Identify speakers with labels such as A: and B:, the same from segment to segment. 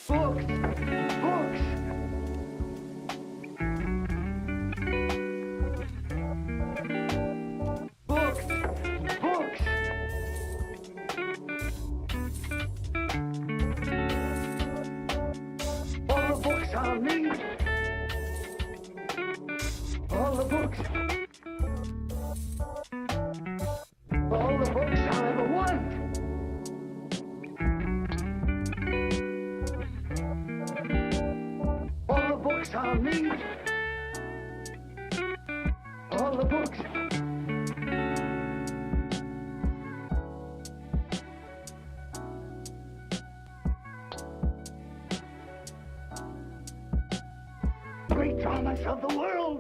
A: Books! Books! Books! Books! All the books I'll need. All the books. All the books I'll ever want. All the books I'll need. All the books. Great dramas of the world.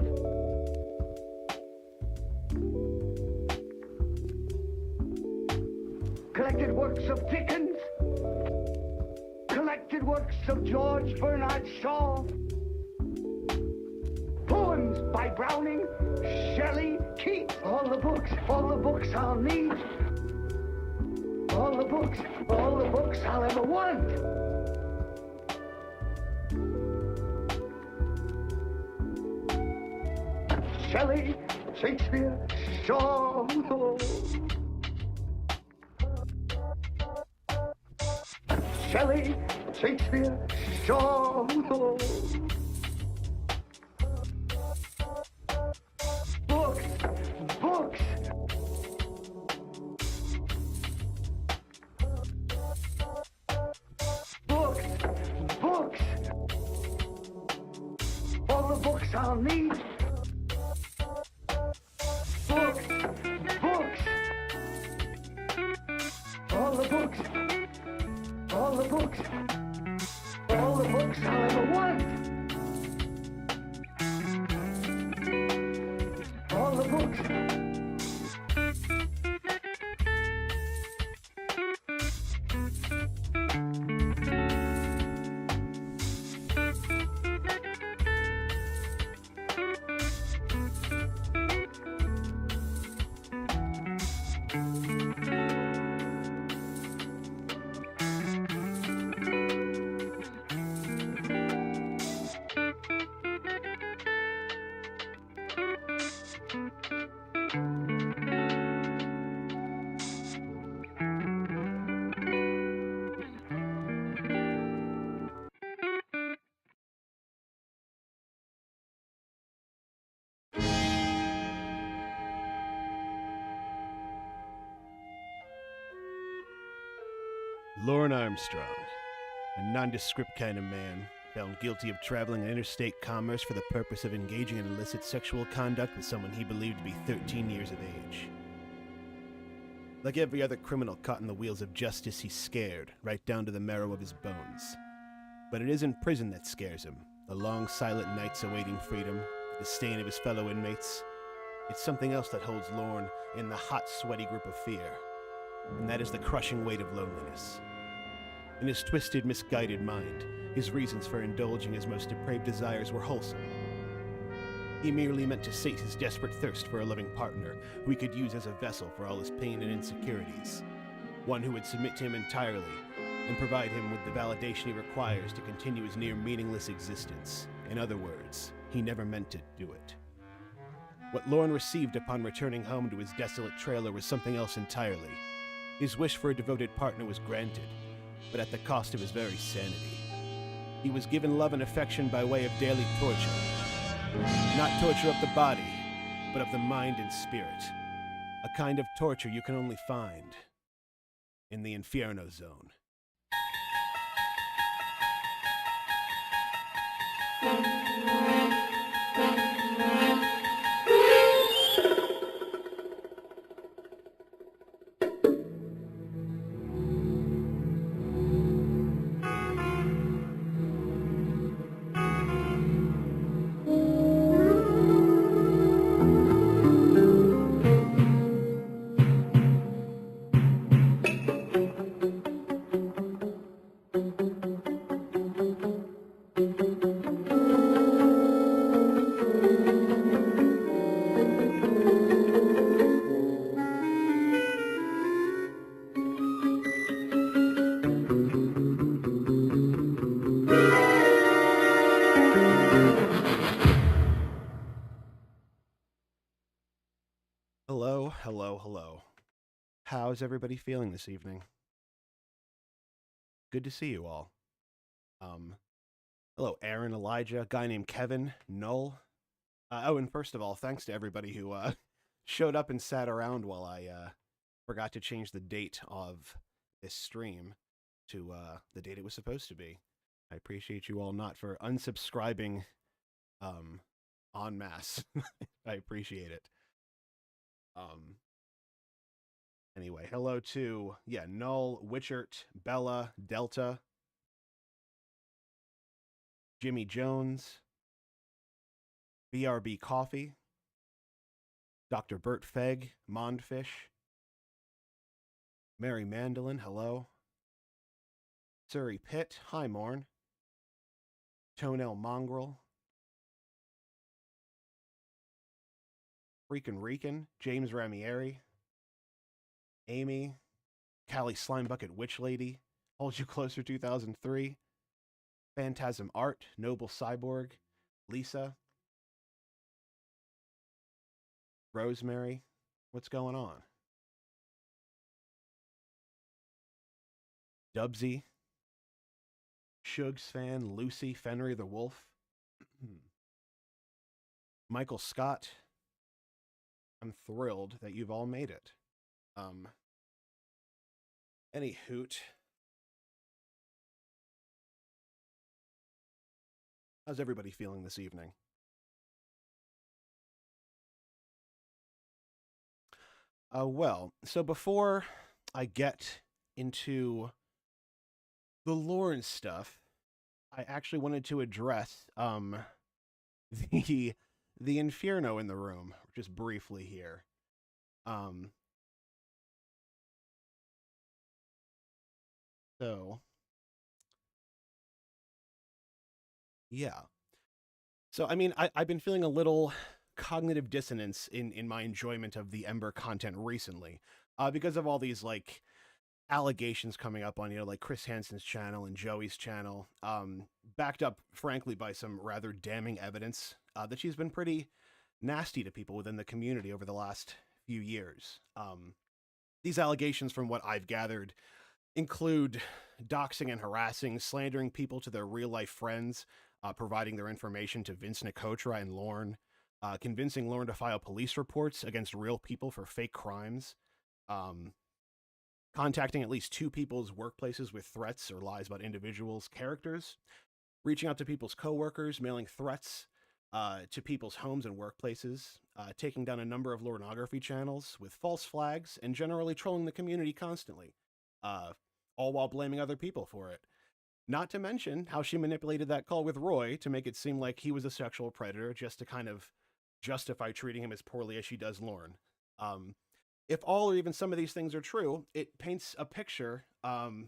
A: Collected works of Dickens. Collected works of George Bernard Shaw. Poems by Browning, Shelley, Keats. All the books I'll need. All the books I'll ever want. Shelley, Shakespeare, Shaw. Shelley, Shakespeare, Shaw. Books, books. Books, books. All the books I'll need. Books, books. All the books. All the books. All the books I'll ever want. All the books.
B: Lorne Armstrong, a nondescript kind of man, found guilty of traveling in interstate commerce for the purpose of engaging in illicit sexual conduct with someone he believed to be 13 years of age. Like every other criminal caught in the wheels of justice, he's scared, right down to the marrow of his bones. But it isn't prison that scares him, the long silent nights awaiting freedom, the disdain of his fellow inmates. It's something else that holds Lorne in the hot, sweaty grip of fear, and that is the crushing weight of loneliness. In his twisted, misguided mind, his reasons for indulging his most depraved desires were wholesome. He merely meant to sate his desperate thirst for a loving partner who he could use as a vessel for all his pain and insecurities. One who would submit to him entirely and provide him with the validation he requires to continue his near-meaningless existence. In other words, he never meant to do it. What Lorne received upon returning home to his desolate trailer was something else entirely. His wish for a devoted partner was granted, but at the cost of his very sanity. He was given love and affection by way of daily torture. Not torture of the body, but of the mind and spirit. A kind of torture you can only find in the Inferno Zone. Hello, hello, hello. How's everybody feeling this evening? Good to see you all. Um, Hello, Aaron, Elijah, a guy named Kevin, Null. Oh, and first of all, thanks to everybody who showed up and sat around while I forgot to change the date of this stream to the date it was supposed to be. I appreciate you all not for unsubscribing en masse. I appreciate it. Anyway, hello to, Null, Witchert, Bella, Delta, Jimmy Jones, BRB Coffee, Dr. Bert Fegg, Mondfish, Mary Mandolin, hello, Surrey Pitt, hi Morn, Toenail Mongrel, Rican, James Ramieri, Amy, Callie Slimebucket Witch Lady, Hold You Closer 2003, Phantasm Art, Noble Cyborg, Lisa, Rosemary, what's going on? Dubsy, Shugs Fan, Lucy, Fenry the Wolf, Michael Scott. I'm thrilled that you've all made it. Any hoot. How's everybody feeling this evening? Well, so before I get into the lore and stuff, I actually wanted to address the Inferno in the room, just briefly here. So yeah. So I mean, I've been feeling a little cognitive dissonance in my enjoyment of the Ember content recently, because of all these like allegations coming up on, like Chris Hansen's channel and Joey's channel, backed up, frankly, by some rather damning evidence that she's been pretty nasty to people within the community over the last few years. These allegations, from what I've gathered, include doxing and harassing, slandering people to their real-life friends, providing their information to Vince Nicotra and Lorne, convincing Lorne to file police reports against real people for fake crimes, contacting at least 2 people's workplaces with threats or lies about individuals' characters, reaching out to people's coworkers, mailing threats to people's homes and workplaces, taking down a number of Lornography channels with false flags, and generally trolling the community constantly, all while blaming other people for it. Not to mention how she manipulated that call with Roy to make it seem like he was a sexual predator just to kind of justify treating him as poorly as she does Lorne. If all or even some of these things are true, it paints a picture of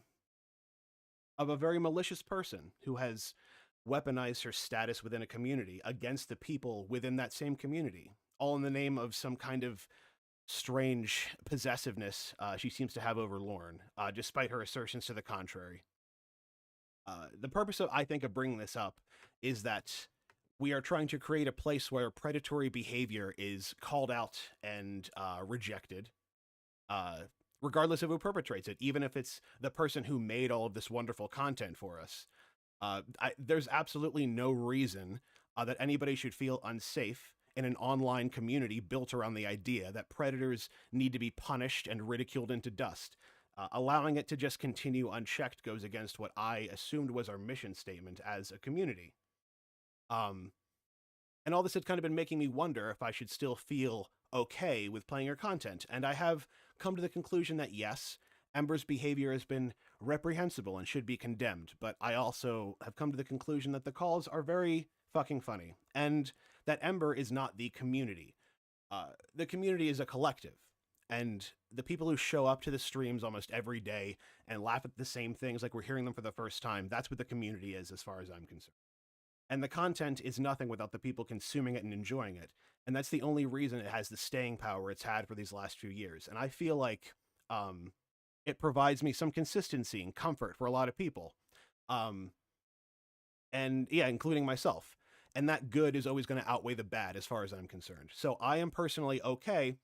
B: a very malicious person who has weaponized her status within a community against the people within that same community, all in the name of some kind of strange possessiveness she seems to have over Lorne, despite her assertions to the contrary. The purpose of, I think, of bringing this up is that we are trying to create a place where predatory behavior is called out and rejected, regardless of who perpetrates it, even if it's the person who made all of this wonderful content for us. There's absolutely no reason that anybody should feel unsafe in an online community built around the idea that predators need to be punished and ridiculed into dust. Allowing it to just continue unchecked goes against what I assumed was our mission statement as a community. And all this had kind of been making me wonder if I should still feel okay with playing her content. And I have come to the conclusion that yes, Ember's behavior has been reprehensible and should be condemned. But I also have come to the conclusion that the calls are very fucking funny, and that Ember is not the community. The community is a collective. And the people who show up to the streams almost every day and laugh at the same things like we're hearing them for the first time, that's what the community is as far as I'm concerned. And the content is nothing without the people consuming it and enjoying it. And that's the only reason it has the staying power it's had for these last few years. And I feel like it provides me some consistency and comfort for a lot of people. And yeah, including myself. And that good is always going to outweigh the bad as far as I'm concerned. So I am personally okay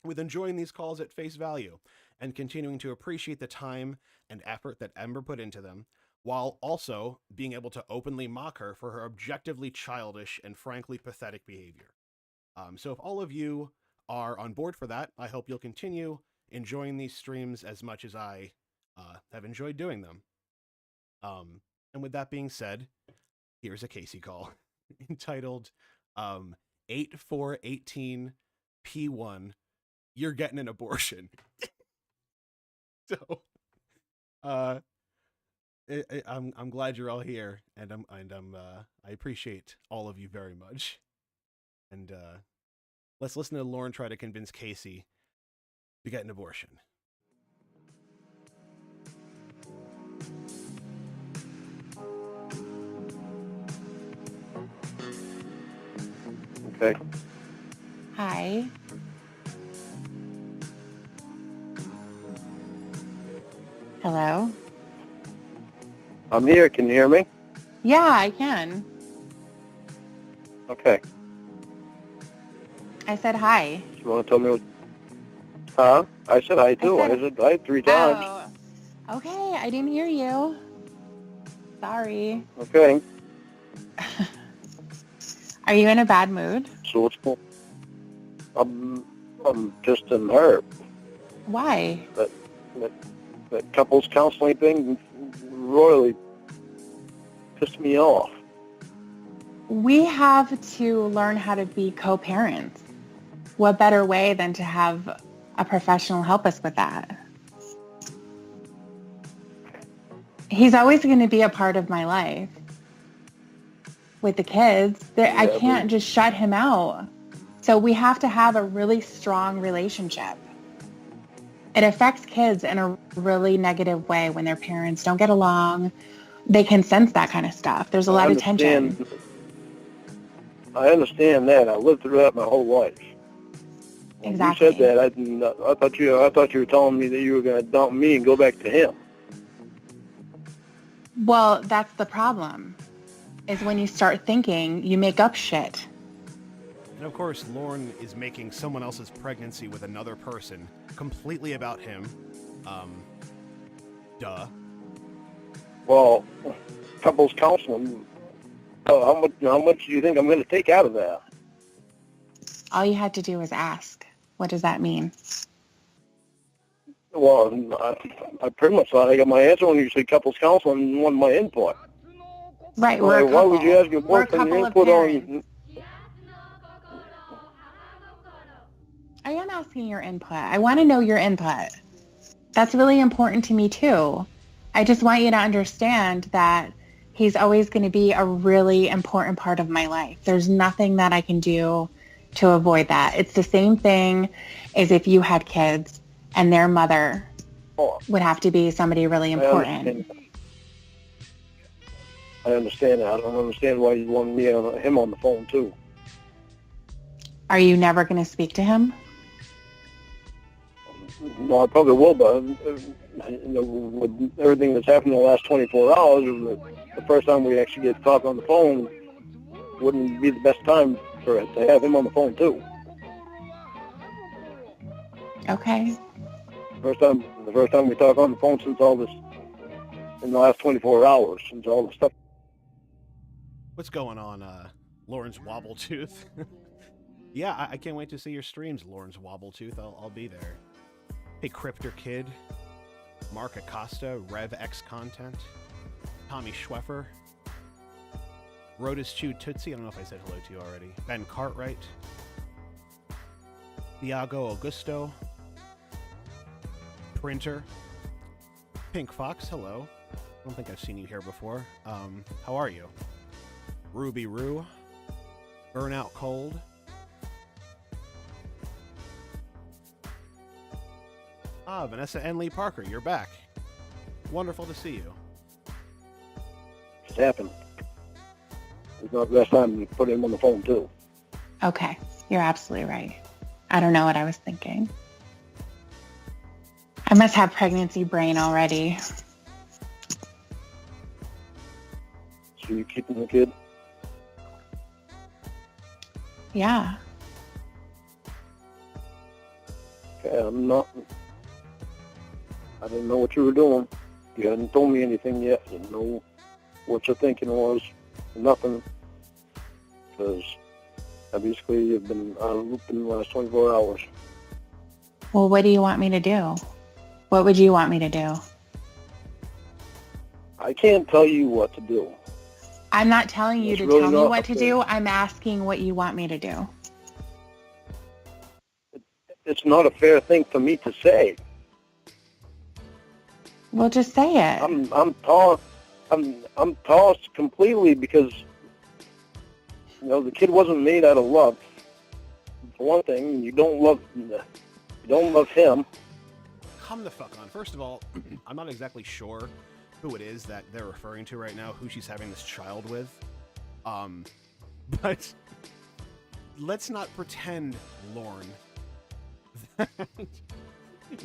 B: with enjoying these calls at face value and continuing to appreciate the time and effort that Ember put into them, while also being able to openly mock her for her objectively childish and frankly pathetic behavior. So if all of you are on board for that, I hope you'll continue enjoying these streams as much as I have enjoyed doing them. And with that being said, here's a Casey call entitled 8418P1, You're Getting an Abortion. So I'm glad you're all here, and I appreciate all of you very much. And let's listen to Lauren try to convince Casey to get an abortion.
C: Okay.
D: Hi. Hello?
C: I'm here. Can you hear me?
D: Yeah, I can.
C: Okay.
D: I said hi.
C: You want to tell me what... Huh? I said hi, too. I said hi 3 times.
D: Oh, okay. I didn't hear you. Sorry.
C: Okay.
D: Are you in a bad mood?
C: So what's going I'm just in her.
D: Why?
C: That couples counseling thing royally pissed me off.
D: We have to learn how to be co-parents. What better way than to have a professional help us with that? He's always going to be a part of my life. With the kids, I can't just shut him out. So we have to have a really strong relationship. It affects kids in a really negative way when their parents don't get along. They can sense that kind of stuff. There's a lot of tension.
C: I understand that. I lived through that my whole life. When
D: Exactly.
C: you said that, I thought you were telling me that you were going to dump me and go back to him.
D: Well, that's the problem. Is when you start thinking, you make up shit.
B: And of course, Lauren is making someone else's pregnancy with another person completely about him. Duh.
C: Well, couples counseling. How much do you think I'm going to take out of that?
D: All you had to do was ask. What does that mean?
C: Well, I pretty much thought I got my answer when you said couples counseling and wanted my input.
D: Right,
C: Why would you ask your boyfriend your input on?
D: I am asking your input. I want to know your input. That's really important to me too. I just want you to understand that he's always going to be a really important part of my life. There's nothing that I can do to avoid that. It's the same thing as if you had kids and their mother would have to be somebody really important.
C: I understand that. I don't understand why you want him on the phone too.
D: Are you never going to speak to him?
C: No, I probably will, but with everything that's happened in the last 24 hours, the first time we actually get to talk on the phone wouldn't be the best time to have him on the phone too.
D: Okay.
C: The first time we talk on the phone since all this, in the last 24 hours, since all the stuff.
B: What's going on, Lauren's Wobbletooth? Yeah, I can't wait to see your streams, Lauren's Wobbletooth. I'll be there. Hey, Cryptor Kid, Mark Acosta, Rev X Content, Tommy Schweffer, Rotus Chew Tootsie, I don't know if I said hello to you already, Ben Cartwright, Thiago Augusto, Printer, Pink Fox, hello. I don't think I've seen you here before. How are you? Ruby Roo, Burnout Cold, Vanessa and Lee Parker, you're back. Wonderful to see you.
C: It's happened. It's not the best time to put him on the phone too.
D: Okay. You're absolutely right. I don't know what I was thinking. I must have pregnancy brain already.
C: So you keeping the kid?
D: Yeah.
C: Okay, I'm not. I didn't know what you were doing. You hadn't told me anything yet. I didn't know what your thinking was. Nothing. Because basically you've been out of loop in the last 24 hours.
D: Well, what do you want me to do? What would you want me to do?
C: I can't tell you what to do.
D: I'm not telling you
C: It's
D: to
C: really
D: tell me
C: not
D: what
C: up
D: to
C: to-
D: do. I'm asking what you want me to do.
C: It's not a fair thing for me to say.
D: Well, just say it.
C: I'm tossed completely because the kid wasn't made out of love. For one thing, you don't love him.
B: Come the fuck on. First of all, I'm not exactly sure who it is that they're referring to right now, who she's having this child with. But let's not pretend, Lorne,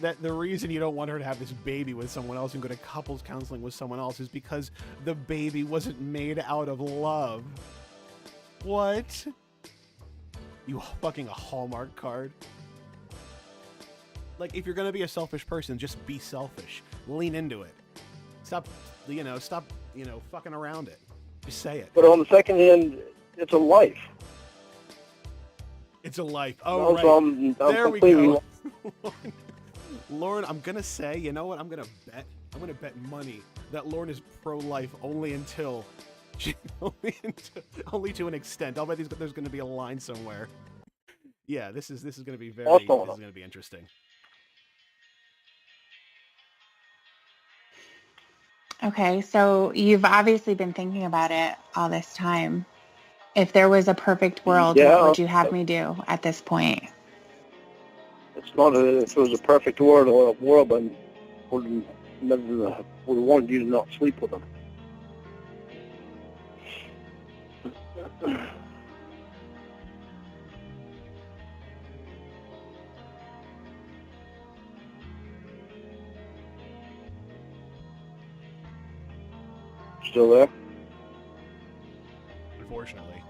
B: that the reason you don't want her to have this baby with someone else and go to couples counseling with someone else is because the baby wasn't made out of love. What? You fucking a Hallmark card? Like, if you're gonna be a selfish person, just be selfish. Lean into it. Stop fucking around it. Just say it.
C: But on the second hand, it's a life.
B: It's a life. Oh, right.
C: So I'm
B: there we
C: completely.
B: go. Lauren, I'm gonna say, you know what? I'm gonna bet money that Lauren is pro-life only to an extent. I'll bet there's gonna be a line somewhere. Yeah, this is gonna be interesting.
D: Okay, so you've obviously been thinking about it all this time. If there was a perfect world, what would you have me do at this point?
C: It's not if it was a perfect world, but would want you to not sleep with him. Still there?
B: Unfortunately.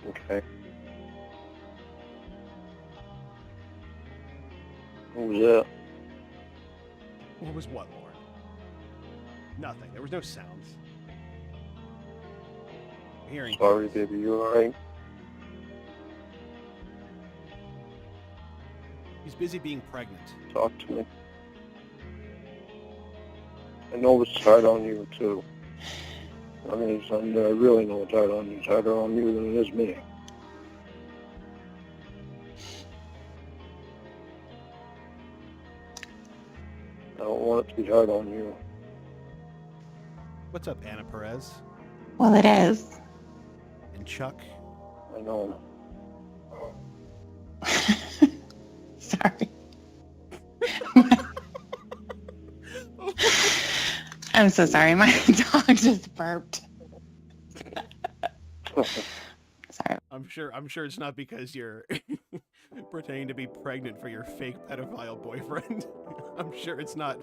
C: Okay. What was that?
B: What was what, Lauren? Nothing. There was no sounds. Hearing.
C: Sorry, baby. You all right?
B: He's busy being pregnant.
C: Talk to me. I know it's hard on you, too. I really know it's hard on you. It's harder on you than it is me. I don't want it to be hard on you.
B: What's up, Anna Perez?
D: Well, it is.
B: And Chuck?
C: I know.
D: Sorry. I'm so sorry. My dog just burped. Sorry.
B: I'm sure it's not because you're pretending to be pregnant for your fake pedophile boyfriend. I'm sure it's not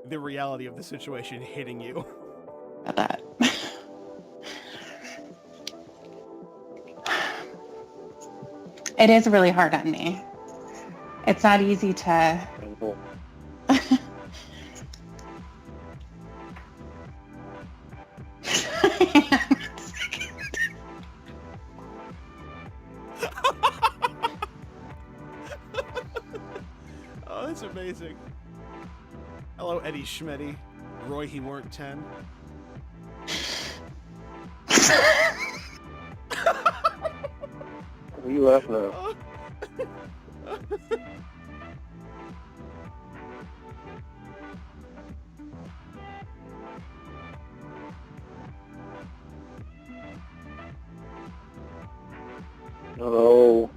B: the reality of the situation hitting you.
D: About that. It is really hard on me. It's not easy to...
C: I know.
B: Oh, that's amazing. Hello, Eddie Schmetty. Roy, he weren't 10.
C: What are you laughing at? Hello.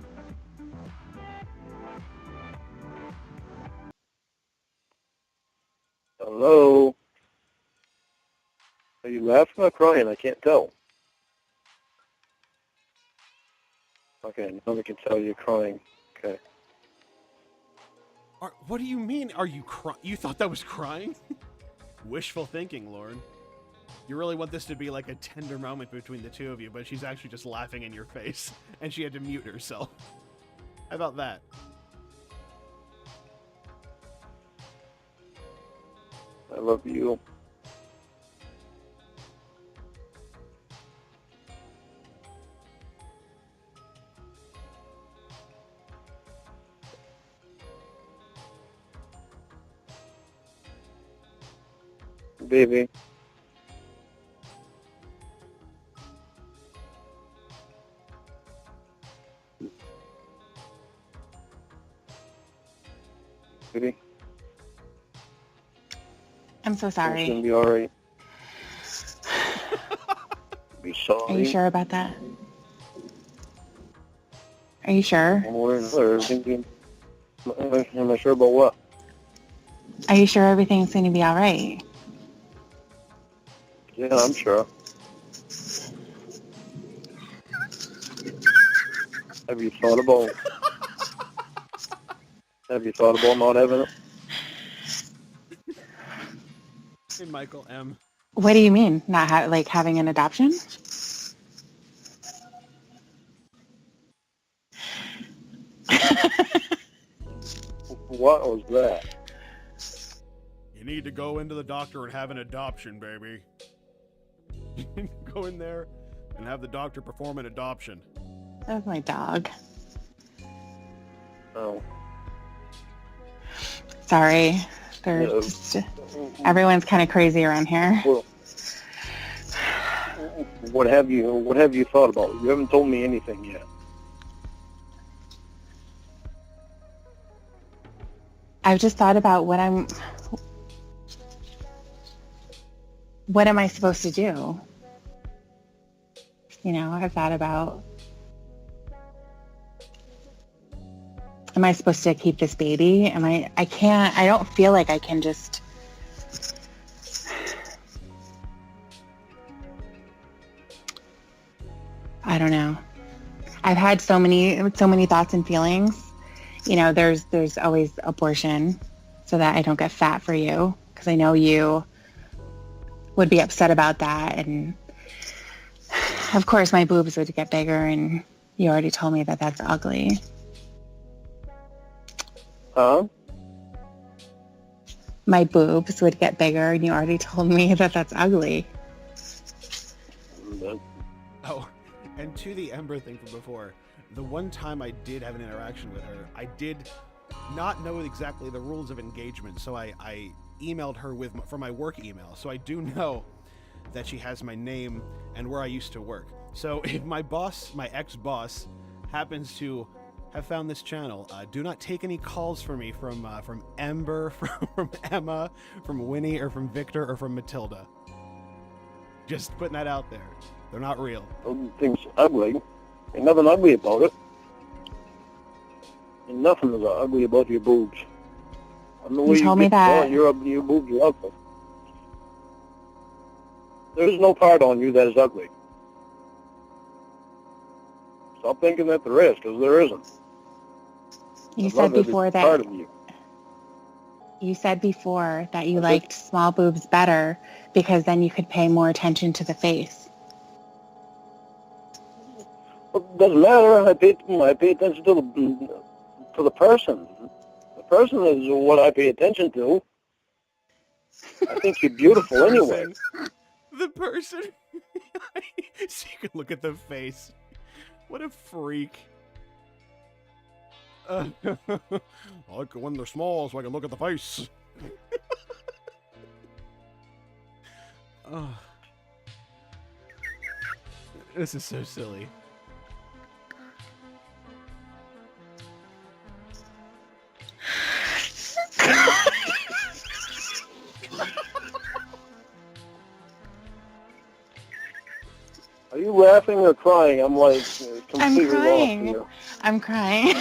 C: Hello. Are you laughing or crying? I can't tell. Okay, now we can tell you're crying. Okay.
B: What do you mean? Are you crying? You thought that was crying? Wishful thinking, Lauren. You really want this to be like a tender moment between the two of you, but she's actually just laughing in your face, and she had to mute herself. How about that?
C: I love you. Baby. Baby.
D: I'm so
C: It's gonna
D: sorry.
C: be alright. Be sorry.
D: Are you sure about that? Are you sure?
C: One way or another, everything. Am I sure about what?
D: Are you sure everything's going to be all right?
C: Yeah, I'm sure. Have you thought about not having it?
B: Hey, Michael M.
D: What do you mean? Not having an adoption?
C: What was that?
B: You need to go into the doctor and have an adoption, baby. Go in there and have the doctor perform an adoption.
D: That was my dog.
C: Oh.
D: Sorry. Everyone's kind of crazy around here.
C: Well, what have you thought about? You haven't told me anything yet.
D: I've just thought about what am I supposed to do? You know, I've thought about, am I supposed to keep this baby? I don't feel like I can just, I don't know. I've had so many thoughts and feelings. You know, there's always abortion so that I don't get fat for you, because I know you would be upset about that. And of course my boobs would get bigger, and you already told me that that's ugly.
C: Huh?
D: My boobs would get bigger, and you already told me that that's ugly.
B: Oh, and to the Ember thing from before, the one time I did have an interaction with her, I did not know exactly the rules of engagement, so I emailed her for my work email. So I do know that she has my name and where I used to work. So if my ex-boss, happens to have found this channel, do not take any calls for me from Ember, from Emma, from Winnie, or from Victor, or from Matilda. Just putting that out there. They're not real.
C: Things ugly. Ain't nothing ugly about it. Ain't nothing is ugly about your boobs. I don't know where
D: You told me that.
C: Your boobs are ugly. There's no part on you that is ugly. Stop thinking that there is, because there isn't.
D: You
C: I
D: said
C: love every
D: before
C: part
D: that
C: of you.
D: you said before that you liked small boobs better because then you could pay more attention to the face.
C: Well, it doesn't matter. I pay attention to the person. The person is what I pay attention to. I think you're beautiful anyway.
B: The person. So you can look at the face. What a freak. I like when they're small so I can look at the face. Oh. This is so silly.
C: Are you laughing or crying? I'm like completely lost
D: crying.
C: here.
D: I'm crying.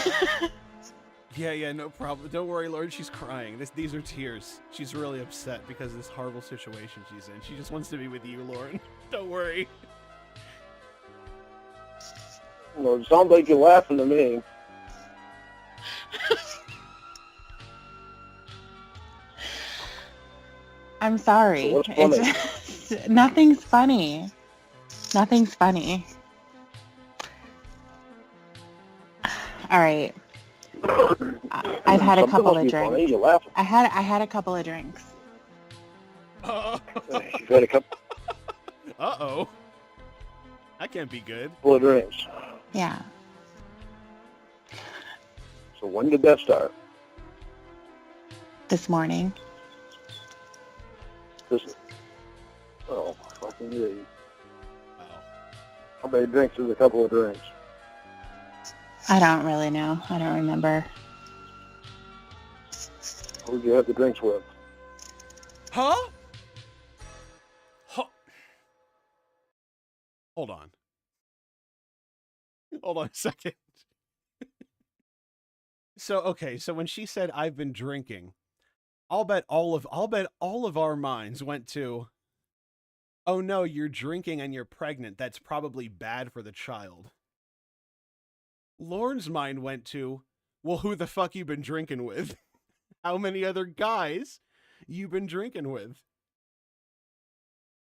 B: Yeah, no problem. Don't worry, Lauren. She's crying. These are tears. She's really upset because of this horrible situation she's in. She just wants to be with you, Lauren. Don't worry.
C: Well, it sounds like you're laughing to me.
D: I'm sorry.
C: So what's funny?
D: Nothing's funny. Nothing's funny. All right. I've had a
C: Something
D: couple
C: must
D: of
C: be funny.
D: drinks.
C: You're laughing.
D: I had a couple of drinks.
C: You've had a couple
B: Uh-oh. That can't be good.
C: of drinks.
D: Yeah.
C: So when did that start?
D: This morning.
C: Oh, fucking you.
B: Oh.
C: How many drinks is a couple of drinks?
D: I don't really know. I don't remember.
C: Who'd you have the drinks with?
B: Huh? Hold on. Hold on a second. So when she said I've been drinking, I'll bet all of our minds went to, oh no, you're drinking and you're pregnant. That's probably bad for the child. Lauren's mind went to, well, who the fuck you been drinking with? How many other guys you been drinking with?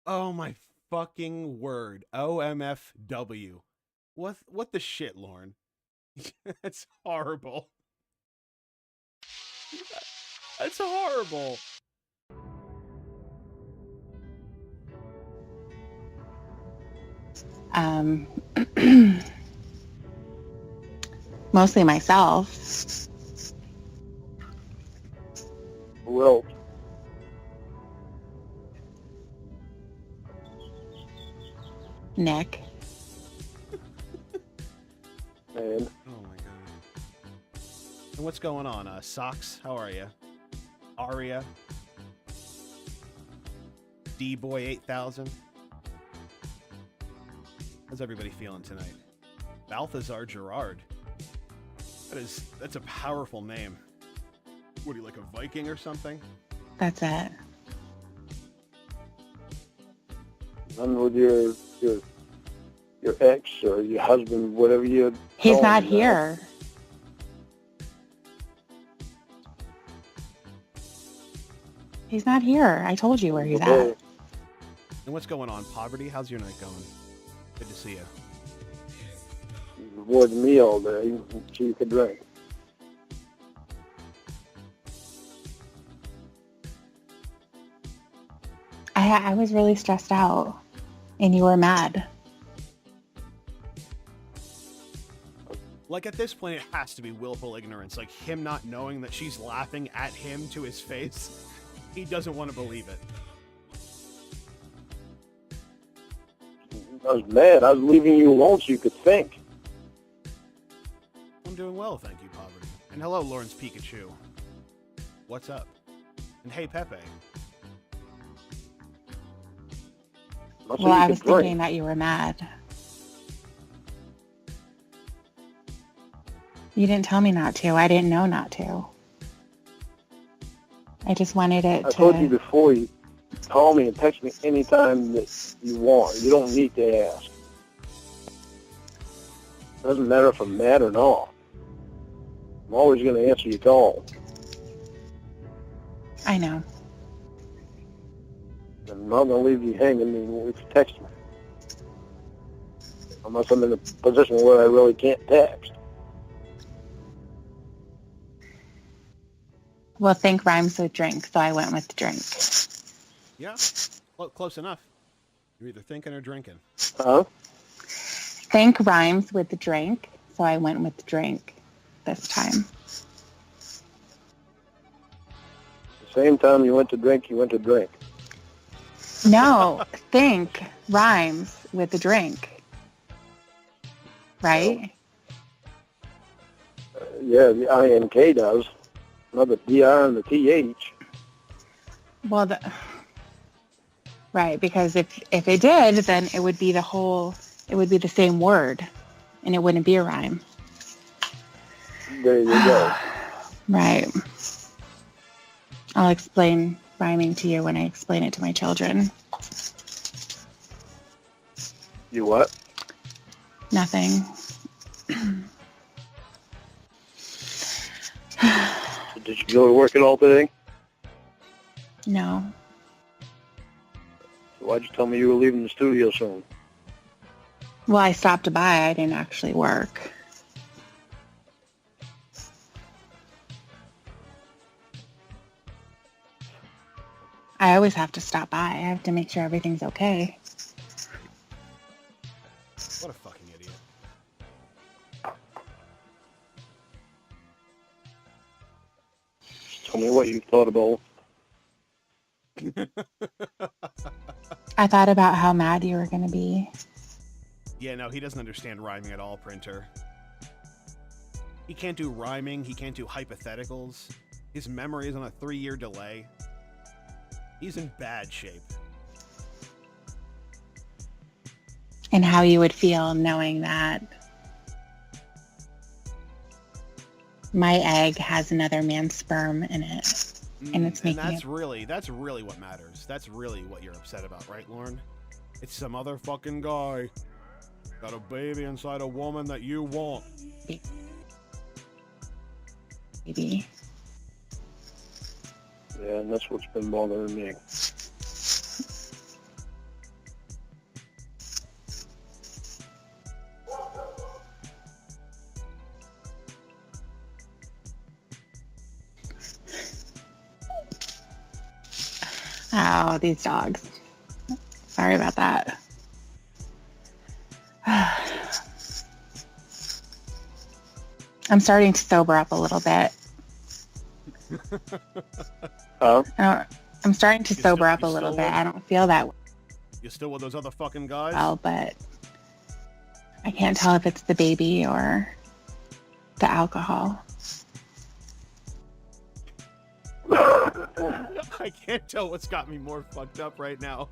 B: Oh my fucking word. OMFW. What the shit, Lauren? That's horrible. That's horrible.
D: Mostly myself.
C: Who else?
D: Nick.
C: And
B: Oh my god. And what's going on? Socks, how are you? Aria? D-Boy 8000? How's everybody feeling tonight? Balthazar Gerard. That's a powerful name. What are you, like a Viking or something?
D: That's it.
C: none with your ex or your husband, whatever you.
D: He's not here. He's not here. I told you where he's
C: Okay.
D: at.
B: And what's going on? Poverty? How's your night going? Good to see you.
C: He's avoiding me all day so you could drink.
D: I was really stressed out, and you were mad.
B: Like, at this point, it has to be willful ignorance. Like, him not knowing that she's laughing at him to his face. He doesn't want to believe it.
C: I was mad. I was leaving you alone so you could think.
B: I'm doing well, thank you, Poverty. And hello, Lawrence Pikachu. What's up? And hey, Pepe.
C: Not so
D: Well,
C: you
D: I
C: could
D: was
C: drink.
D: thinking that you were mad. You didn't tell me not to. I didn't know not to. I just wanted it
C: I
D: to...
C: told you before, you call me and text me anytime that you want. You don't need to ask. Doesn't matter if I'm mad or not. I'm always going to answer your call.
D: I know.
C: I'm not going to leave you hanging if you text me. Unless I'm in a position where I really can't text.
D: Well, think rhymes with drink, so I went with drink.
B: Yeah, close enough. You're either thinking or drinking.
C: Huh?
D: Think rhymes with drink, so I went with drink this time.
C: The same time you went to drink, you went to drink.
D: No, think rhymes with the drink. Right?
C: Yeah, the INK does. Not the DR and the TH.
D: Well, right, because if it did, then it would be the same word, and it wouldn't be a rhyme.
C: There you go.
D: Right. I'll explain rhyming to you when I explain it to my children.
C: You what?
D: Nothing.
C: Did you go to work at all today?
D: No.
C: Why'd you tell me you were leaving the studio soon?
D: Well, I stopped by. I didn't actually work. I always have to stop by. I have to make sure everything's okay.
B: What a fucking idiot.
C: Tell me what you thought about.
D: I thought about how mad you were going to be.
B: Yeah, no, he doesn't understand rhyming at all, Printer. He can't do rhyming. He can't do hypotheticals. His memory is on a 3-year delay. He's in bad shape.
D: And how you would feel knowing that my egg has another man's sperm in it. And it's making
B: that's really what matters. That's really what you're upset about, right, Lauren? It's some other fucking guy got a baby inside a woman that you want.
D: Maybe.
C: Yeah, and that's what's been bothering me.
D: Oh, these dogs. Sorry about that. I'm starting to sober up a little bit. I'm starting to sober up a little bit. I don't feel that
B: You still with those other fucking guys?
D: well, but I can't tell if it's the baby or the alcohol.
B: I can't tell what's got me more fucked up right now.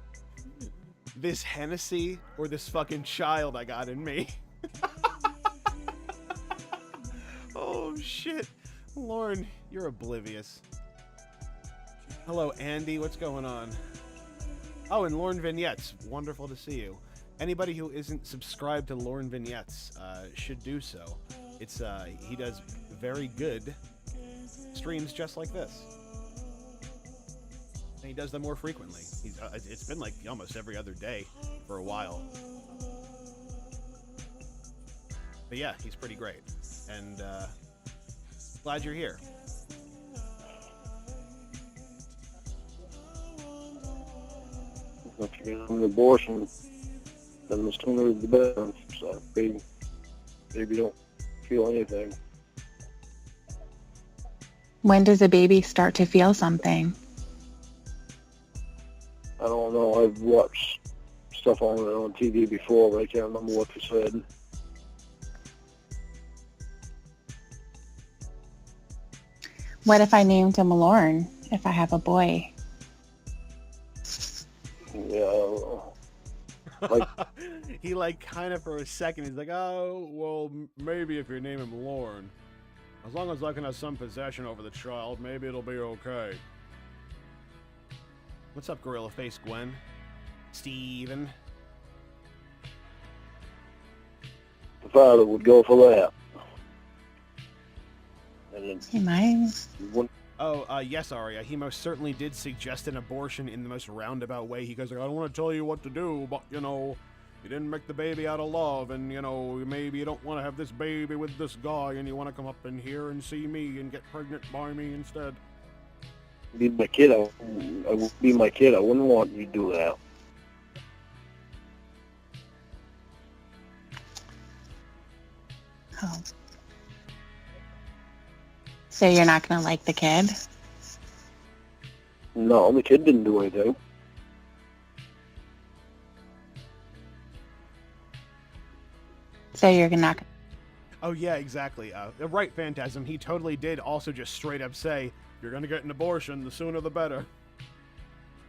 B: This Hennessy or this fucking child I got in me. Oh, shit. Lauren, you're oblivious. Hello, Andy. What's going on? Oh, and Lauren Vignettes. Wonderful to see you. Anybody who isn't subscribed to Lauren Vignettes should do so. It's he does very good streams just like this. And he does them more frequently. It's been like almost every other day for a while. But yeah, he's pretty great. And glad you're here.
C: If you get an abortion, then the sooner the better. So baby don't feel anything.
D: When does a baby start to feel something?
C: I don't know. I've watched stuff on TV before, but I can't remember what they said.
D: What if I named him Lauren, if I have a boy?
C: Yeah. Like,
B: he kind of for a second, he's like, oh, well, maybe if you name him Lauren. As long as I can have some possession over the child, maybe it'll be okay. What's up, Gorilla Face Gwen? Steven?
C: the father would go for that. And
D: He might.
B: Oh, yes, Arya. He most certainly did suggest an abortion in the most roundabout way. He goes, like, I don't want to tell you what to do, but, you didn't make the baby out of love, and, maybe you don't want to have this baby with this guy, and you want to come up in here and see me and get pregnant by me instead.
C: be my kid. I would be my kid. I wouldn't want you to do that.
D: Oh. So you're not going to like the kid?
C: No, the kid didn't do anything.
D: So you're not going
B: Oh, yeah, exactly. Right, Phantasm. He totally did also just straight up say, if you're going to get an abortion, the sooner the better.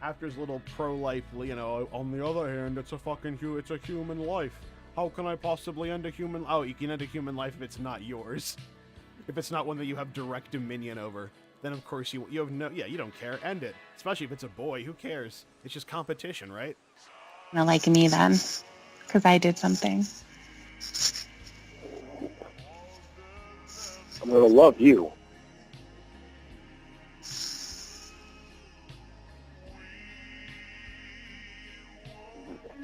B: After his little pro-life, on the other hand, it's a human life. How can I possibly end a human... Oh, you can end a human life if it's not yours. If it's not one that you have direct dominion over. Then, of course, you have no... Yeah, you don't care. End it. Especially if it's a boy. Who cares? It's just competition, right?
D: to like me then, because I did something.
C: I'm going to love you.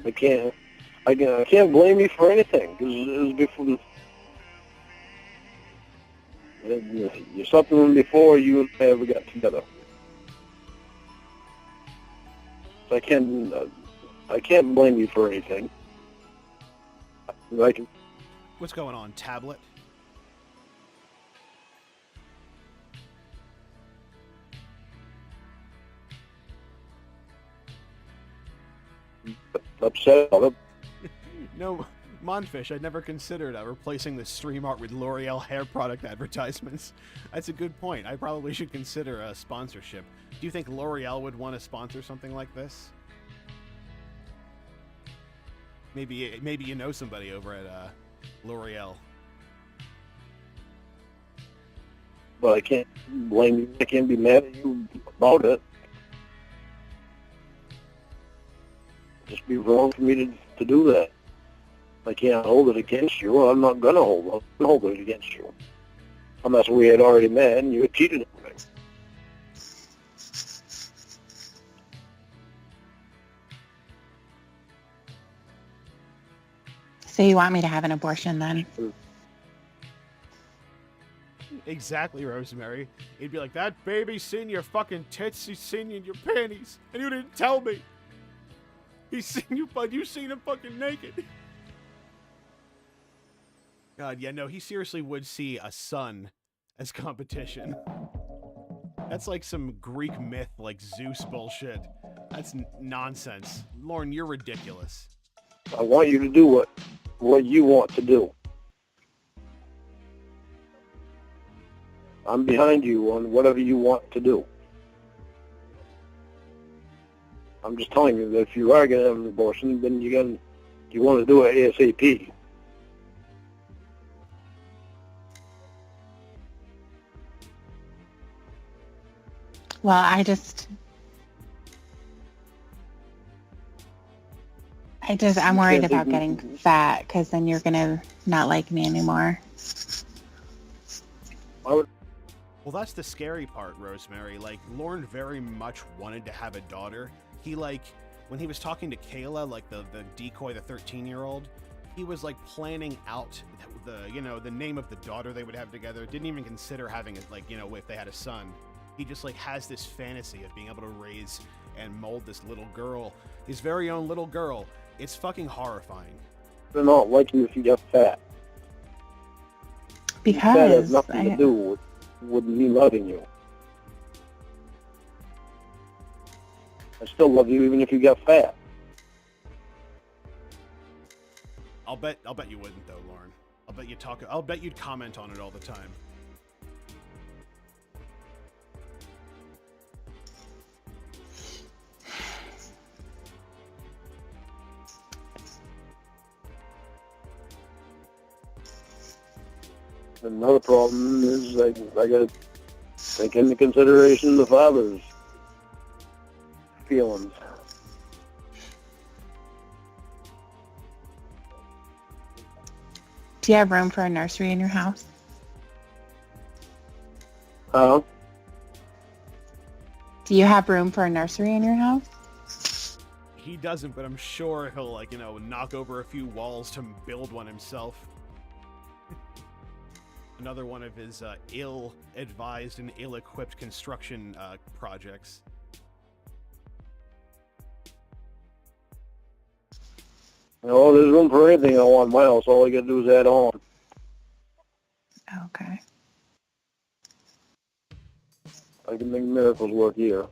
C: I can't blame you for anything, because it was before. You're something before you and I ever got together. So I can't blame you for anything. I can.
B: What's going on, tablet?
C: Upset about it.
B: No, Monfish, I'd never considered replacing the stream art with L'Oreal hair product advertisements. That's a good point. I probably should consider a sponsorship. Do you think L'Oreal would want to sponsor something like this? Maybe you know somebody over at L'Oreal.
C: But I can't blame you. I can't be mad at you about it. Just be wrong for me to do that. I can't hold it against you. I'm not going to hold it against you. Unless we had already met and you had cheated on me.
D: So you want me to have an abortion then?
B: Exactly, Rosemary. He'd be like, that baby's seen your fucking tits, he's seen you in your panties, and you didn't tell me. He's seen you, but you seen him fucking naked. God, yeah, no, he seriously would see a son as competition. That's like some Greek myth, like Zeus bullshit. That's nonsense. Lauren, you're ridiculous.
C: I want you to do what you want to do. I'm behind you on whatever you want to do. I'm just telling you that if you are going to have an abortion, then you want to do it ASAP.
D: Well, I'm worried about getting fat because then you're going to not like me anymore.
B: Well, that's the scary part, Rosemary. Like, Lauren very much wanted to have a daughter. He, like, when he was talking to Kayla, like the decoy, the 13-year-old, he was, like, planning out the name of the daughter they would have together. Didn't even consider having it, like, if they had a son. He just, like, has this fantasy of being able to raise and mold this little girl, his very own little girl. It's fucking horrifying.
C: They're not like you if you get fat.
D: Because
C: that has nothing to do with me loving you. I still love you even if you get fat.
B: I'll bet you wouldn't though, Lauren. I'll bet you'd comment on it all the time.
C: Another problem is I got to take into consideration the father's feelings.
D: Do you have room for a nursery in your house?
C: Huh?
D: Do you have room for a nursery in your house?
B: He doesn't, but I'm sure he'll, knock over a few walls to build one himself. Another one of his ill-advised and ill-equipped construction projects.
C: No, there's room for anything I want in my house. All I got to do is add on.
D: Okay.
C: I can make miracles work here.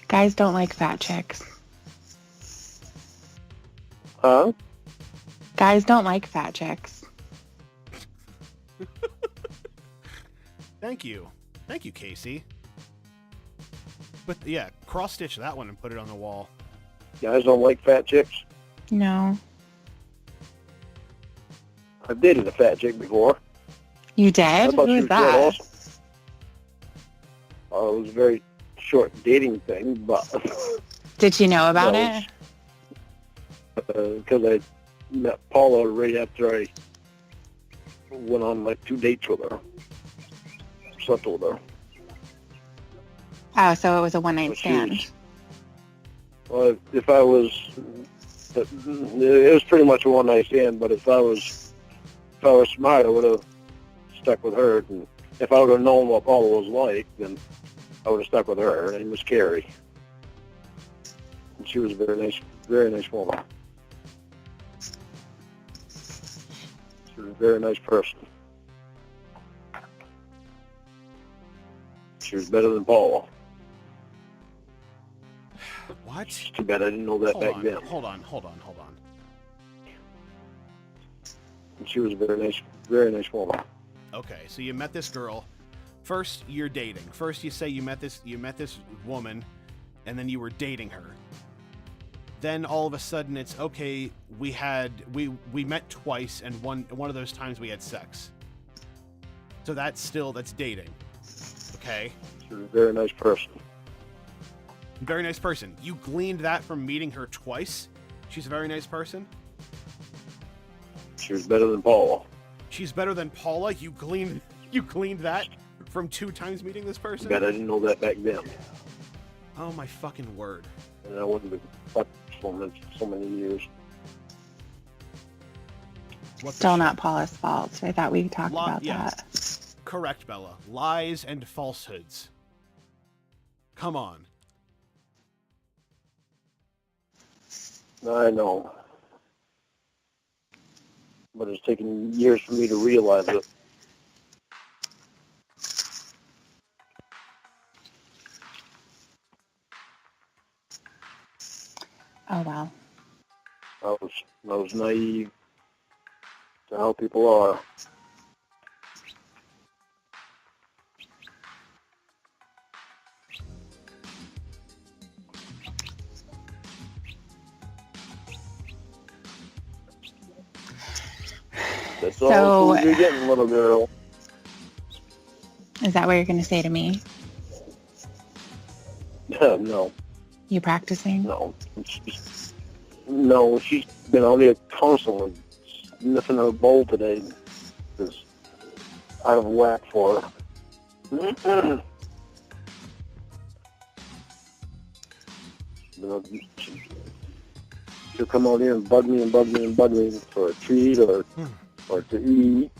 D: Guys don't like fat chicks.
C: Huh?
D: Guys don't like fat chicks.
B: Thank you, Casey. But yeah, cross-stitch that one and put it on the wall.
C: Guys don't like fat chicks?
D: No.
C: I've dated a fat chick before.
D: You did?
C: Who
D: was that?
C: Awesome. It was a very short dating thing, but...
D: Did you know about it?
C: Because I met Paula right after I went on 2 dates with her. slept with her.
D: Oh, so it was a one-night
C: But she
D: stand.
C: was- Well, if I was, it was pretty much a one-night stand. But if I was smart, I would have stuck with her. And if I would have known what Paula was like, then I would have stuck with her. Her name was Carrie, and she was a very nice woman. She was a very nice person. She was better than Paula.
B: What?
C: It's too bad I didn't know that back then.
B: Hold on.
C: And she was a very nice woman.
B: Okay, so you met this girl. First, you're dating. First, you say you met this woman, and then you were dating her. Then all of a sudden, it's okay. We met twice, and one of those times we had sex. So that's dating. Okay.
C: She was a very nice person.
B: Very nice person. You gleaned that from meeting her twice? She's a very nice person?
C: She was better than Paula.
B: She's better than Paula? You gleaned that from 2 times meeting this person?
C: Too bad I didn't know that back then.
B: Oh my fucking word.
C: And I wouldn't have fucked so many years.
B: What the
D: Still
B: shit?
D: not Paula's fault. I thought we talked about
B: yeah.
D: that.
B: Correct, Bella. Lies and falsehoods. Come on.
C: I know. But it's taken years for me to realize it.
D: Oh, well.
C: I was naive to how people are. That's all
D: So-
C: the food you're getting, little girl.
D: Is that what you're going to say to me?
C: No.
D: You practicing?
C: No. She's been out here constantly sniffing her bowl today. It's out of whack for her. She'll come out here and bug me for a treat or to eat.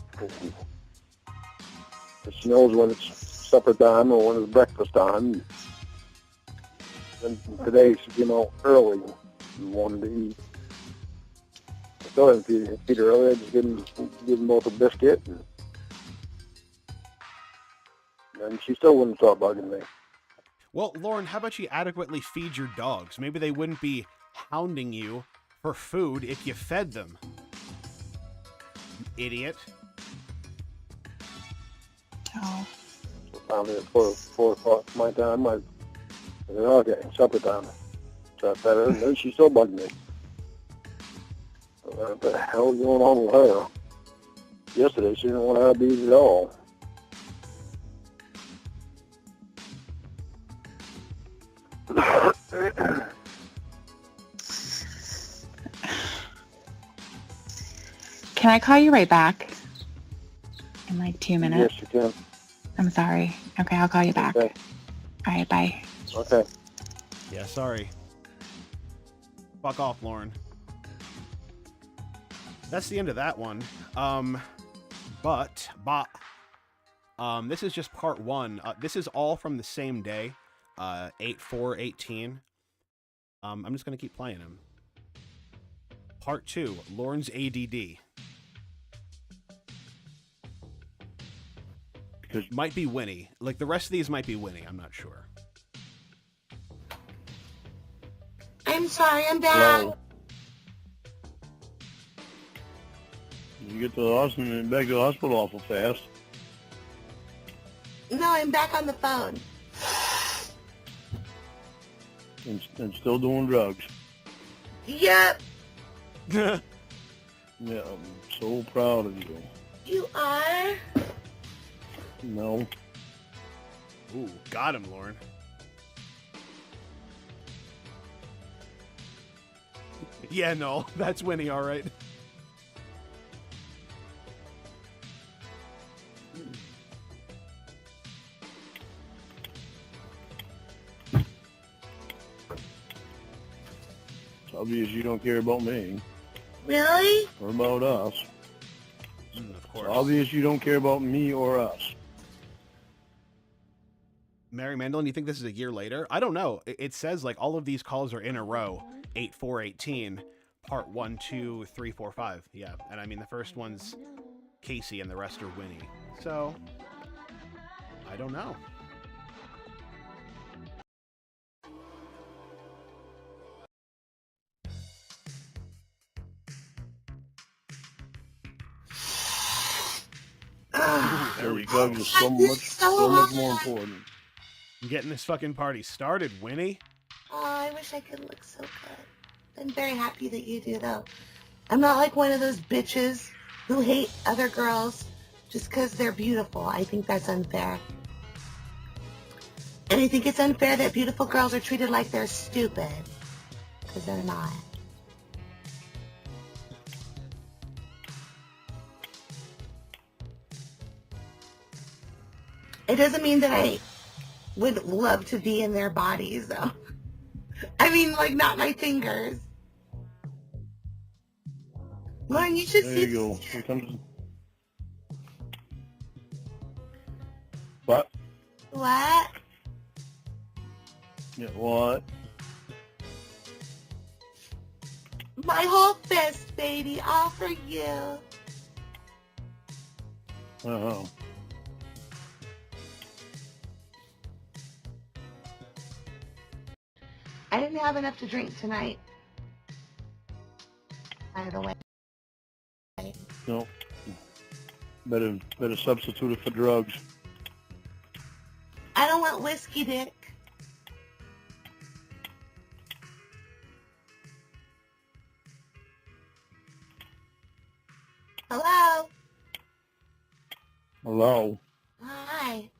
C: And she knows when it's supper time or when it's breakfast time. And today she came out early and wanted to eat. I still didn't feed her earlier. I just give them both a biscuit. And she still wouldn't stop bugging me.
B: Well, Lauren, how about you adequately feed your dogs? Maybe they wouldn't be hounding you for food if you fed them. You idiot.
D: Oh.
C: So finally at 4 o'clock my time, I said, okay, supper time. So I fed her, and then she still bugged me. What the hell is going on with her? Yesterday, she didn't want to have these at all.
D: Can I call you right back? In like 2 minutes?
C: Yes, you can.
D: I'm sorry. Okay, I'll call you back.
C: Okay.
D: All right, bye.
C: Okay.
B: Yeah, sorry. Fuck off, Lauren. That's the end of that one. This is just part 1. This is all from the same day, 8/4/18. I'm just gonna keep playing them. Part 2, Lauren's ADD.
C: Because
B: Might be Winnie. Like, the rest of these might be Winnie. I'm not sure.
E: I'm sorry, I'm back.
C: no. You get to the hospital and back to the hospital awful fast.
E: No, I'm back on the phone.
C: And still doing drugs.
E: Yep,
C: Yeah, I'm so proud of you.
E: you are.
C: No.
B: Ooh, got him, Lauren. Yeah, no, that's Winnie, all right.
C: Obvious you don't care about me
E: Really?
C: or about us.
B: Of course.
C: Obvious you don't care about me or us.
B: Mary Mandolin, you think this is a year later? I don't know. It says like all of these calls are in a row. 8-4-18, part 1, 2, 3, 4, 5. Yeah, and I mean the first one's Casey and the rest are Winnie. So I don't know.
C: There we go. Just so much more important.
B: I'm getting this fucking party started, Winnie.
E: Oh, I wish I could look so good. I'm very happy that you do, though. I'm not like one of those bitches who hate other girls just because they're beautiful. I think that's unfair. And I think it's unfair that beautiful girls are treated like they're stupid. Because they're not. It doesn't mean that I would love to be in their bodies, though. I mean, like, not my fingers. Lauren, you should
C: There
E: see
C: you go. Here comes. What?
E: What?
C: Yeah, what?
E: My whole fist, baby, all for you.
C: Oh.
E: I didn't have enough to drink tonight. By the way.
C: No. Better substitute it for drugs.
E: I don't want whiskey, Dick. Hello?
C: Hello.
E: Hi.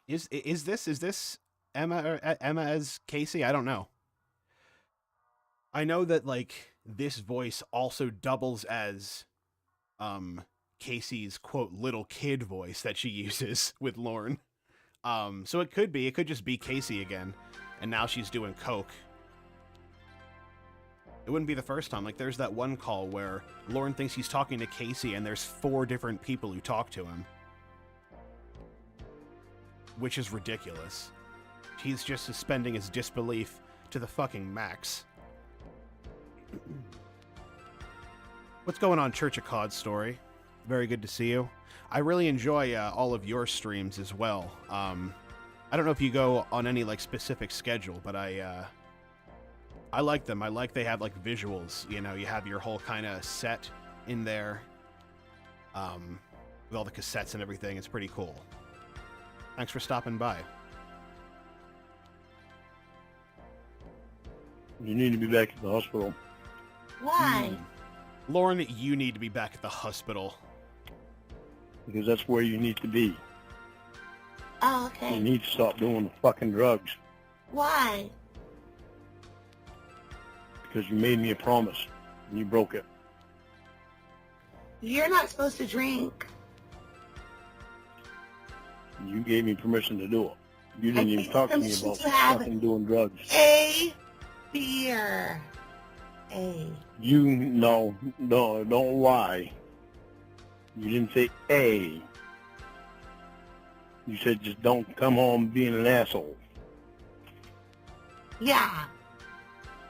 B: Is this Emma or Emma as Casey? I don't know. I know that like this voice also doubles as Casey's quote little kid voice that she uses with Lorne. So it could just be Casey again, and now she's doing coke. It wouldn't be the first time. Like there's that one call where Lorne thinks he's talking to Casey and there's 4 different people who talk to him. Which is ridiculous. He's just suspending his disbelief to the fucking max. What's going on, Church of Cod Story? Very good to see you. I really enjoy all of your streams as well. I don't know if you go on any like specific schedule, but I like them. I like they have like visuals. You know, you have your whole kind of set in there with all the cassettes and everything. It's pretty cool. Thanks for stopping by.
C: You need to be back at the hospital.
E: Why?
B: Lauren, you need to be back at the hospital.
C: Because that's where you need to be.
E: Oh,
C: You
E: okay.
C: need to stop doing the fucking drugs.
E: Why?
C: Because you made me a promise, and you broke it.
E: You're not supposed to drink.
C: You gave me permission to do it. You
E: I
C: didn't even
E: gave
C: talk to me
E: permission
C: about
E: to have
C: fucking doing drugs.
E: A beer. A.
C: No, don't lie. You didn't say A. You said just don't come home being an asshole.
E: Yeah.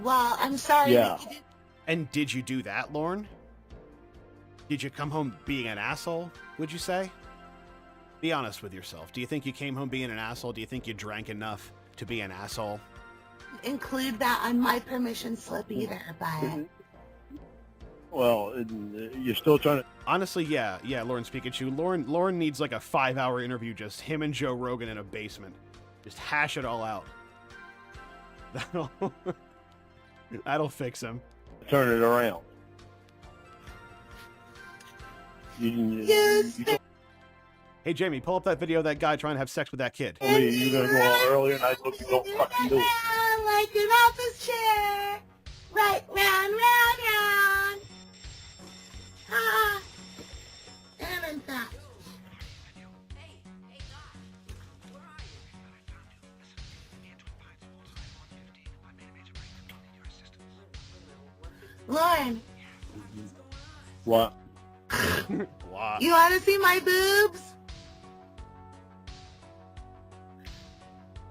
E: Well, I'm sorry.
C: Yeah.
E: That you didn't.
B: And did you do that, Lauren? Did you come home being an asshole, would you say? Be honest with yourself. Do you think you came home being an asshole? Do you think you drank enough to be an asshole?
E: Include that on my permission slip either, but
C: Well, you're still trying to...
B: Honestly, yeah, Lauren's Pikachu. Lauren needs like a 5-hour interview, just him and Joe Rogan in a basement. Just hash it all out. That'll fix him.
C: turn it around.
E: Yes.
C: You told
B: Hey, Jamie, pull up that video of that guy trying to have sex with that kid.
C: me you were going to go out earlier, and I told you don't fucking do it.
E: Like an office chair. Right, round, round, round. Ah. And I'm back. Lauren,
C: What?
B: Wow.
E: you want to see my boobs?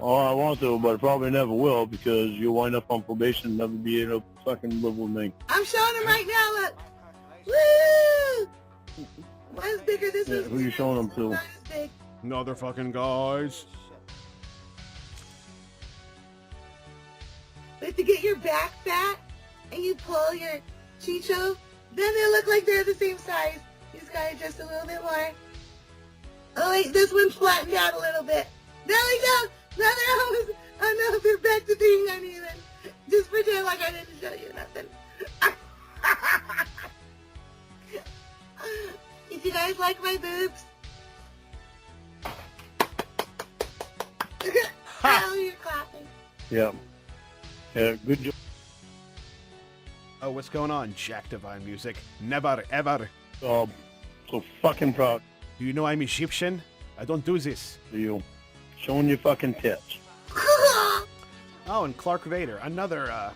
C: Oh, I want to, but I probably never will because you'll wind up on probation and never be able to fucking live with me.
E: I'm showing them right now, look. Woo! Mine's bigger, this
C: Yeah,
E: is
C: who you showing them to?
E: Not as big.
B: Another fucking guys.
E: But to get your back fat and you pull your chicho, then they look like they're the same size. These guys just a little bit more. Oh wait, this one's flattened out a little bit. There we go. Now they're almost, oh no, they're back to being uneven. Just pretend like I didn't show you nothing. Did you guys like my boobs? Oh, you're clapping.
C: Yeah. Yeah, good job.
B: Oh, what's going on, Jack Divine Music? Never, ever.
C: So fucking proud
B: Do you know I'm Egyptian? I don't do this.
C: of you. Showing your fucking tits.
B: Oh, and Clark Vader, another,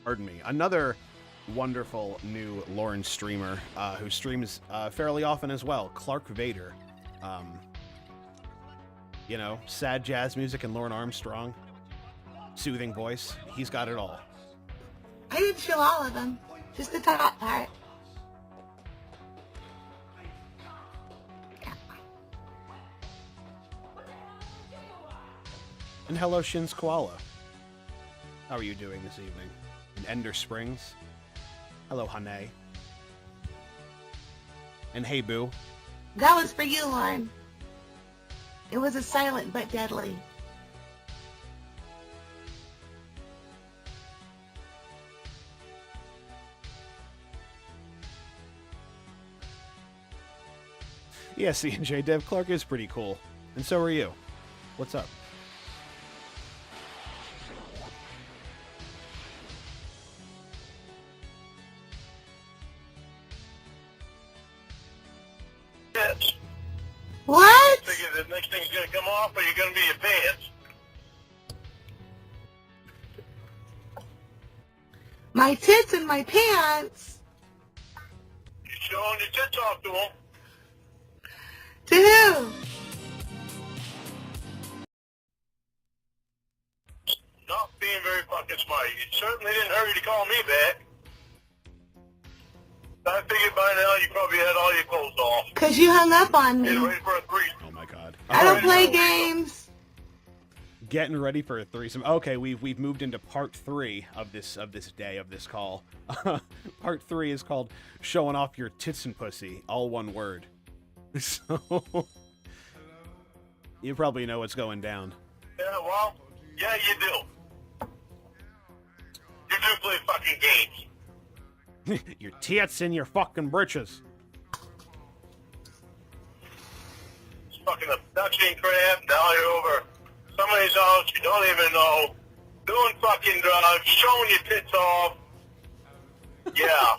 B: pardon me, another wonderful new Lauren streamer who streams fairly often as well. Clark Vader. You know, sad jazz music and Lauren Armstrong. Soothing voice. He's got it all.
E: I didn't show all of them, just the top part.
B: And hello, Shins Koala. How are you doing this evening? In Ender Springs? Hello, Hane. And hey, Boo.
E: That was for you, Lauren. It was a silent but deadly.
B: Yeah, C&J Dev Clark is pretty cool. And so are you. What's up?
C: Tits.
E: What?
C: Figure the next thing's gonna come off, or you're gonna be your pants.
E: My tits and my pants?
C: You're showing your tits off to them.
E: To who?
C: Not being very fucking smart. You certainly didn't hurry to call me back. I figured by now you probably had all your clothes off.
E: Because you hung up on
C: Getting
E: me.
C: ready for a threesome.
B: Oh my god.
E: I don't
C: Alright.
E: play games.
B: Getting ready for a threesome. Okay, we've moved into part 3 of this day of this call. Part 3 is called showing off your tits and pussy, all one word. So you probably know what's going down.
C: Yeah, well, yeah, you do. You do play fucking games.
B: Your tits and your fucking britches.
C: It's fucking abduction crap. Now you're over somebody's house you don't even know, doing fucking drugs, showing your tits off. Yeah,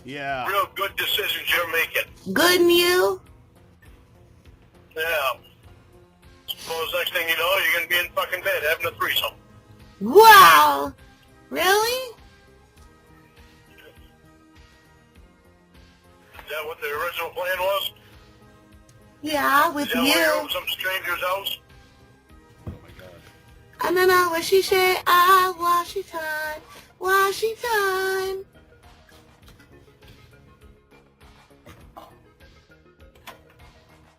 B: Yeah.
C: real good decisions you're making.
E: Good and you?
C: Yeah. Suppose next thing you know, you're gonna be in fucking bed having a threesome.
E: Wow. Really?
C: Is that what the original plan was?
E: Yeah, with
C: Is that why you're
E: you.
C: over some stranger's house?
E: And then I wish she said, ah, Washington, Washington.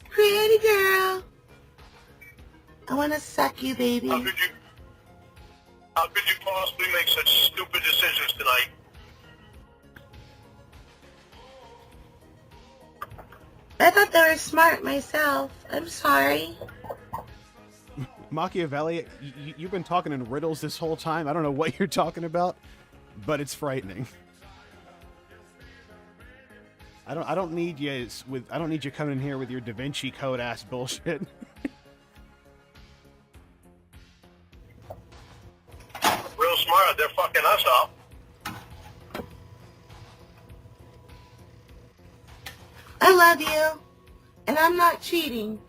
E: Pretty girl. I want to suck you, baby.
C: How could you possibly make such stupid decisions tonight?
E: I thought they were smart myself. I'm sorry.
B: Machiavelli, you've been talking in riddles this whole time. I don't know what you're talking about, but it's frightening. I don't need you coming in here with your Da Vinci Code ass bullshit.
C: Real smart, they're fucking us up.
E: I love you. And I'm not cheating.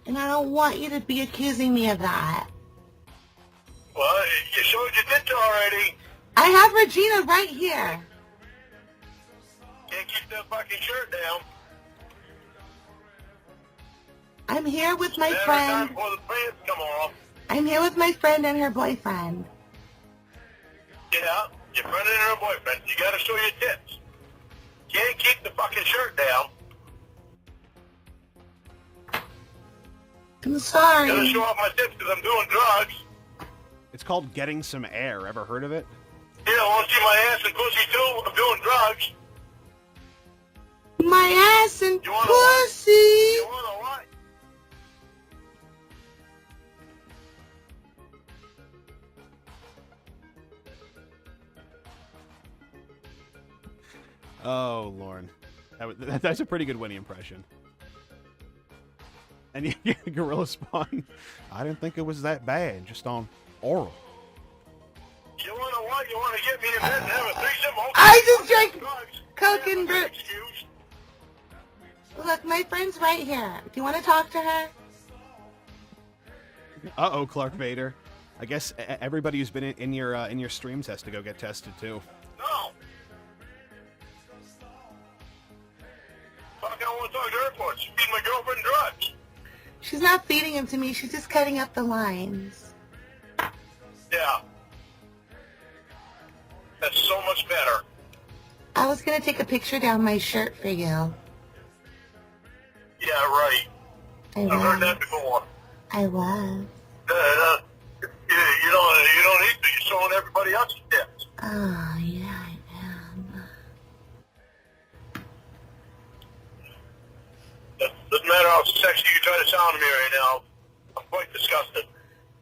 E: And I don't want you to be accusing me of that.
C: Well, you showed your tits already.
E: I have Regina right here.
C: Can't keep that fucking shirt down.
E: I'm here with my
C: Every time
E: friend.
C: before the pants come off.
E: I'm here with my friend and her boyfriend.
C: Yeah, your friend and her boyfriend. You gotta show your tits. Can't keep the fucking shirt down.
E: I'm
C: Gotta
E: sorry.
C: show off my tits because I'm doing drugs.
B: It's called getting some air. Ever heard of it?
C: Yeah, want to see my ass and pussy too? I'm doing drugs.
E: My ass and
C: You wanna what?
E: pussy.
C: You wanna what?
B: Oh, Lauren. That's a pretty good Winnie impression. And Gorilla Spawn, I didn't think it was that bad, just on oral.
C: You wanna what? You wanna get me in bed and have a threesome? Okay,
E: I just
C: I'll do
E: drank
C: drugs.
E: Coke
C: Yeah,
E: and
C: that's an
E: Brute.
C: excuse.
E: Look, my friend's right here. Do you want to talk to her?
B: Uh-oh, Clark Vader. I guess everybody who's been in your streams has to go get tested too.
C: No. Fuck, I don't want to talk to her for it. She's feeding my girlfriend drugs.
E: She's not feeding him to me. She's just cutting up the lines.
C: Yeah. That's so much better.
E: I was going to take a picture down my shirt for you.
C: Yeah, right.
E: I
C: I've heard that
E: was.
C: before.
E: I was.
C: You don't need to. You're showing everybody else's tits.
E: Oh, yeah, I am.
C: Doesn't matter how sexy you try to sound to me right now. I'm quite disgusted.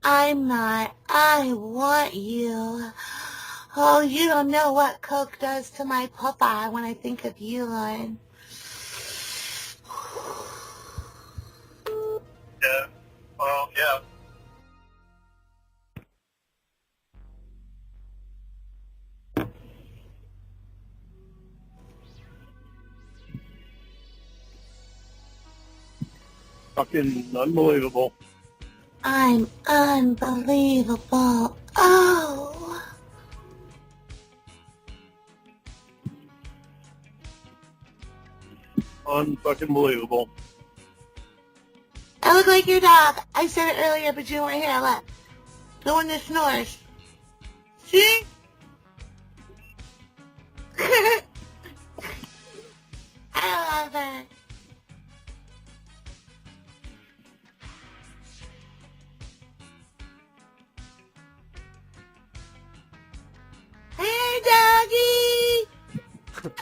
E: I'm not. I want you. Oh, you don't know what Coke does to my papa when I think of you, Lauren.
C: Yeah. Well, yeah. Fucking unbelievable.
E: I'm unbelievable. Oh.
C: Unfucking believable.
E: I look like your dog. I said it earlier, but you weren't here. Look. The one that snores. See? I love her. Hey, doggy!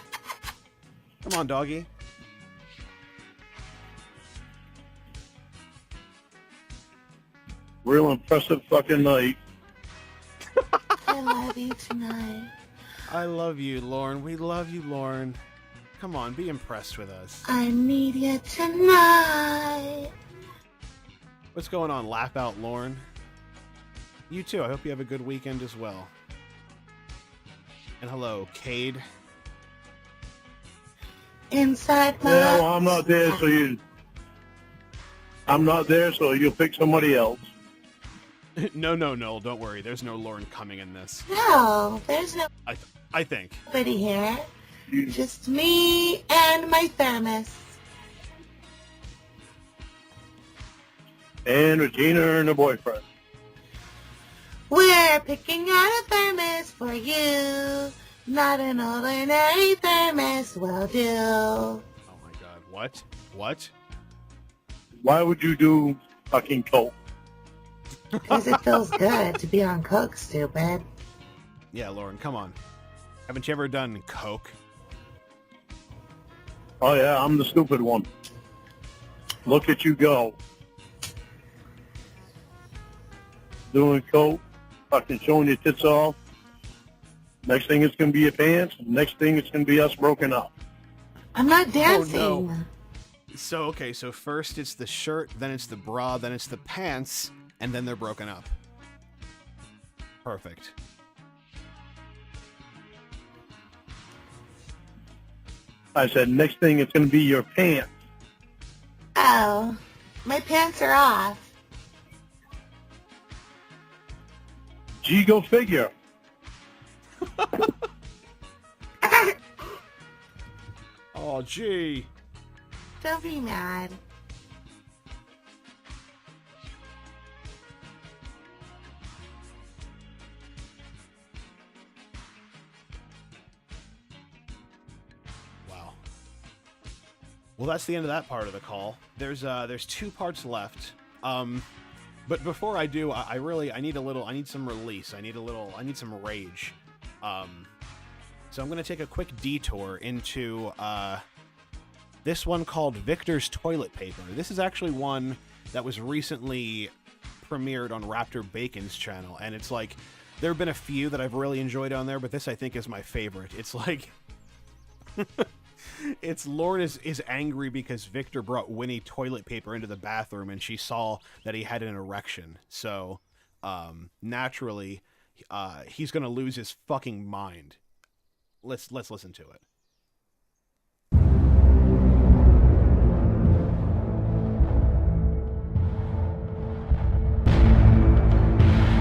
B: Come on, doggy.
C: Real impressive fucking night.
E: I love you tonight.
B: I love you, Lauren. We love you, Lauren. Come on, be impressed with us.
E: I need you tonight.
B: What's going on, Laugh Out Lauren? You too. I hope you have a good weekend as well. And hello, Cade.
E: Inside my...
C: Yeah, well, I'm not there, so you'll pick somebody else.
B: No, don't worry. There's no Lauren coming in this.
E: No, there's
B: I think.
E: nobody here. Just me and my thermos.
C: And Regina and her boyfriend.
E: We're picking out a thermos for you. Not an ordinary thermos will do.
B: Oh my god, what? What?
C: Why would you do fucking coke?
E: Because it feels good to be on Coke, stupid.
B: Yeah, Lauren, come on. Haven't you ever done coke?
C: Oh yeah, I'm the stupid one. Look at you go. Doing coke, fucking showing your tits off. Next thing it's going to be your pants. Next thing it's going to be us broken up.
E: I'm not dancing.
B: Oh, no. So, okay, so first it's the shirt, then it's the bra, then it's the pants, and then they're broken up. Perfect.
C: I said, next thing it's going to be your pants.
E: Oh, my pants are off.
C: Gee, go figure.
B: Oh, gee.
E: Don't be mad.
B: Wow. Well, that's the end of that part of the call. There's 2 parts left. But before I do, I need some release. I need some rage. So I'm going to take a quick detour into this one called Victor's Toilet Paper. This is actually one that was recently premiered on Raptor Bacon's channel, and it's like, there have been a few that I've really enjoyed on there, but this I think is my favorite. It's like, it's Lauren is angry because Victor brought Winnie toilet paper into the bathroom and she saw that he had an erection. So, naturally, he's gonna lose his fucking mind. Let's listen to it.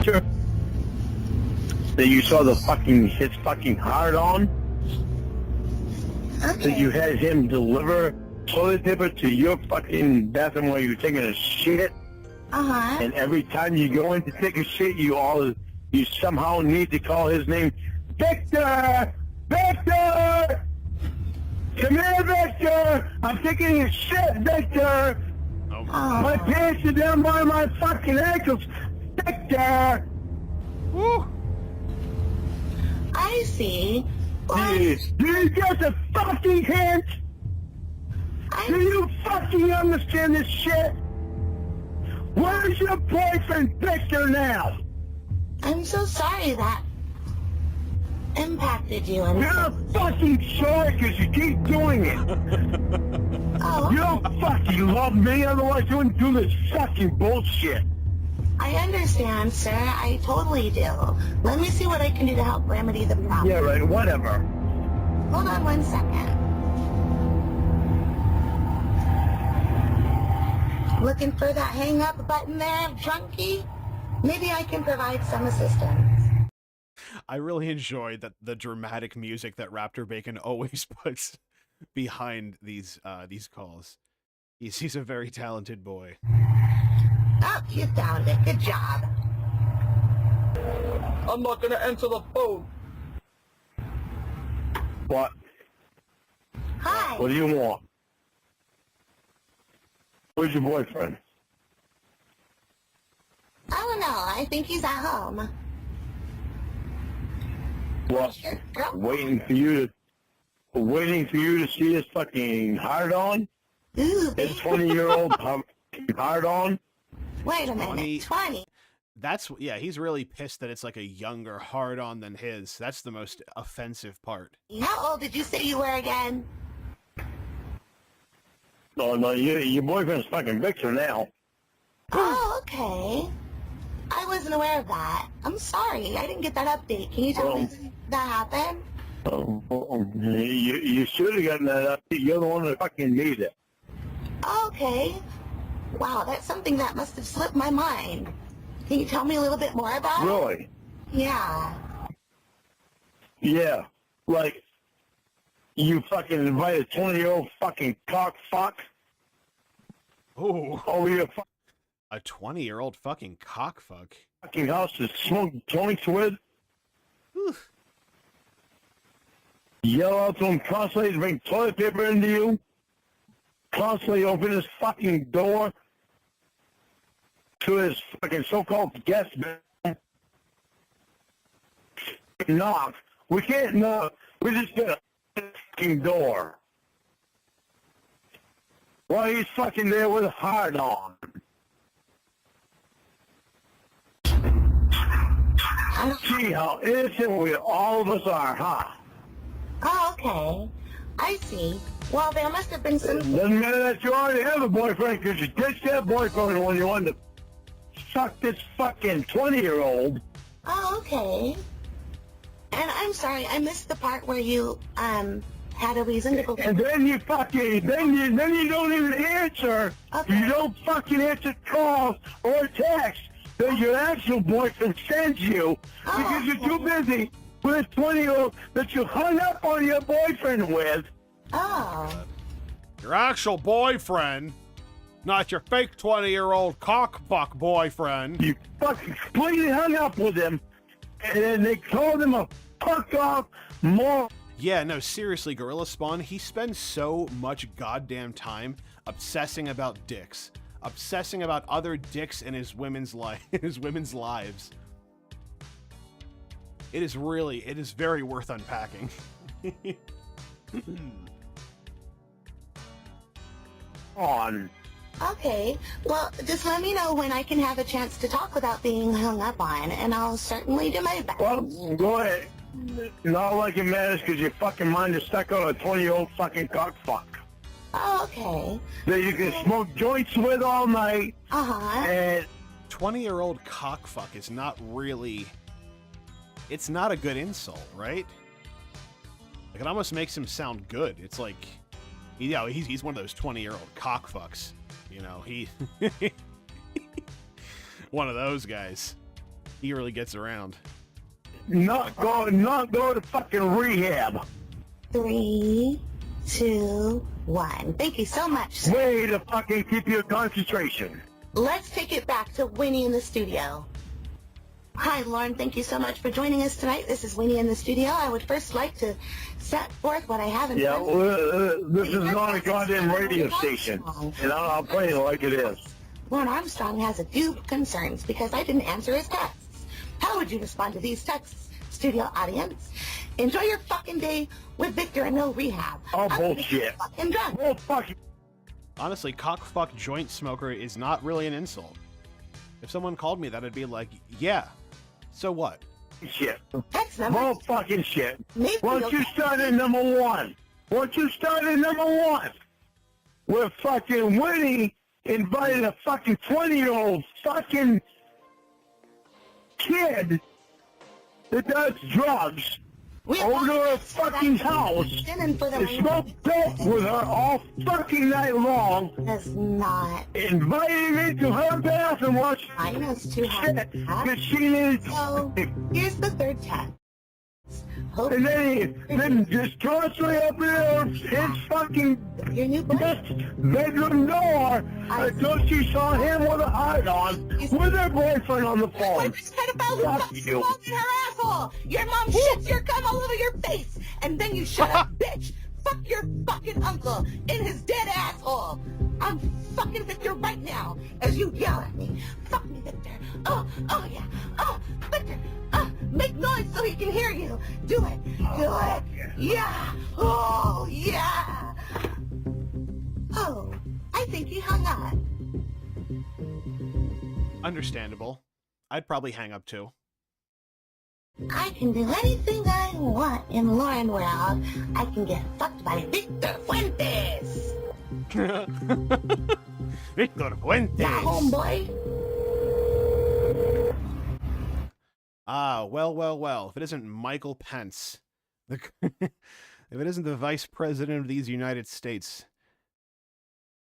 C: Sure. That you saw his fucking hard on?
E: Okay.
C: That you had him deliver toilet paper to your fucking bathroom while you were taking a shit?
E: Uh-huh.
C: And every time you go in to take a shit, you somehow need to call his name, Victor! Victor! Come here, Victor! I'm taking a shit, Victor!
B: Oh.
C: My pants are down by my fucking ankles! Victor!
B: Woo!
E: I see.
C: Do you get the fucking hint? Do you fucking understand this shit? Where's your boyfriend Victor now?
E: I'm so sorry that impacted you.
C: You're fucking sorry because you keep doing it.
E: Oh,
C: You don't fucking love me, otherwise you wouldn't do this fucking bullshit.
E: I understand, sir. I totally do. Let me see what I can do to help remedy the problem.
C: Yeah, right, whatever.
E: Hold on 1 second. Looking for that hang up button there, junkie? Maybe I can provide some assistance.
B: I really enjoy the dramatic music that Raptor Bacon always puts behind these calls. He's a very talented boy.
E: Oh, you found it. Good job.
F: I'm not gonna answer the phone.
C: What?
E: Hi.
C: What do you want? Where's your boyfriend?
E: I don't know. I think he's at home.
C: What? Waiting for you to see his fucking hard on?
E: Ooh,
C: His
E: baby.
C: 20-year-old hard on?
E: Wait a minute. 20.
B: He's really pissed that it's like a younger hard-on than his. That's the most offensive part.
E: How old did you say you were again?
C: No, your boyfriend's fucking Victor now.
E: Oh, okay. I wasn't aware of that. I'm sorry. I didn't get that update. Can you tell me that happened?
C: You should have gotten that up. You're the one that fucking needs it.
E: Okay. Wow, that's something that must have slipped my mind. Can you tell me a little bit more about it?
C: Really?
E: Yeah.
C: Yeah. Like, you fucking invite a 20-year-old fucking cock fuck
B: Oh,
C: over your
B: a 20-year-old fucking cockfuck.
C: fucking house to smoke joints with.
B: Oof.
C: Yell out to him constantly to bring toilet paper into you. Constantly open his fucking door to his fucking so-called guest bedroom. Knock. We can't knock. We just get a fucking door. While he's fucking there with a hard on. See how innocent we all of us are, huh?
E: Oh, okay. I see. Well, there must have been some...
C: Doesn't matter that you already have a boyfriend because you ditched that boyfriend when you wanted to suck this fucking 20-year-old.
E: Oh, okay. And I'm sorry, I missed the part where you, had a reason to go...
C: And then you fucking, then you don't even answer.
E: Okay.
C: You don't fucking answer calls or texts that your actual boyfriend sends you because you're too busy with a 20-year-old that you hung up on your boyfriend with.
E: Oh.
G: Your actual boyfriend, not your fake 20-year-old cockfuck boyfriend.
C: You fucking completely hung up with him, and then they told him to fuck off more.
B: Yeah, no, seriously, Gorilla Spawn, he spends so much goddamn time obsessing about dicks. Obsessing about other dicks in his women's lives. It is very worth unpacking.
C: On.
E: Okay, well, just let me know when I can have a chance to talk without being hung up on, and I'll certainly do my best.
C: Well, go ahead. Not like it matters because your fucking mind is stuck on a 20-year-old fucking cockfuck
E: Oh, okay.
C: that you can smoke joints with all night.
E: Uh-huh.
C: And
B: 20-year-old cockfuck is not really... It's not a good insult, right? Like, it almost makes him sound good. It's like... Yeah, he's one of those 20-year-old cockfucks. You know, he... one of those guys. He really gets around.
C: not go to fucking rehab.
E: 3, 2, 1. Thank you so much.
C: Way to fucking keep your concentration.
E: Let's take it back to Winnie in the studio. Hi, Lauren. Thank you so much for joining us tonight. This is Winnie in the studio. I would first like to set forth what I have in
C: Yeah,
E: front of me.
C: this is not a goddamn radio station, and I'll play it like it is.
E: Lauren Armstrong has a few concerns because I didn't answer his texts. How would you respond to these texts, studio audience? Enjoy your fucking day with Victor and no rehab.
C: Oh,
E: I'm
C: bullshit.
E: Fucking drunk.
C: Oh, fuck.
B: Honestly, cockfuck joint smoker is not really an insult. If someone called me that, I'd be like, yeah, so what?
C: Shit.
E: Text number.
C: Bull fucking shit.
E: Maybe
C: Why don't
E: you'll-
C: you start at number one? Why don't you start at number one? Where fucking Winnie invited a fucking 20-year-old fucking kid that does drugs
E: We
C: over to her
E: apologize for
C: fucking
E: that
C: house
E: and for the
C: and smoke dope with her all fucking night long,
E: That's not.
C: invited me to her bathroom while she
E: I know it's too hard.
C: shit that she needs.
E: So, here's the third text. Hope
C: And then just constantly up in his fucking
E: your new boyfriend.
C: bedroom door until she saw him with a hide on with her boyfriend on the phone.
E: This pedophile who
C: Fuck
E: fucks
C: you.
E: smoke in her asshole. Your mom shits your cum all over your face, and then you shut up, bitch. Fuck your fucking uncle in his dead asshole. I'm fucking Victor right now as you yell at me. Fuck me, Victor. Oh yeah. Oh, Victor. Make noise so he can hear you. Do it. Do it. Yeah. Oh, yeah. Oh, I think he hung up.
B: Understandable. I'd probably hang up too.
E: I can do anything I want in Lauren World. I can get fucked by Victor Fuentes.
B: Victor Fuentes!
E: Yeah, homeboy.
B: Ah, well. If it isn't Michael Pence, if it isn't the Vice President of these United States,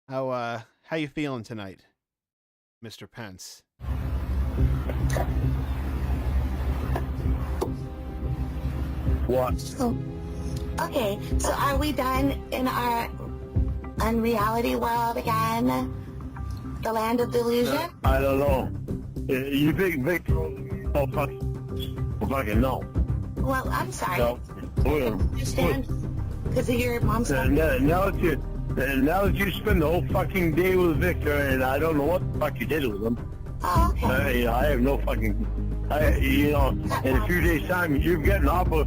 B: how you feeling tonight, Mr. Pence?
C: What?
E: Okay, so are we done in our unreality world again? The land of delusion?
C: I don't know. You think Victor? Oh, fucking no.
E: Well, I'm sorry.
C: No.
E: I don't understand because of your mom's.
C: Now that you spend the whole fucking day with Victor, and I don't know what the fuck you did with him.
E: Oh, okay.
C: I have no fucking. In a few days' time, you're getting awful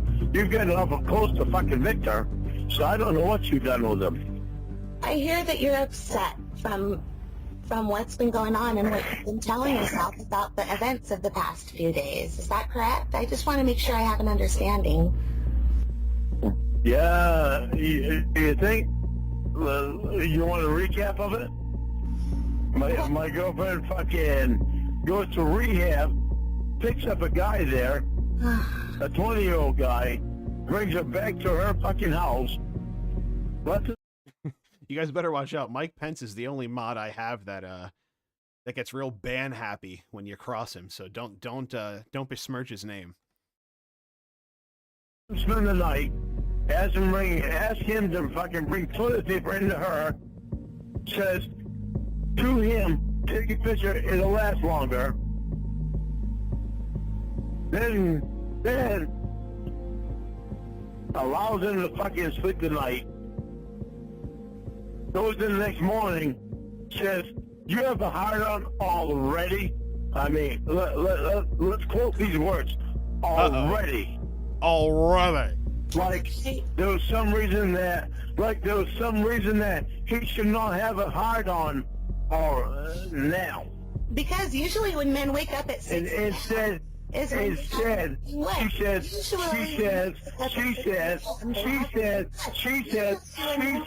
C: close to fucking Victor. So I don't know what you've done with him.
E: I hear that you're upset from what's been going on and what you've been telling yourself about the events of the past few days. Is that correct? I just want to make sure I have an understanding.
C: Yeah, you think? You want a recap of it? My girlfriend fucking goes to rehab, picks up a guy there, a 20-year-old guy, brings her back to her fucking house.
B: You guys better watch out. Mike Pence is the only mod I have that gets real ban happy when you cross him. So don't besmirch his name.
C: Spend the night, ask him to fucking bring toilet paper into her, says to him, take a picture, it'll last longer. Then allows him to fucking sleep the night. Goes in the next morning, says, you have a hard on already? I mean, let's quote these words. Already.
G: Already.
C: Like there was some reason that he should not have a hard on now.
E: Because usually when men wake up at 6
C: And instead, she says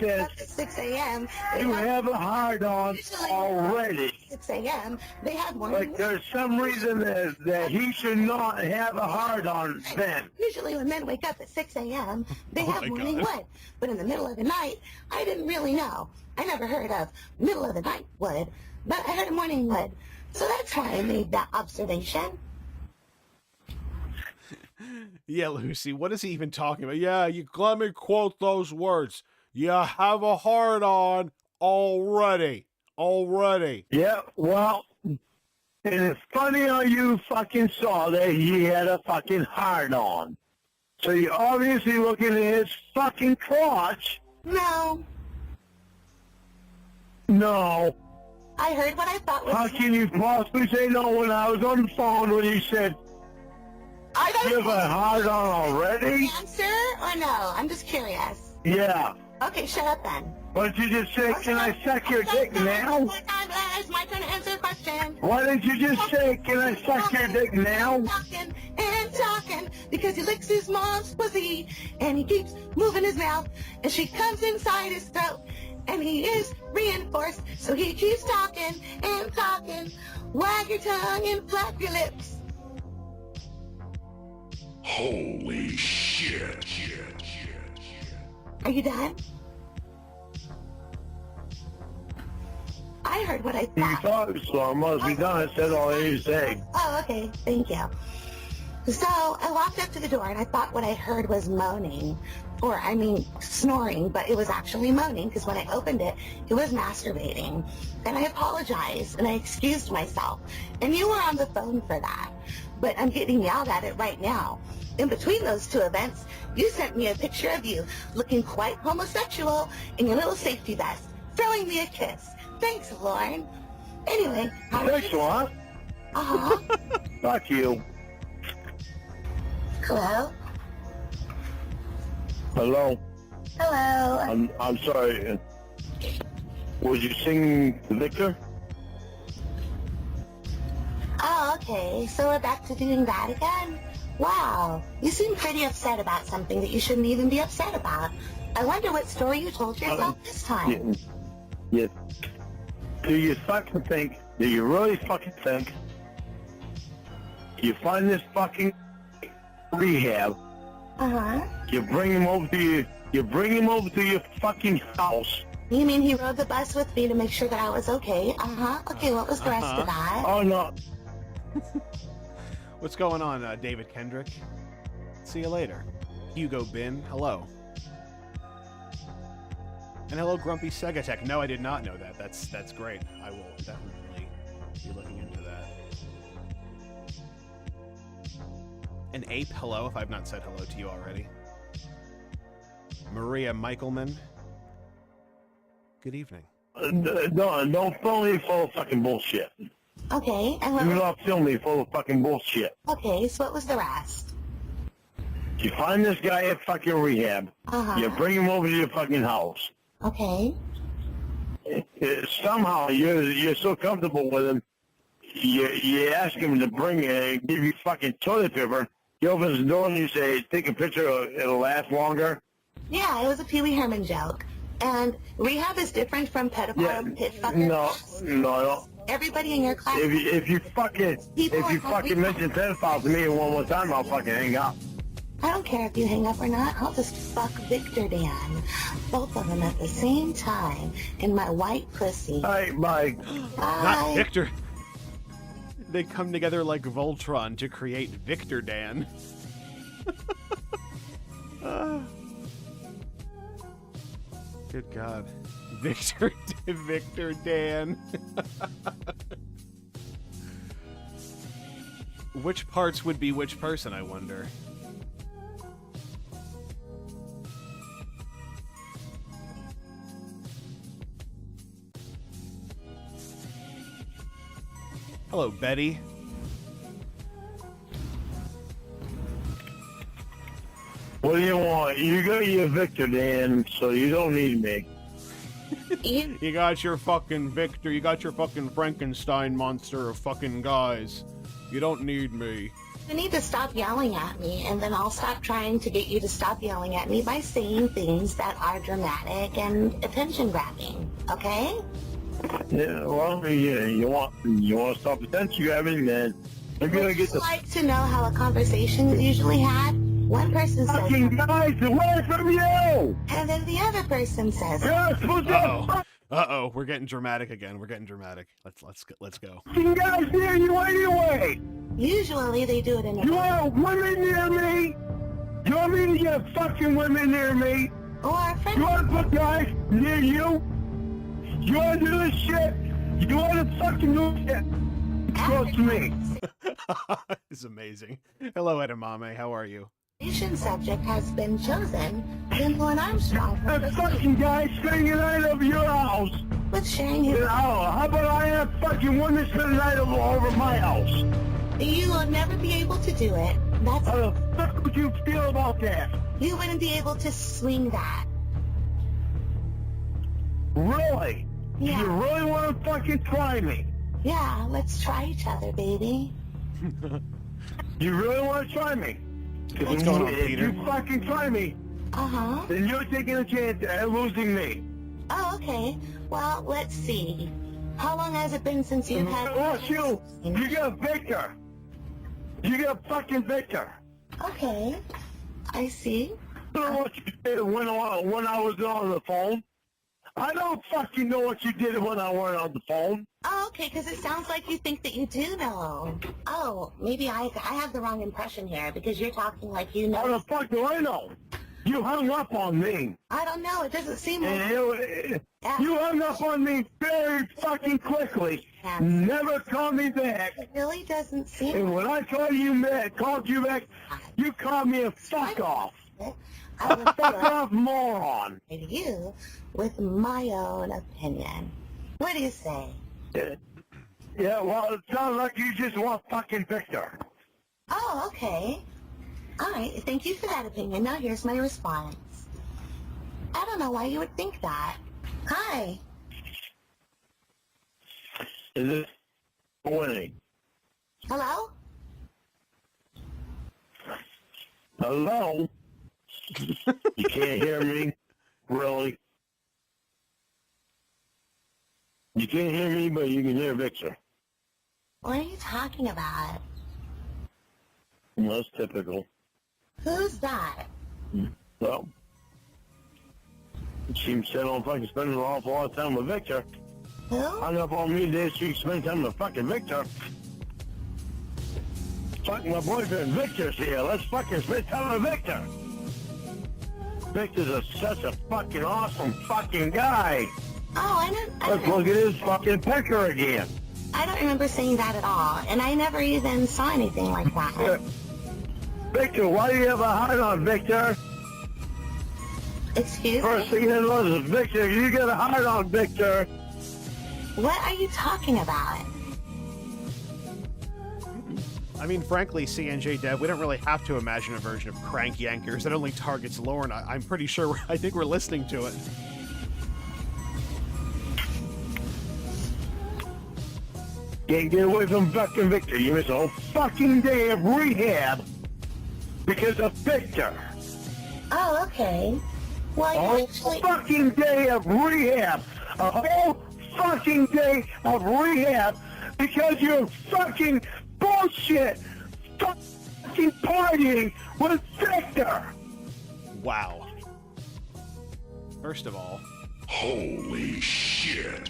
E: at 6 a.m.
C: you have a hard on already.
E: 6 a.m. They have morning
C: Like there's some reason that he should not have a hard on then.
E: Usually when men wake up at 6 a.m., they have
G: my
E: morning
G: God.
E: wood. But in the middle of the night, I didn't really know. I never heard of middle of the night wood, but I heard of morning wood. So that's why I made that observation.
G: Yeah, Lucy, what is he even talking about? Yeah, let me quote those words. You have a hard on already. Already.
C: Yeah, well, and it's funny how you fucking saw that he had a fucking hard on. So you're obviously looking at his fucking crotch.
E: No,
C: No.
E: I heard what I thought was...
C: How can you possibly say no when I was on the phone when you said,
E: I
C: you have a
E: don't
C: hard on already?
E: answer or no? I'm just curious.
C: Yeah.
E: Okay, shut up then.
C: Why don't you just say, can I suck your dick now?
E: It's my turn to answer the question.
C: Why didn't you just say, can I suck your dick now?
E: Talking and talking because he licks his mom's pussy and he keeps moving his mouth and she comes inside his throat and he is reinforced, so he keeps talking and talking. Wag your tongue and flap your lips.
H: Holy shit.
E: Are you done? I heard what I
C: You
E: thought.
C: thought so, I must be done. I said all I need to say.
E: Oh, okay. Thank you. So I walked up to the door and I thought what I heard was moaning, or I mean snoring, but it was actually moaning because when I opened it, it was masturbating. And I apologized and I excused myself. And you were on the phone for that. But I'm getting yelled at it right now. In between those two events, you sent me a picture of you looking quite homosexual in your little safety vest, throwing me a kiss. Thanks, Lauren. Anyway, how are
C: Thanks a
E: you?
C: lot.
E: Uh-huh.
C: Fuck you.
E: Hello?
C: Hello.
E: Hello.
C: I'm sorry. Was you singing Victor?
E: Oh, okay. So we're back to doing that again? Wow. You seem pretty upset about something that you shouldn't even be upset about. I wonder what story you told yourself this time.
C: Yeah. Do you fucking think, do you really fucking think you find this fucking rehab,
E: Uh-huh.
C: you bring him over to your fucking house?
E: You mean he rode the bus with me to make sure that I was okay? Uh-huh. Okay, what was the rest of that?
C: Oh no.
B: What's going on, David Kendrick? See you later. Hugo Bin, hello. And hello, Grumpy Segatech. No, I did not know that. That's great. I will definitely be looking into that. An ape, hello, if I've not said hello to you already. Maria Michaelman, good evening.
C: No, don't fill me full of fucking bullshit.
E: Okay, and
C: Do
E: what was,
C: not fill me full of fucking bullshit.
E: okay, so what was the rest?
C: You find this guy at fucking rehab.
E: Uh-huh.
C: You bring him over to your fucking house.
E: Okay.
C: Somehow you're so comfortable with him. You ask him to give you fucking toilet paper. He opens the door and you say, "Take a picture. It'll last longer."
E: Yeah, it was a Pee Wee Herman joke. And rehab is different from pedophile
C: Yeah.
E: and pit fucker.
C: No.
E: Everybody in your class.
C: If you fucking mention pedophile to me one more time, I'll fucking hang up.
E: I don't care if you hang up or not. I'll just fuck Victor Dan. Both of them at the same time in my white pussy.
C: All right, bye.
B: Not
E: Bye.
B: Victor. They come together like Voltron to create Victor Dan.
G: Good God. Victor Dan. Which parts would be which person, I wonder? Hello, Betty.
C: What do you want? You got your Victor, Dan, so you don't need me.
G: You got your fucking Victor, you got your fucking Frankenstein monster of fucking guys. You don't need me.
E: You need to stop yelling at me, and then I'll stop trying to get you to stop yelling at me by saying things that are dramatic and attention-grabbing, okay?
C: Yeah, well, you want to stop attention grabbing, then you're gonna get the
E: like to know how a conversation is usually had. One person says,
C: fucking guys away from you,
E: and then the other person says,
G: Uh-oh, we're getting dramatic again. We're getting dramatic. Let's go.
C: fucking guys near you anyway.
E: usually they do it in
C: You
E: a
C: want women near me? You want me to get fucking women near me?
E: or a
C: You
E: friend.
C: want to put guys near you? You want to do this shit? You want to fucking do shit? Close to me.
G: It's amazing. Hello, Edamame. How are you?
E: Conversation subject has been chosen, Lyndon Armstrong,
C: That fucking guy spending the night over your house.
E: with sharing his.
C: How about I have fucking women spend the night over my house?
E: You will never be able to do it. That's
C: How the fuck would you feel about that?
E: you wouldn't be able to swing that.
C: Really?
E: Yeah.
C: You really want to fucking try me?
E: Yeah, let's try each other, baby.
C: You really want to try me?
G: What's going on,
C: If
G: Peter?
C: you fucking try me,
E: Uh-huh.
C: then you're taking a chance at losing me.
E: Oh, okay. Well, let's see. How long has it been since you've had...
C: Look, you got Victor. You got fucking Victor.
E: Okay. I see.
C: I don't know what you did when I was on the phone. I don't fucking know what you did when I went on the phone.
E: Oh, okay, because it sounds like you think that you do know. Oh, maybe I have the wrong impression here, because you're talking like you
C: How
E: know.
C: the fuck do I know? You hung up on me.
E: I don't know. It doesn't seem like...
C: And you hung up on me very fucking quickly.
E: Yeah.
C: Never called me back.
E: It really doesn't seem
C: And when I called you back, you called me a fuck off.
E: like it. I will
C: Fuck off, moron.
E: say to you with my own opinion. What do you say?
C: Yeah, well, it sounds like you just want fucking Victor.
E: Oh, okay. All right. Thank you for that opinion. Now here's my response. I don't know why you would think that. Hi.
C: Is this winning?
E: Hello?
C: Hello? You can't hear me? Really? You can't hear me, but you can hear Victor.
E: What are you talking about?
C: Well, that's typical.
E: Who's that?
C: Well, she said on fucking spending an awful lot of time with Victor.
E: Who?
C: Hung up on me today so you can spend time with fucking Victor. Fucking my boyfriend Victor's here. Let's fucking spend time with Victor. Victor's such a fucking awesome fucking guy.
E: Oh,
C: Let's look at his fucking pecker again.
E: I don't remember saying that at all, and I never even saw anything like that.
C: Victor, why do you have a heart on Victor?
E: Excuse
C: First
E: me?
C: thing that was Victor, you got a heart on Victor.
E: What are you talking about?
G: I mean, frankly, CNJ Dev, we don't really have to imagine a version of Crank Yankers that only targets Lorne. I'm pretty sure, I think we're listening to it.
C: Can't get away from fucking Victor. You miss a whole fucking day of rehab because of Victor.
E: Oh, okay.
C: A
E: Well, you
C: whole
E: actually...
C: fucking day of rehab. A whole fucking day of rehab because you're fucking bullshit. Fucking partying with Victor.
G: Wow. First of all,
H: Holy shit.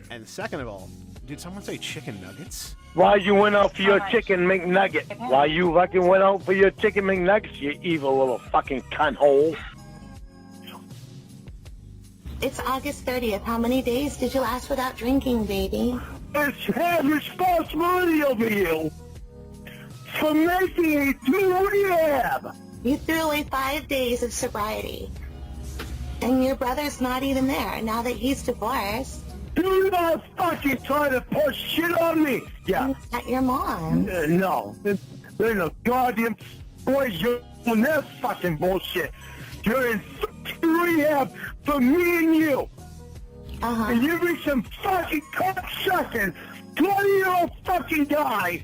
G: and second of all, did someone say chicken nuggets?
C: Why you went out for your chicken McNugget? Why you fucking went out for your chicken McNuggets, you evil little fucking cunt hole?
E: It's August 30th. How many days did you last without drinking, baby?
C: It's his responsibility over you for making it to rehab.
E: You threw away 5 days of sobriety. And your brother's not even there now that he's divorced.
C: Do not fucking try to push shit on me. Yeah.
E: At your mom.
C: No. There's no goddamn boys you're on that fucking bullshit. You're in fucking rehab for me and you.
E: Uh-huh.
C: And you be some fucking cocksucking 20-year-old fucking guy.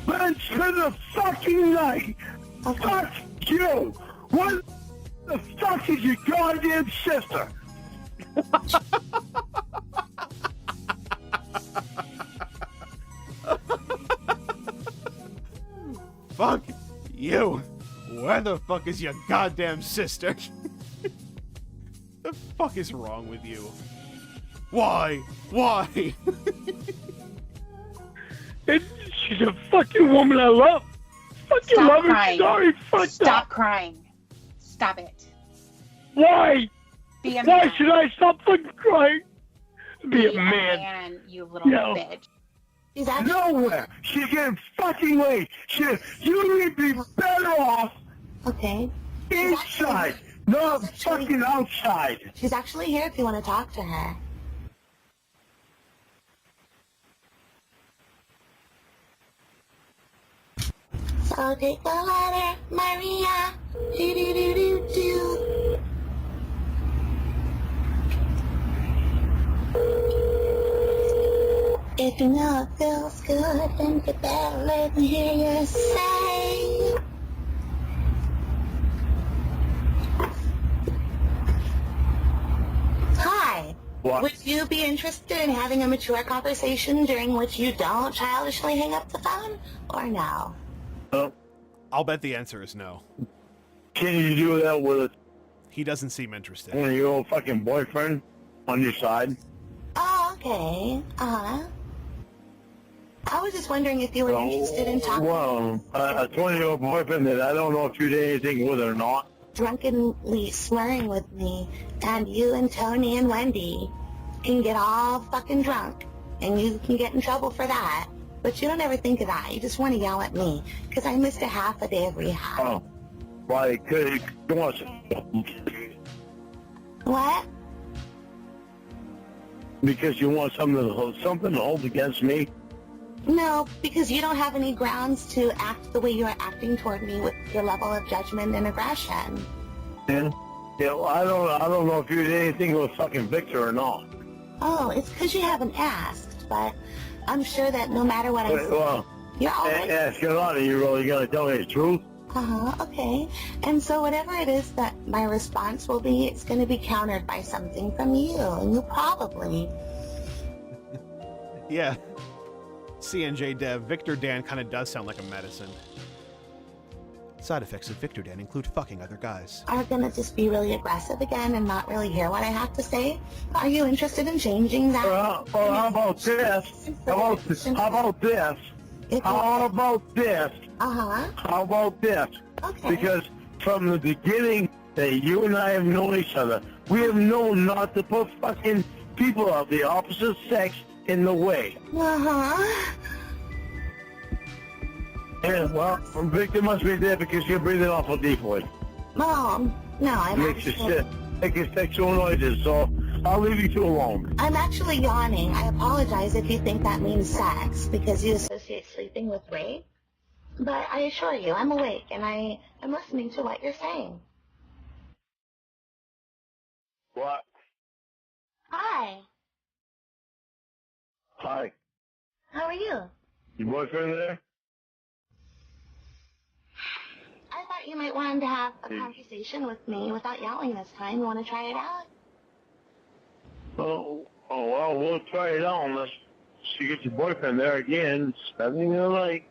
C: Then spend the fucking night.
E: Okay.
C: Fuck you. What the fuck is your goddamn sister?
B: Fuck you. Where the fuck is your goddamn sister? The fuck is wrong with you? Why? Why?
C: She's a fucking woman I love. Fucking
D: Stop
C: love her.
D: crying.
C: Sorry, fuck
D: Stop crying. Stop it.
C: Why?
D: Be a
C: Why
D: man.
C: should I stop fucking crying? Be a
D: Be
C: man.
D: you little
C: No.
D: bitch.
E: She's actually,
C: Nowhere. She's getting fucking late. You need to be better off
E: okay.
C: inside, not fucking outside.
E: She's actually here if you want to talk to her. So take the letter, Maria. Do-do-do-do-do. If you know it feels good, then you better let me hear you say. Hi.
C: What?
E: Would you be interested in having a mature conversation during which you don't childishly hang up the phone, or no?
B: I'll bet the answer is no.
C: Can you do that with
B: He doesn't seem interested.
C: one of your old fucking boyfriend on your side?
E: Oh, okay. I was just wondering if you were interested in talking.
C: Well, a 20-year-old boyfriend that I don't know if you did anything with or not.
E: Drunkenly slurring with me, and you and Tony and Wendy can get all fucking drunk, and you can get in trouble for that. But you don't ever think of that. You just want to yell at me, because I missed a half a day of rehab.
C: Oh, why could you want
E: What?
C: because you want something to hold against me?
E: No, because you don't have any grounds to act the way you are acting toward me with your level of judgment and aggression.
C: Yeah. Yeah, well, I don't know if you did anything with fucking Victor or not.
E: Oh, it's because you haven't asked, but I'm sure that no matter what I say,
C: Well,
E: you're always...
C: ask it on, are you really gonna tell me the truth?
E: Uh-huh, okay. And so whatever it is that my response will be, it's going to be countered by something from you, and you probably...
B: Yeah. CNJ Dev, Victor Dan kind of does sound like a medicine. Side effects of Victor Dan include fucking other guys.
E: are going to just be really aggressive again and not really hear what I have to say. Are you interested in changing that?
C: Well, how about this? How about this? How about this? How about this?
E: Uh-huh.
C: How about this?
E: Okay.
C: Because from the beginning that you and I have known each other, we have known not to put fucking people of the opposite sex in the way.
E: Uh-huh.
C: Yeah, well, Victor must be there because you're breathing awful deeply.
E: Mom, no, I'm
C: Makes you
E: actually...
C: sick. Makes you sexual noises, so I'll leave you two alone.
E: I'm actually yawning. I apologize if you think that means sex, because you associate sleeping with rape. But I assure you, I'm awake, and I am listening to what you're saying.
C: What?
E: Hi.
C: Hi.
E: How are you?
C: Your boyfriend there?
E: I thought you might want to have a conversation with me without yelling this time. You want to try it out?
C: Oh, well, we'll try it out unless you get your boyfriend there again, spending the night.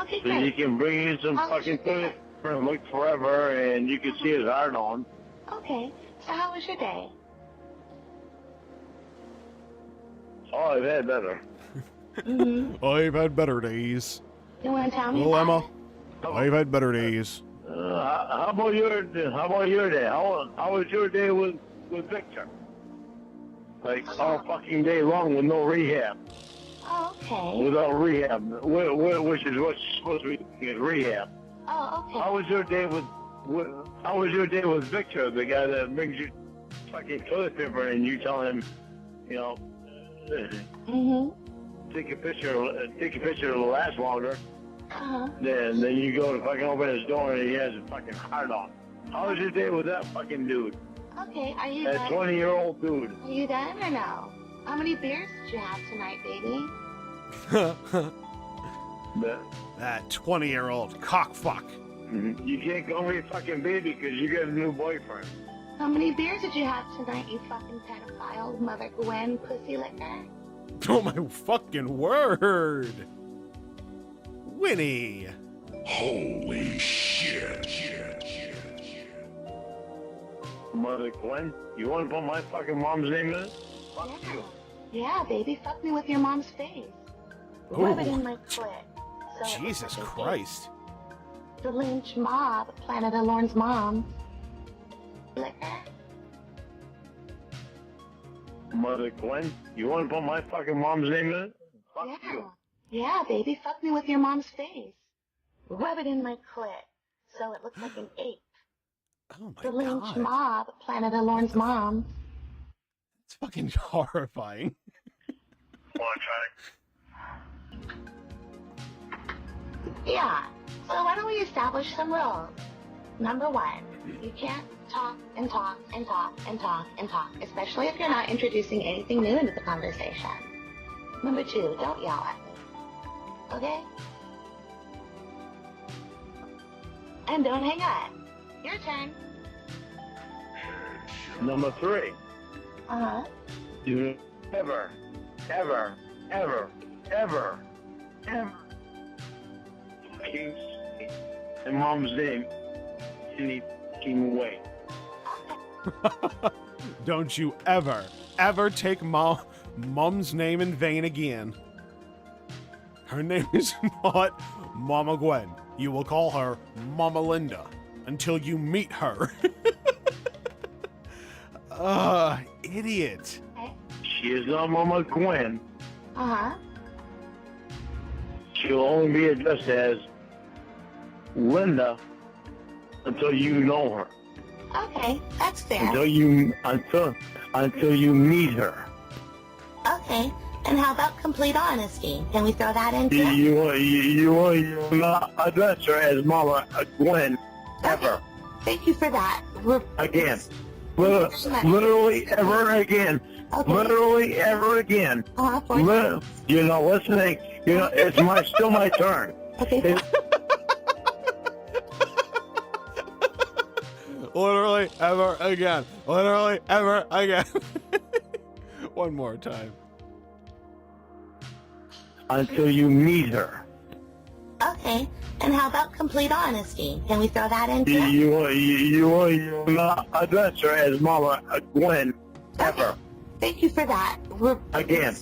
E: Okay,
C: So you
E: great.
C: can bring in some fucking food for him, look forever, and you can see his heart on.
E: Okay. So how was your day?
C: Oh, I've had better.
E: Mm-hmm.
B: I've had better days.
E: You want to tell me
B: Well,
E: about
B: Emma,
E: it?
B: I've had better days.
C: How about your day? How was your day with with Victor. Like all fucking day long with no rehab.
E: Oh, okay.
C: Without rehab, which is what's supposed to be rehab.
E: Oh, okay.
C: How was your day with Victor, the guy that brings you fucking toilet paper and you tell him, you know, take a picture it'll last longer. Then you go to fucking open his door and he has a fucking hard on. How was your day with that fucking dude?
E: Okay, are you
C: That
E: done?
C: 20-year-old dude.
E: Are you done or no? How many beers did you have tonight, baby?
B: That 20-year-old cockfuck.
C: You can't call me fucking baby because you got a new boyfriend.
E: How many beers did you have tonight, you fucking pedophile, Mother Gwen pussy licker?
B: Oh my fucking word! Winnie!
H: Holy shit.
C: Mother Gwen, you want to put my fucking mom's name in it? Fuck you.
E: Yeah, baby, fuck me with your mom's face. Rub it in my clit. So it
B: Jesus
E: looks like a
B: Christ.
E: date. The lynch mob, Planet of Lorne's mom. Licker.
C: Mother Gwen, you want to put my fucking mom's name in it? Fuck you.
E: Yeah, baby, fuck me with your mom's face. Rub it in my clit. So it looks like an ape.
B: Oh my
E: The lynch
B: god.
E: mob, Planet of Lorne's mom.
B: It's fucking horrifying.
C: Want to try
E: Yeah. So why don't we establish some rules? Number 1, you can't talk and talk and talk and talk and talk, especially if you're not introducing anything new into the conversation. Number 2, don't yell at me. Okay? And don't hang up. Your turn.
C: Number 3,
E: Uh-huh.
C: do ever fucking say my mom's name any fucking way.
B: Don't you ever take Mom's name in vain again. Her name is not Mama Gwen. You will call her Mama Linda until you meet her. Idiot.
C: She is not Mama Gwen.
E: Uh-huh.
C: She'll only be addressed as Linda until you know her.
E: Okay, that's fair.
C: Until you meet her.
E: Okay. And how about complete honesty? Can we throw that into it?
C: You will not address her as Mama Gwen ever
E: Thank you for that.
C: again. Literally ever again.
E: Okay.
C: Literally ever again.
E: Uh-huh.
C: You're not listening. It's still my turn.
E: Okay.
B: Literally ever again. Literally ever again. One more time.
C: Until you meet her.
E: Okay. And how about complete honesty? Can we throw that into it?
C: You will not address her as Mama Gwen ever
E: Thank you for that.
C: again.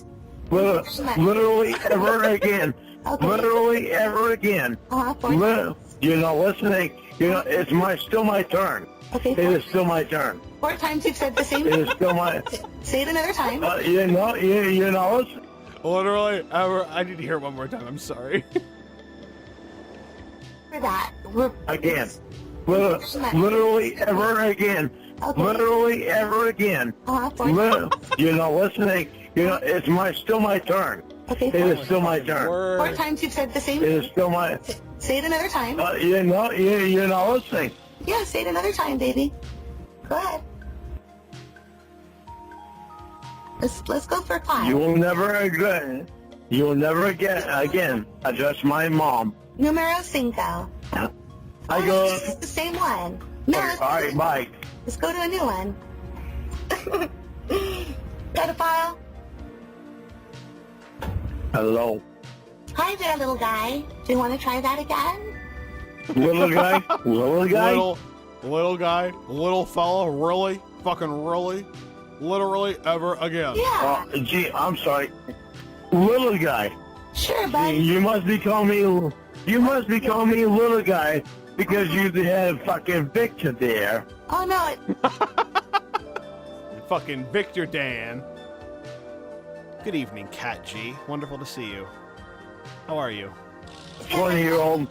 C: Literally ever again.
E: Okay.
C: Literally ever again.
E: Uh-huh.
C: You're not listening. It's still my turn.
E: Okay.
C: It is still my turn.
E: 4 times you've said the same
C: It
E: thing.
C: is still my.
E: Say it another time.
C: You're not listening.
B: Literally ever. I need to hear it one more time. I'm sorry.
E: For that.
C: Again. Literally ever again.
E: Okay.
C: Literally ever again.
E: Uh-huh.
C: You're not listening. It's still my turn.
E: Okay.
C: It is still my turn.
E: 4 times you've said the same
C: It
E: thing.
C: is still my.
E: Say it another time.
C: You're not listening.
E: Yeah, say it another time, baby. Go ahead. Let's go for 5.
C: You will never again address my mom.
E: Numero 5.
C: I go.
E: This is the same one. No,
C: All right, bye.
E: let's go to a new one. Pedophile.
C: Hello,
E: Hi there, little guy. Do you want to try that again?
C: little guy. Little guy.
B: Little guy, little fella, really, fucking really, literally ever again.
E: Yeah.
C: Gee, I'm sorry. Little guy.
E: Sure, bud.
C: You must be calling me little guy because you had fucking Victor there.
E: Oh, no.
G: fucking Victor Dan. Good evening, Cat G. Wonderful to see you. How are you?
C: 20-year-old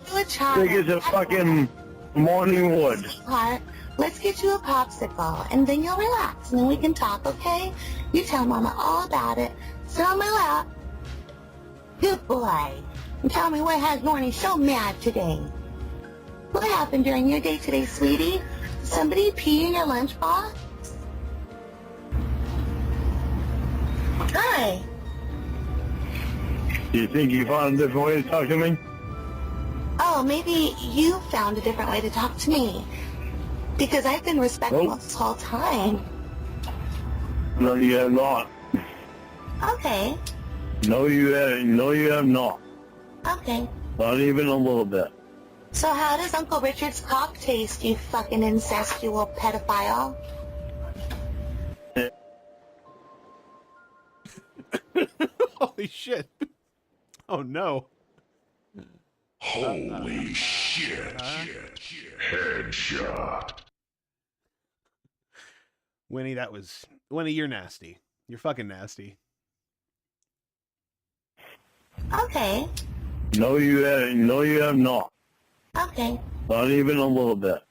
C: big as a fucking morning wood.
E: Heart, let's get you a popsicle, and then you'll relax, and then we can talk, okay? You tell Mama all about it. Sit on my lap. Good boy. And tell me what has Nornie so mad today. What happened during your day today, sweetie? Did somebody pee in your lunchbox? Hi.
C: Do you think you found a different way to talk to me?
E: Oh, maybe you found a different way to talk to me. Because I've been respectful
C: Nope.
E: this whole time.
C: No, you have not.
E: Okay.
C: No, you have not.
E: Okay.
C: Not even a little bit.
E: So how does Uncle Richard's cock taste, you fucking incestual pedophile?
G: Holy shit. Oh no.
H: Holy shit. Headshot.
G: Winnie, Winnie, you're nasty. You're fucking nasty.
E: Okay.
C: No, you have not.
E: Okay.
C: Not even a little bit.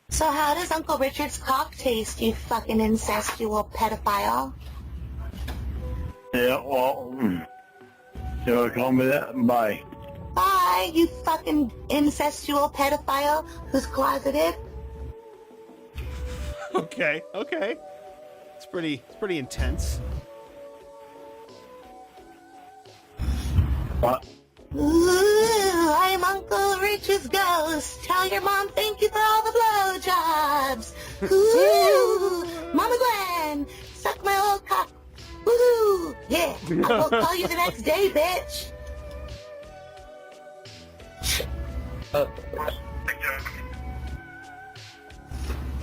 E: So how does Uncle Richard's cock taste, you fucking incestual pedophile?
C: Yeah, well, you want to call me that? Bye.
E: Bye, you fucking incestual pedophile who's closeted.
G: Okay. It's pretty intense.
C: What?
E: Ooh, I'm Uncle Richard's ghost. Tell your mom thank you for all the blowjobs. Ooh, Mama Gwen, suck my old cock. Woohoo! Yeah, I'll go call you the next day, bitch.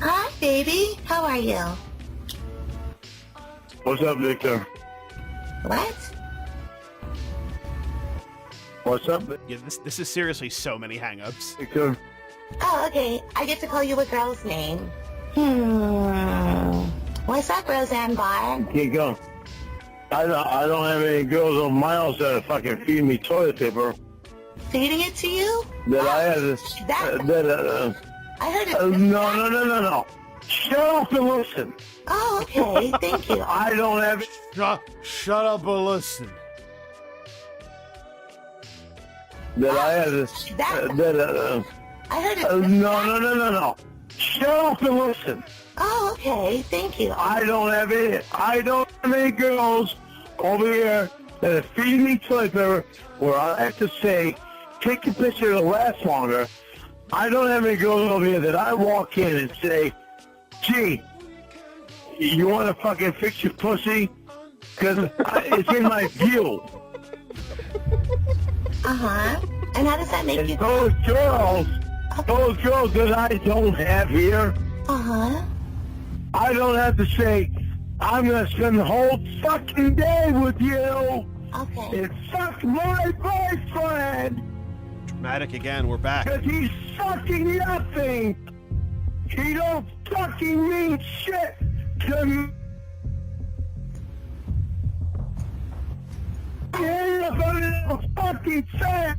E: Hi, baby. How are you?
C: What's up, Victor?
E: What?
C: What's up,
G: Yeah, this is seriously so many hang-ups.
C: Victor?
E: Oh, okay. I get to call you a girl's name. What's up, Roseanne Barr?
C: Keep going. I don't have any girls on my house that are fucking feeding me toilet paper.
E: Feeding it to you?
C: That I have
E: I heard it.
C: No. Shut up and listen.
E: Oh, okay. Thank you.
C: I don't have.
G: Shut up and listen.
C: That I have.
E: I heard it.
C: No. Shut up and listen.
E: Oh, okay. Thank you.
C: I don't have any girls over here that are feeding me toilet paper where I have to say, take a picture to last longer. I don't have any girls over here that I walk in and say, gee, you want to fucking fix your pussy? Because it's in my view.
E: Uh-huh. And how does that make you...
C: Those girls that I don't have here,
E: Uh-huh.
C: I don't have to say, I'm going to spend the whole fucking day with you.
E: Okay.
C: And fuck my boyfriend.
G: Dramatic again, we're back.
C: Because he's fucking nothing. He don't fucking mean shit to me. He ain't about it fucking fast.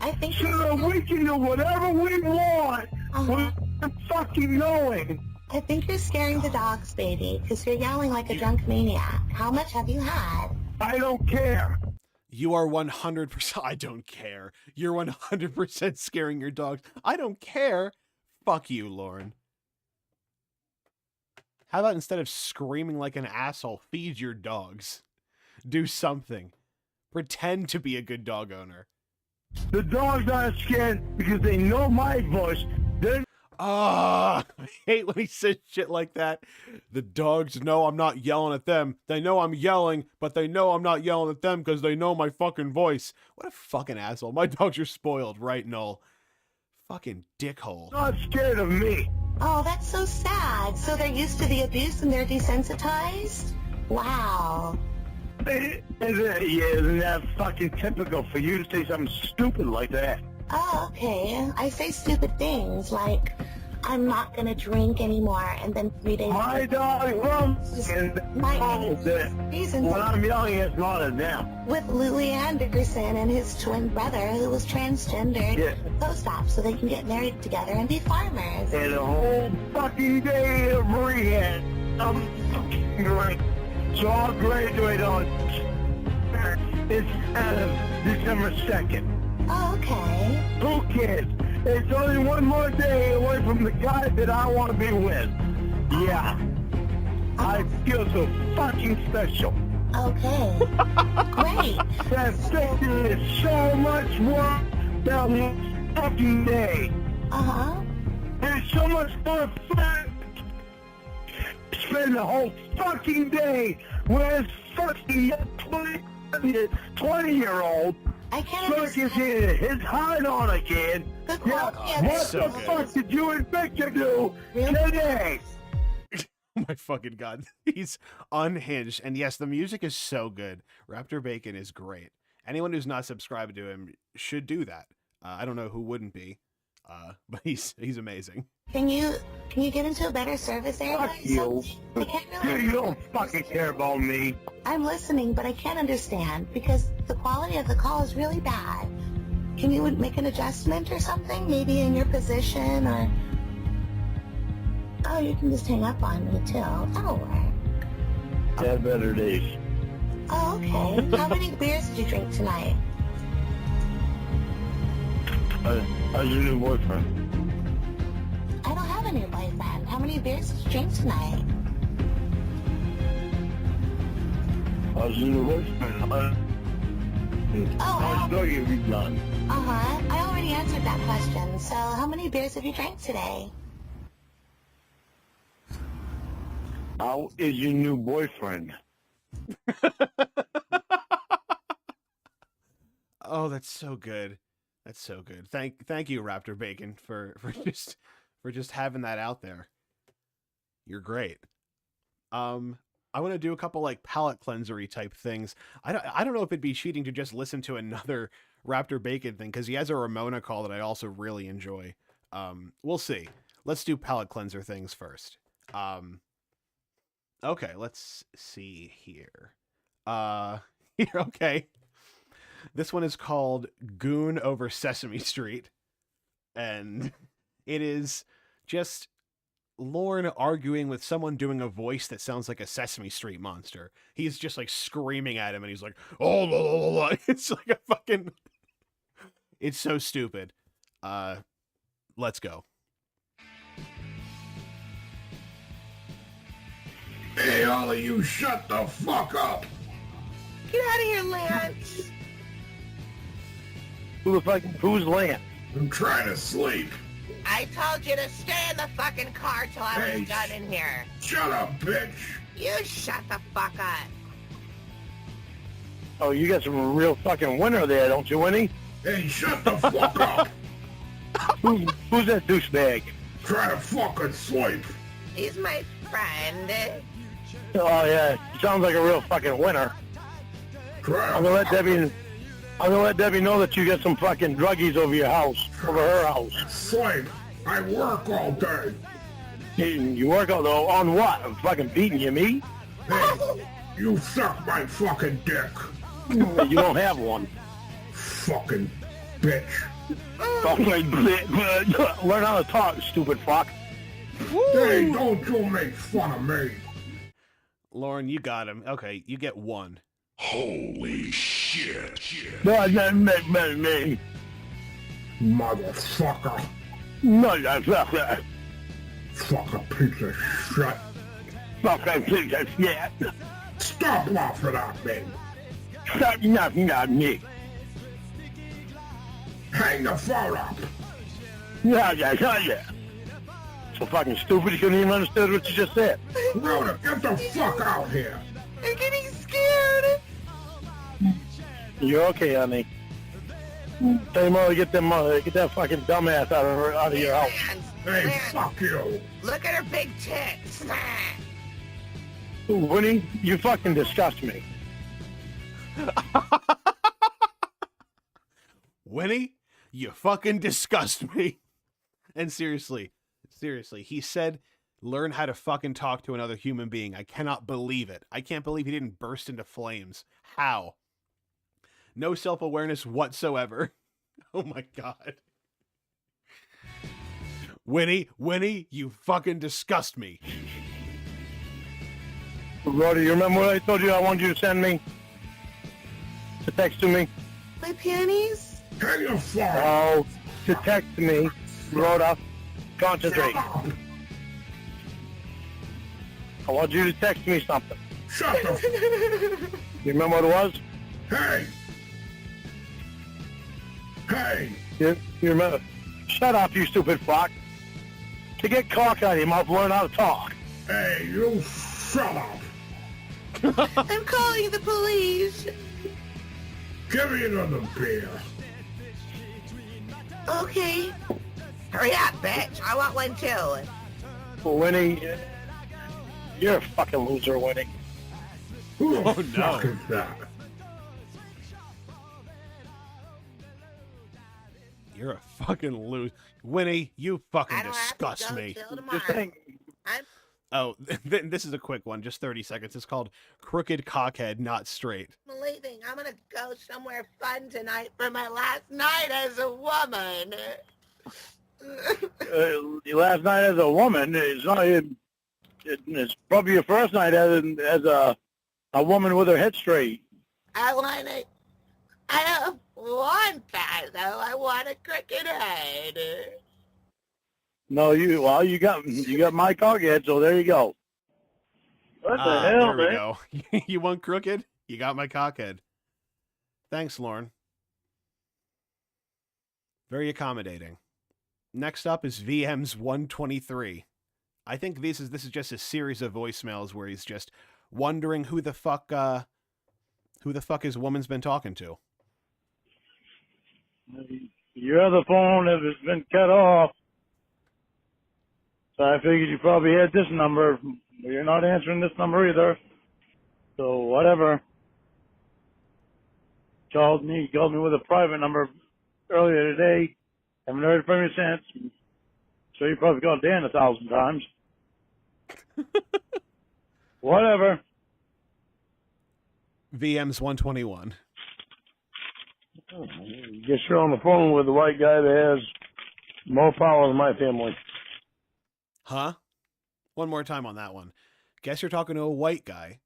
E: I think...
C: So we can do whatever we want
E: Uh-huh.
C: without fucking knowing.
E: I think you're scaring the dogs, baby, because you're yelling like a drunk maniac. How much have you had?
C: I don't care.
G: You are 100%. I don't care. You're 100% scaring your dogs. I don't care. Fuck you, Lauren. How about instead of screaming like an asshole, feed your dogs? Do something. Pretend to be a good dog owner.
C: The dogs aren't scared because they know my voice. They're
G: I hate when he says shit like that. The dogs know I'm not yelling at them. They know I'm yelling, but they know I'm not yelling at them because they know my fucking voice. What a fucking asshole. My dogs are spoiled, right, Null? Fucking dickhole.
C: not scared of me.
E: Oh, that's so sad. So they're used to the abuse and they're desensitized? Wow.
C: Isn't that fucking typical for you to say something stupid like that?
E: Oh, okay. I say stupid things like, I'm not going to drink anymore. And then 3 days
C: My dog runs and
E: My
C: owns it.
E: reasons
C: When I'm yelling, it's not a them.
E: with Louis Anderson and his twin brother who was transgendered.
C: Yeah.
E: Post op so they can get married together and be farmers.
C: And a whole fucking day of rehab. I'm fucking great. So I'll graduate on it's December 2nd.
E: Oh, okay.
C: Who cares? It's only one more day away from the guy that I want to be with. Yeah. I feel so fucking special.
E: Okay. Great.
C: That 50 is so much more than this fucking day.
E: Uh-huh.
C: It's so much more fun. Spend the whole fucking day with this fucking 20-year-old
E: I can't
C: fucking
E: understand
C: his hide on again.
E: the
C: Yeah,
E: quality of
C: what
B: so
C: the
B: good.
C: fuck did you and Victor do
E: Really?
C: today?
B: Oh my fucking god. He's unhinged. And yes, the music is so good. Raptor Bacon is great. Anyone who's not subscribed to him should do that. I don't know who wouldn't be. But he's amazing.
E: Can you get into a better service area?
C: Fuck
E: or
C: you.
E: something? I can't really
C: You don't fucking care about me.
E: I'm listening, but I can't understand because the quality of the call is really bad. Can you make an adjustment or something? Maybe in your position or... Oh, you can just hang up on me too. That'll work.
C: Had better days.
E: Oh, okay. How many beers did you drink tonight?
C: How's your new boyfriend?
E: I don't have a new boyfriend. How many beers did you drink tonight?
C: How's your new boyfriend? How's dog have you done?
E: Uh-huh. I already answered that question. So how many beers have you drank today?
C: How is your new boyfriend?
B: Oh, that's so good. That's so good. Thank you, Raptor Bacon, for just having that out there. You're great. I want to do a couple like palate cleansery type things. I don't know if it'd be cheating to just listen to another Raptor Bacon thing because he has a Ramona call that I also really enjoy. We'll see. Let's do palate cleanser things first. Okay, let's see here. Okay. This one is called Goon Over Sesame Street. And it is just Lorne arguing with someone doing a voice that sounds like a Sesame Street monster. He's just like screaming at him and he's like, oh, la, la, la, la. It's like a fucking, it's so stupid. Let's go.
H: Hey, all of you, shut the fuck up!
E: Get out of here, Lance.
C: Who's Lance?
H: I'm trying to sleep.
I: I told you to stay in the fucking car till I
H: Hey,
I: was done in here.
H: Shut up, bitch!
I: You shut the fuck up.
C: Oh, you got some real fucking winner there, don't you, Winnie?
H: Hey, shut the fuck up!
C: Who's that douchebag?
H: Try to fucking sleep.
I: He's my friend.
C: Oh yeah, sounds like a real fucking winner.
H: Try
C: I'm
H: to
C: gonna let Debbie know that you got some fucking druggies over your house, over her house.
H: sleep. I work all day.
C: You work out though on what? I'm fucking beating you, me?
H: Hey, you suck my fucking dick.
C: You don't have one.
H: Fucking bitch.
C: Fucking learn how to talk, stupid fuck.
H: Hey, don't you make fun of me.
B: Lauren, you got him. Okay, you get one.
H: Holy shit.
C: No, me.
H: Motherfucker.
C: Motherfucker.
H: Fucking piece of shit.
C: Fucking piece of shit.
H: Stop laughing at me.
C: Stop laughing at me.
H: Hang the phone up.
C: Yeah. So fucking stupid you couldn't even understand what you just said.
H: Rhoda, get the fuck out here.
I: I'm getting scared.
C: You're okay, honey. Tell your mother get that fucking dumbass out of your house.
H: Hey,
I: Lance,
H: fuck you.
I: look at her big tits.
C: Winnie, you fucking disgust me.
B: Winnie, you fucking disgust me. And seriously, Seriously, he said, learn how to fucking talk to another human being. I cannot believe it. I can't believe he didn't burst into flames. How? No self-awareness whatsoever. Oh my God. Winnie, you fucking disgust me.
C: Brody, you remember what I told you I wanted you to send me? To text to me?
E: My panties?
H: Hang your phone.
C: Oh, to text me, Rhoda. Concentrate.
H: Shut
C: I want you to text me something.
H: the
C: You remember what it was?
H: Hey! Hey!
C: You remember? Shut up, you stupid fuck. To get cock out of your mouth, learn how to talk.
H: Hey, you shut up!
E: I'm calling the police.
H: Give me another beer.
E: Okay.
I: Hurry up, bitch. I want one too.
C: Winnie, you're a fucking loser, Winnie.
H: Who the
B: Oh,
H: fuck
B: no.
H: is that?
B: You're a fucking loser. Winnie, you fucking
I: I don't have
B: disgust
I: to go
B: me.
I: till tomorrow.
C: Just saying.
B: Oh, this is a quick one, just 30 seconds. It's called Crooked Cockhead, Not Straight.
I: I'm leaving. I'm gonna go somewhere fun tonight for my last night as a woman.
C: Last night as a woman, it's probably your first night as a woman with her head straight.
I: I don't want that though. I want a crooked head.
C: No, you got my cockhead, so there you go. What the hell,
B: there we
C: man?
B: go. You want crooked? You got my cockhead. Thanks, Lauren. Very accommodating. Next up is VM's 123. I think this is just a series of voicemails where he's just wondering who the fuck his woman's been talking to.
C: Your other phone has been cut off, so I figured you probably had this number. But you're not answering this number either. So whatever. Called me with a private number earlier today. Haven't heard from you since. So you probably called Dan 1,000 times. Whatever.
B: VM's 121.
C: Guess you're on the phone with the white guy that has more power than my family.
B: Huh? One more time on that one. Guess you're talking to a white guy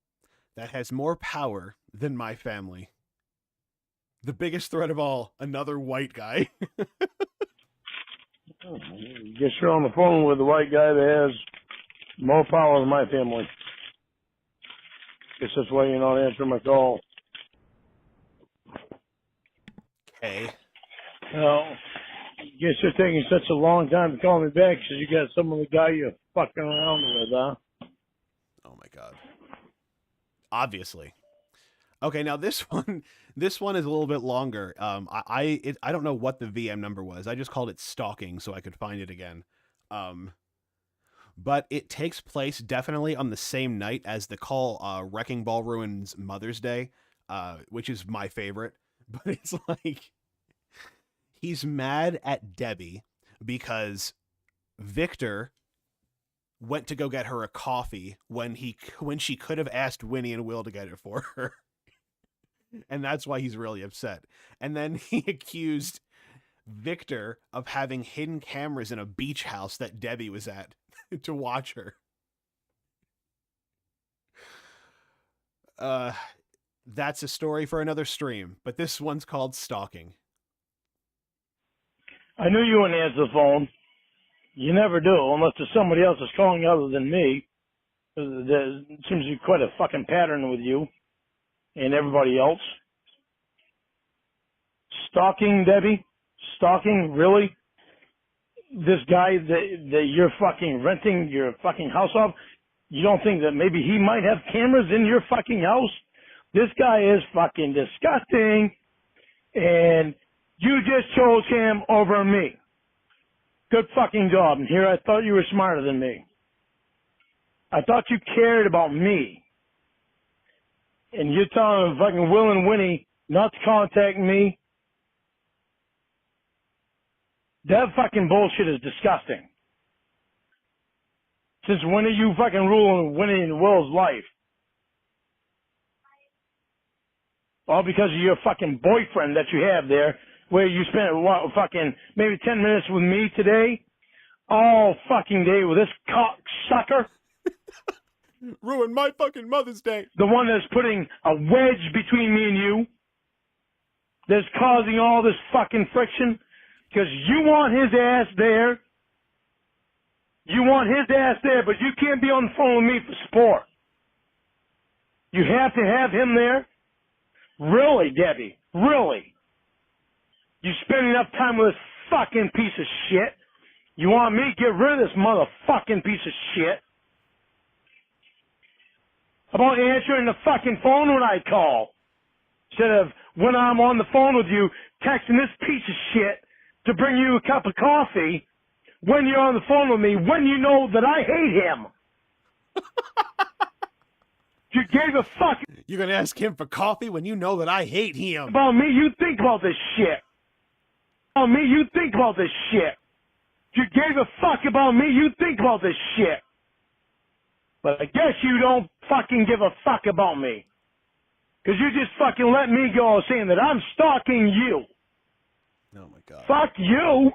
B: that has more power than my family. The biggest threat of all, another white guy.
C: Guess you're on the phone with the white guy that has more power than my family. Guess that's why you're not answering my call.
B: Okay.
C: Well, guess you're taking such a long time to call me back because you got some of the guy you're fucking around with, huh?
B: Oh my God. Obviously. Okay, now this one is a little bit longer. I don't know what the VM number was. I just called it stalking so I could find it again. But it takes place definitely on the same night as the call Wrecking Ball Ruins Mother's Day, which is my favorite. But it's like he's mad at Debbie because Victor went to go get her a coffee when she could have asked Winnie and Will to get it for her. And that's why he's really upset. And then he accused Victor of having hidden cameras in a beach house that Debbie was at to watch her. That's a story for another stream, but this one's called Stalking.
C: I knew you wouldn't answer the phone. You never do, unless there's somebody else that's calling other than me. There seems to be quite a fucking pattern with you and everybody else. Stalking, Debbie? Stalking? Really? This guy that you're fucking renting your fucking house off, you don't think that maybe he might have cameras in your fucking house? This guy is fucking disgusting, and you just chose him over me. Good fucking job. And here I thought you were smarter than me. I thought you cared about me. And you're telling fucking Will and Winnie not to contact me? That fucking bullshit is disgusting.
J: Since when are you fucking ruling winning in Will's life? All because of your fucking boyfriend that you have there, where you spent fucking maybe 10 minutes with me today, all fucking day with this cocksucker.
G: Ruined my fucking Mother's Day.
J: The one that's putting a wedge between me and you. That's causing all this fucking friction. Because you want his ass there. You want his ass there, but you can't be on the phone with me for sport. You have to have him there? Really, Debbie? Really? You spend enough time with this fucking piece of shit? You want me to get rid of this motherfucking piece of shit? About answering the fucking phone when I call. Instead of when I'm on the phone with you, texting this piece of shit to bring you a cup of coffee when you're on the phone with me, when you know that I hate him. You gave a fuck.
G: You're gonna ask him for coffee when you know that I hate him.
J: About me, you think about this shit. About me, you think about this shit. You gave a fuck about me, you think about this shit. But I guess you don't fucking give a fuck about me. Because you just fucking let me go saying that I'm stalking you.
G: Oh my god.
J: Fuck you.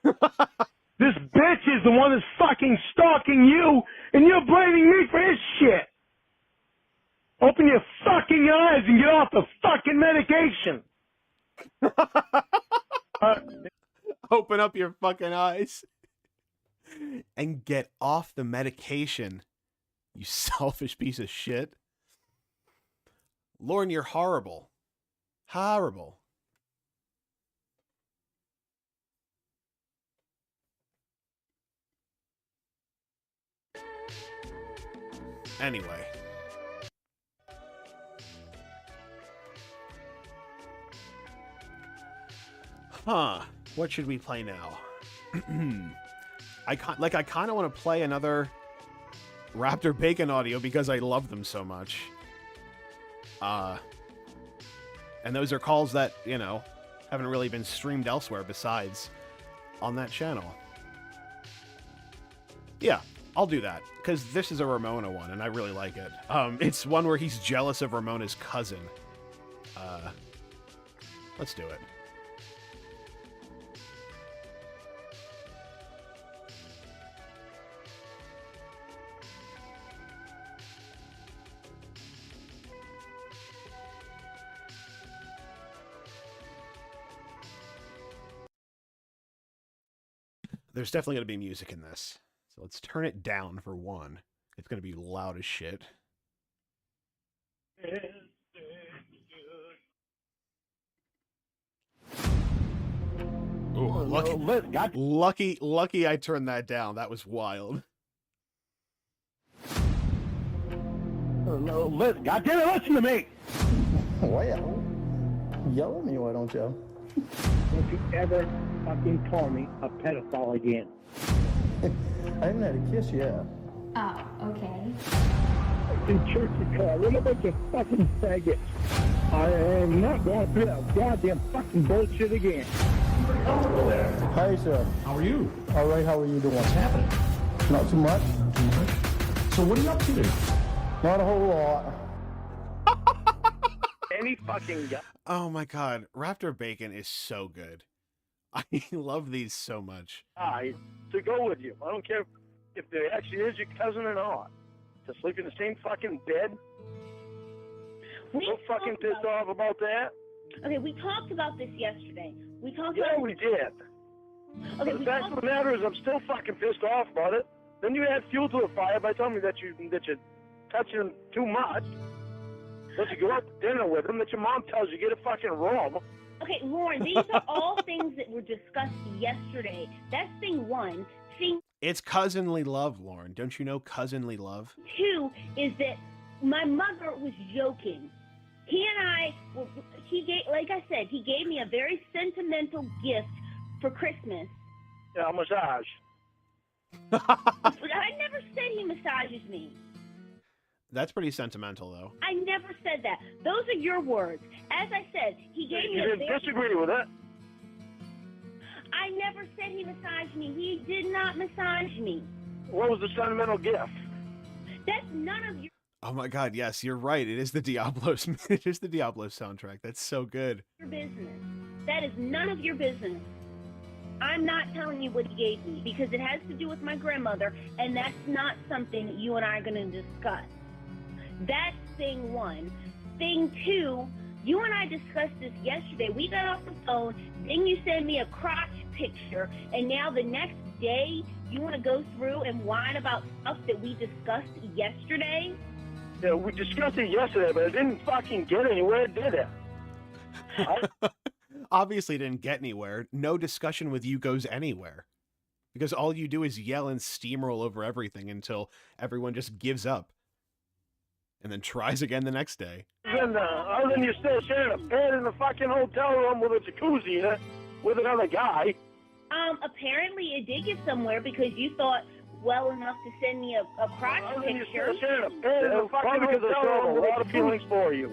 J: This bitch is the one that's fucking stalking you, and you're blaming me for his shit. Open your fucking eyes and get off the fucking medication.
G: Open up your fucking eyes and get off the medication, you selfish piece of shit. Lauren, you're horrible. Horrible. Anyway. Huh. What should we play now? I kind of want to play another Raptor Bacon audio because I love them so much. And those are calls that, you know, haven't really been streamed elsewhere besides on that channel. Yeah, I'll do that because this is a Ramona one and I really like it. It's one where he's jealous of Ramona's cousin. Let's do it. There's definitely going to be music in this. So let's turn it down for one. It's going to be loud as shit. Ooh, lucky I turned that down. That was wild.
J: God damn it, listen to me!
K: Well, yell at me, why don't you?
J: Don't you ever fucking call me a pedophile again.
K: I haven't had a kiss yet.
L: Oh, okay.
J: In church car, what a bunch of fucking faggots. I am not going through that goddamn fucking bullshit again.
K: Hi, sir.
H: How are you?
K: All right, how are you doing?
H: What's happening?
K: Not too much.
H: So what are you up to today?
K: Not a whole lot.
J: Any fucking guy.
G: Oh my god, Raptor Bacon is so good. I love these so much.
J: To go with you. I don't care if there actually is your cousin or not. To sleep in the same fucking bed. So fucking pissed off about that.
L: Okay, we talked about this yesterday. We talked
J: Yeah,
L: about
J: we did.
L: Okay,
J: The fact of the matter is I'm still fucking pissed off about it. Then you add fuel to the fire by telling me that you're touching him too much. That you go out to dinner with him, that your mom tells you get a fucking room.
L: Okay, Lauren, these are all things that were discussed yesterday. That's thing one. Thing
G: It's cousinly love, Lauren. Don't you know cousinly love?
L: two is that my mother was joking. He and I, like I said, he gave me a very sentimental gift for Christmas.
J: Yeah, a massage.
L: But I never said he massages me.
G: That's pretty sentimental, though.
L: I never said that. Those are your words. As I said, he gave me
J: You
L: a
J: didn't
L: very...
J: disagree with it.
L: I never said he massaged me. He did not massage me.
C: What was the sentimental gift?
L: That's none of your
G: Oh my God, yes, you're right. It is the Diablo's. It is the Diablo soundtrack. That's so good.
L: business. That is none of your business. I'm not telling you what he gave me because it has to do with my grandmother, and that's not something that you and I are going to discuss. That's thing one. Thing two, you and I discussed this yesterday. We got off the phone, then you send me a crotch picture, and now the next day you want to go through and whine about stuff that we discussed yesterday?
C: Yeah, we discussed it yesterday, but it didn't fucking get anywhere, did it?
G: Obviously, it didn't get anywhere. No discussion with you goes anywhere. Because all you do is yell and steamroll over everything until everyone just gives up. And then tries again the next day.
C: Other than you still sharing a bed in the fucking hotel room with a jacuzzi in it with another guy.
L: Apparently it did get somewhere because you thought well enough to send me a crotch picture.
C: You're sharing a bed in the fucking hotel room with a lot of feelings for you.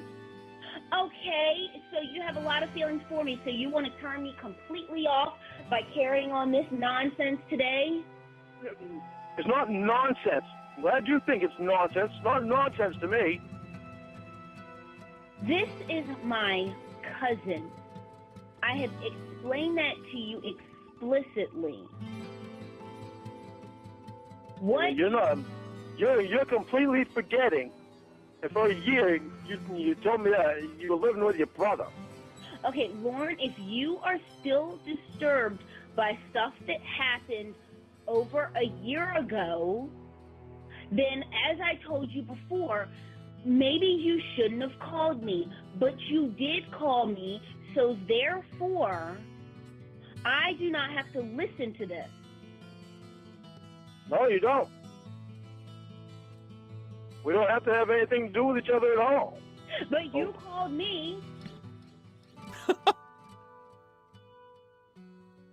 L: Okay, so you have a lot of feelings for me, so you want to turn me completely off by carrying on this nonsense today?
C: It's not nonsense. Glad you think it's nonsense. It's not nonsense to me.
L: This is my cousin. I have explained that to you explicitly. What?
C: You're not. You're completely forgetting. And for a year, you told me that you were living with your brother.
L: Okay, Lauren, if you are still disturbed by stuff that happened over a year ago, then as I told you before, maybe you shouldn't have called me, but you did call me, so therefore, I do not have to listen to this.
C: No, you don't. We don't have to have anything to do with each other at all.
L: But you called me.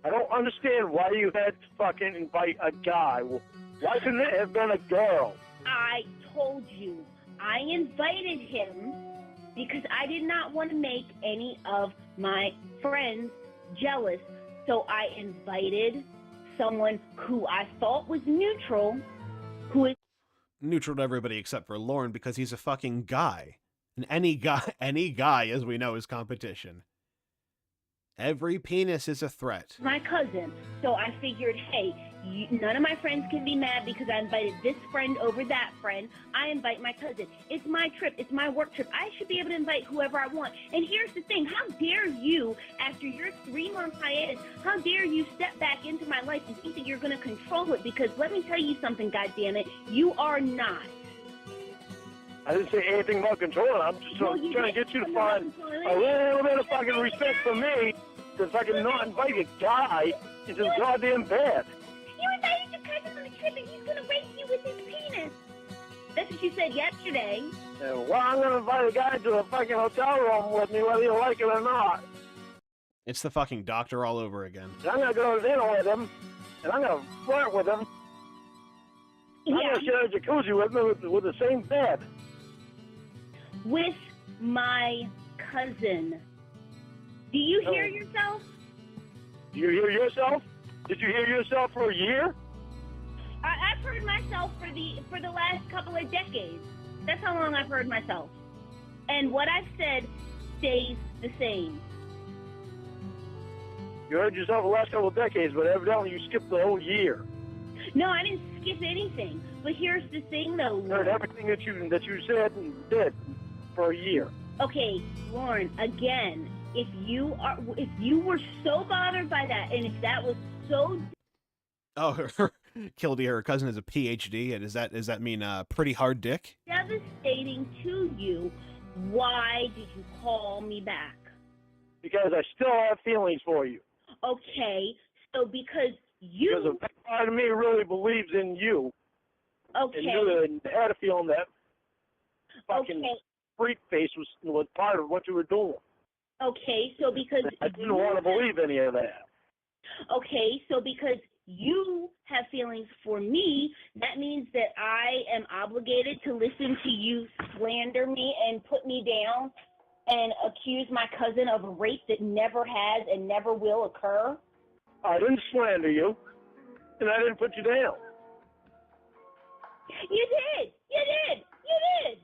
C: I don't understand why you had to fucking invite a guy. Why couldn't it have been a girl?
L: I told you. I invited him because I did not want to make any of my friends jealous. So I invited someone who I thought was neutral, who is
G: neutral to everybody except for Lauren because he's a fucking guy. And any guy, as we know, is competition. Every penis is a threat.
L: my cousin. So I figured, hey, none of my friends can be mad because I invited this friend over that friend. I invite my cousin. It's my trip. It's my work trip. I should be able to invite whoever I want. And here's the thing. How dare you, after your 3-month hiatus, how dare you step back into my life and think that you're going to control it? Because let me tell you something, goddammit, you are not.
C: I didn't say anything about controlling. I'm just trying to get you to find a little bit of fucking respect for me to fucking not invite a guy into the goddamn bed.
L: You invited your cousin on a trip and he's going to rape you with his penis. That's what you said yesterday.
C: Well, I'm going to invite a guy to the fucking hotel room with me whether you like it or not.
G: It's the fucking doctor all over again.
C: And I'm going to go to dinner with him, and I'm going to flirt with him. I'm going to share a jacuzzi with me with the same bed.
L: With my cousin. Do you hear yourself?
C: Do you hear yourself? Did you hear yourself for a year?
L: I've heard myself for the last couple of decades. That's how long I've heard myself. And what I've said stays the same.
C: You heard yourself the last couple of decades, but evidently you skipped the whole year.
L: No, I didn't skip anything. But here's the thing, though.
C: You heard everything that you said and did for a year.
L: Okay, Lauren, again, if you were so bothered by that, and if that was so...
G: Oh, Kildee, her cousin is a PhD, and does that mean pretty hard dick?
L: devastating to you, why did you call me back?
C: Because I still have feelings for you.
L: Okay, so because you...
C: Because a big part of me really believes in you.
L: Okay.
C: And had a feeling that fucking freak face was part of what you were doing.
L: Okay, so because...
C: I didn't want to believe any of that.
L: Okay, so because you have feelings for me, that means that I am obligated to listen to you slander me and put me down and accuse my cousin of a rape that never has and never will occur?
C: I didn't slander you, and I didn't put you down.
L: You did. You did. You did.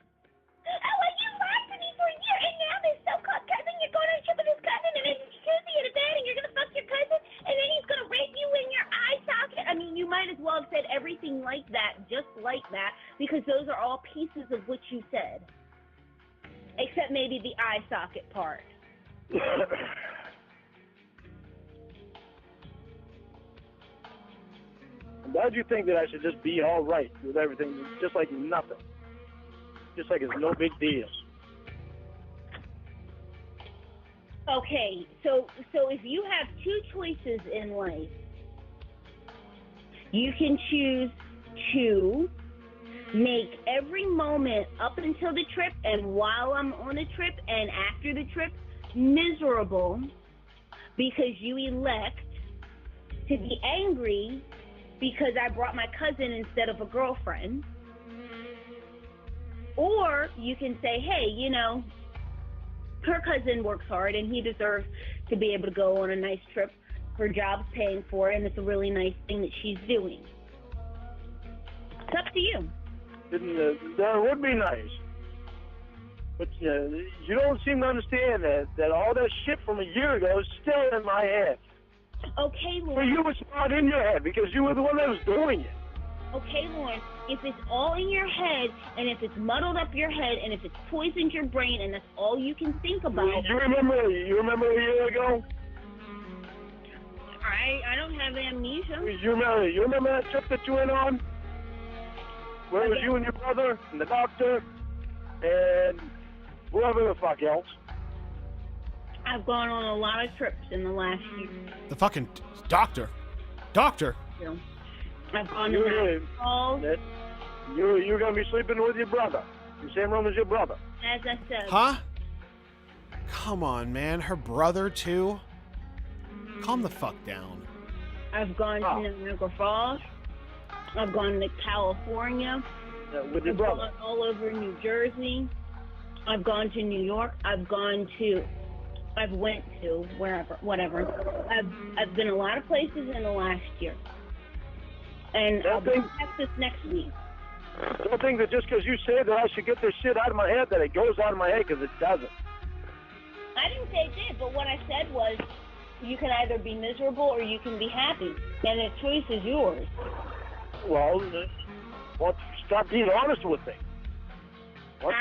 L: Oh, well, you lied to me for a year, and now this so-called cousin, you're going on a trip with his cousin, and it's Tuesday in a bed, and you're going to fuck your cousin, and then he's going to rape you in your eye socket. I mean, you might as well have said everything like that, just like that, because those are all pieces of what you said. Except maybe the eye socket part.
C: Why do you think that I should just be all right with everything, just like nothing? Just like it's no big deal.
L: Okay, so if you have two choices in life, you can choose to make every moment up until the trip and while I'm on the trip and after the trip miserable because you elect to be angry because I brought my cousin instead of a girlfriend. Or you can say, hey, you know, her cousin works hard and he deserves to be able to go on a nice trip. Her job's paying for it and it's a really nice thing that she's doing. It's up to you.
C: That would be nice. But you don't seem to understand that all that shit from a year ago is still in my head.
L: Okay, Lauren.
C: For you, it's not in your head because you were the one that was doing it.
L: Okay, Lauren, if it's all in your head, and if it's muddled up your head, and if it's poisoned your brain, and that's all you can think about...
C: You remember a year ago?
L: I don't have amnesia.
C: You remember that trip that you went on? Where it was you and your brother, and the doctor, and whoever the fuck else?
L: I've gone on a lot of trips in the last year.
G: The fucking doctor. Doctor!
L: You know, I've gone to calls.
C: You're going to be sleeping with your brother. In the same room as your brother.
L: As I said.
G: Huh? Come on, man. Her brother, too? Calm the fuck down.
L: I've gone to Niagara Falls. I've gone to California.
C: With your brother.
L: I've gone all over New Jersey. I've gone to New York. I've went to wherever, whatever. I've been a lot of places in the last year. And I'll be in Texas next week.
C: Don't think that just because you say that I should get this shit out of my head, that it goes out of my head, because it doesn't.
L: I didn't say it did, but what I said was you can either be miserable or you can be happy. And the choice is yours.
C: Well, stop being honest with me. Once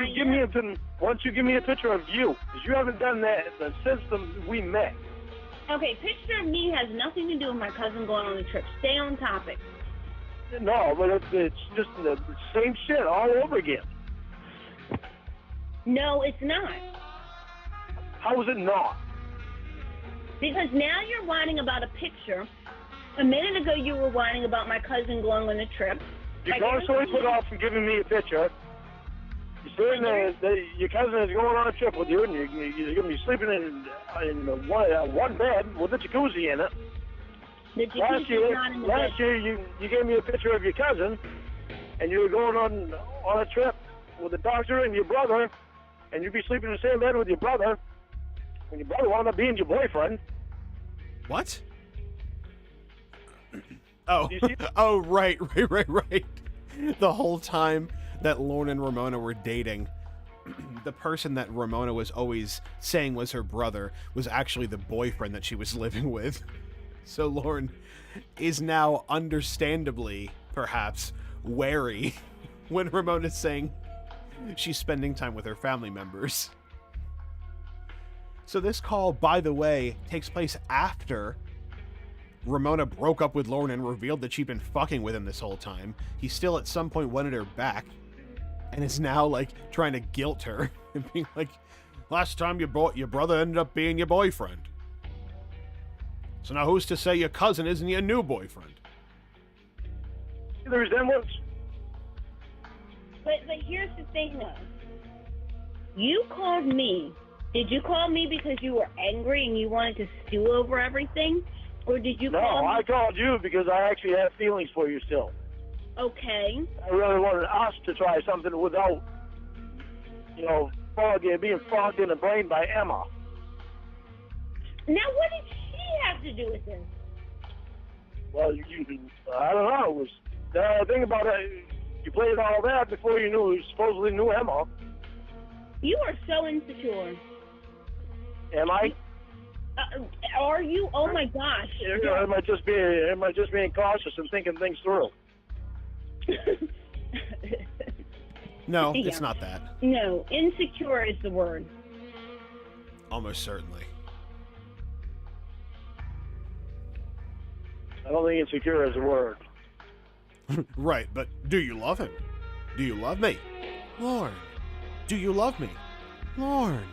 C: you give me a picture of you, because you haven't done that since we met.
L: Okay, picture of me has nothing to do with my cousin going on the trip. Stay on topic.
C: No, but it's just the same shit all over again.
L: No, it's not.
C: How is it not?
L: Because now you're whining about a picture. A minute ago you were whining about my cousin going on a trip.
C: You're going so put off from giving me a picture. You're saying that your cousin is going on a trip with you, and you're going to be sleeping in one bed with a jacuzzi in it.
L: The jacuzzi is not in the bed.
C: Last year, you gave me a picture of your cousin, and you were going on a trip with the doctor and your brother, and you'd be sleeping in the same bed with your brother, and your brother wound up being your boyfriend.
G: What? Oh, oh, right. The whole time that Lauren and Ramona were dating, the person that Ramona was always saying was her brother was actually the boyfriend that she was living with. So Lauren is now understandably, perhaps, wary when Ramona's saying she's spending time with her family members. So this call, by the way, takes place after Ramona broke up with Lauren and revealed that she'd been fucking with him this whole time. He still at some point wanted her back and is now like trying to guilt her and being like, last time your brother ended up being your boyfriend. So now who's to say your cousin isn't your new boyfriend?
C: The resemblance.
L: But here's the thing though. You called me. Did you call me because you were angry and you wanted to stew over everything? Or did you call me?
C: No, I called you because I actually have feelings for you still.
L: Okay.
C: I really wanted us to try something without, being fogged in the brain by Emma.
L: Now, what did she have to do with this?
C: Well, I don't know. It was the thing about it. You played all that before you supposedly knew Emma.
L: You are so insecure.
C: Am I?
L: Are you? Oh my gosh.
C: Or am I just being cautious and thinking things through?
G: No,
L: Yeah.
G: it's not that.
L: No, insecure is the word.
G: Almost certainly.
C: I don't think insecure is a word.
G: Right, but do you love him? Do you love me? Lorne. Do you love me? Lorne.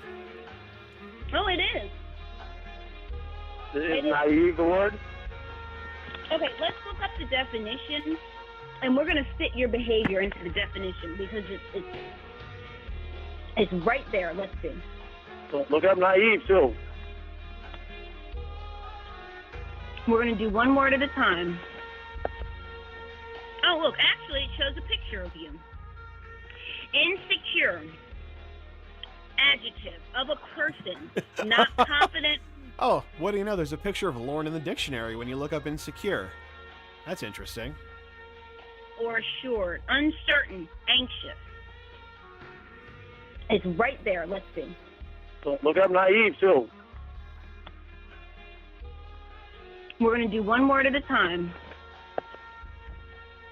L: Oh, it is.
C: Is naive the word?
L: Okay, let's look up the definition, and we're going to fit your behavior into the definition because it's right there. Let's see.
C: Look up naive, too.
L: We're going to do one word at a time. Oh, look, actually, it shows a picture of you. Insecure. Adjective of a person, not confident.
G: Oh, what do you know? There's a picture of Lorne in the dictionary when you look up insecure. That's interesting.
L: Or assured, uncertain, anxious. It's right there. Let's see.
C: Look up naive, too.
L: We're going to do one word at a time.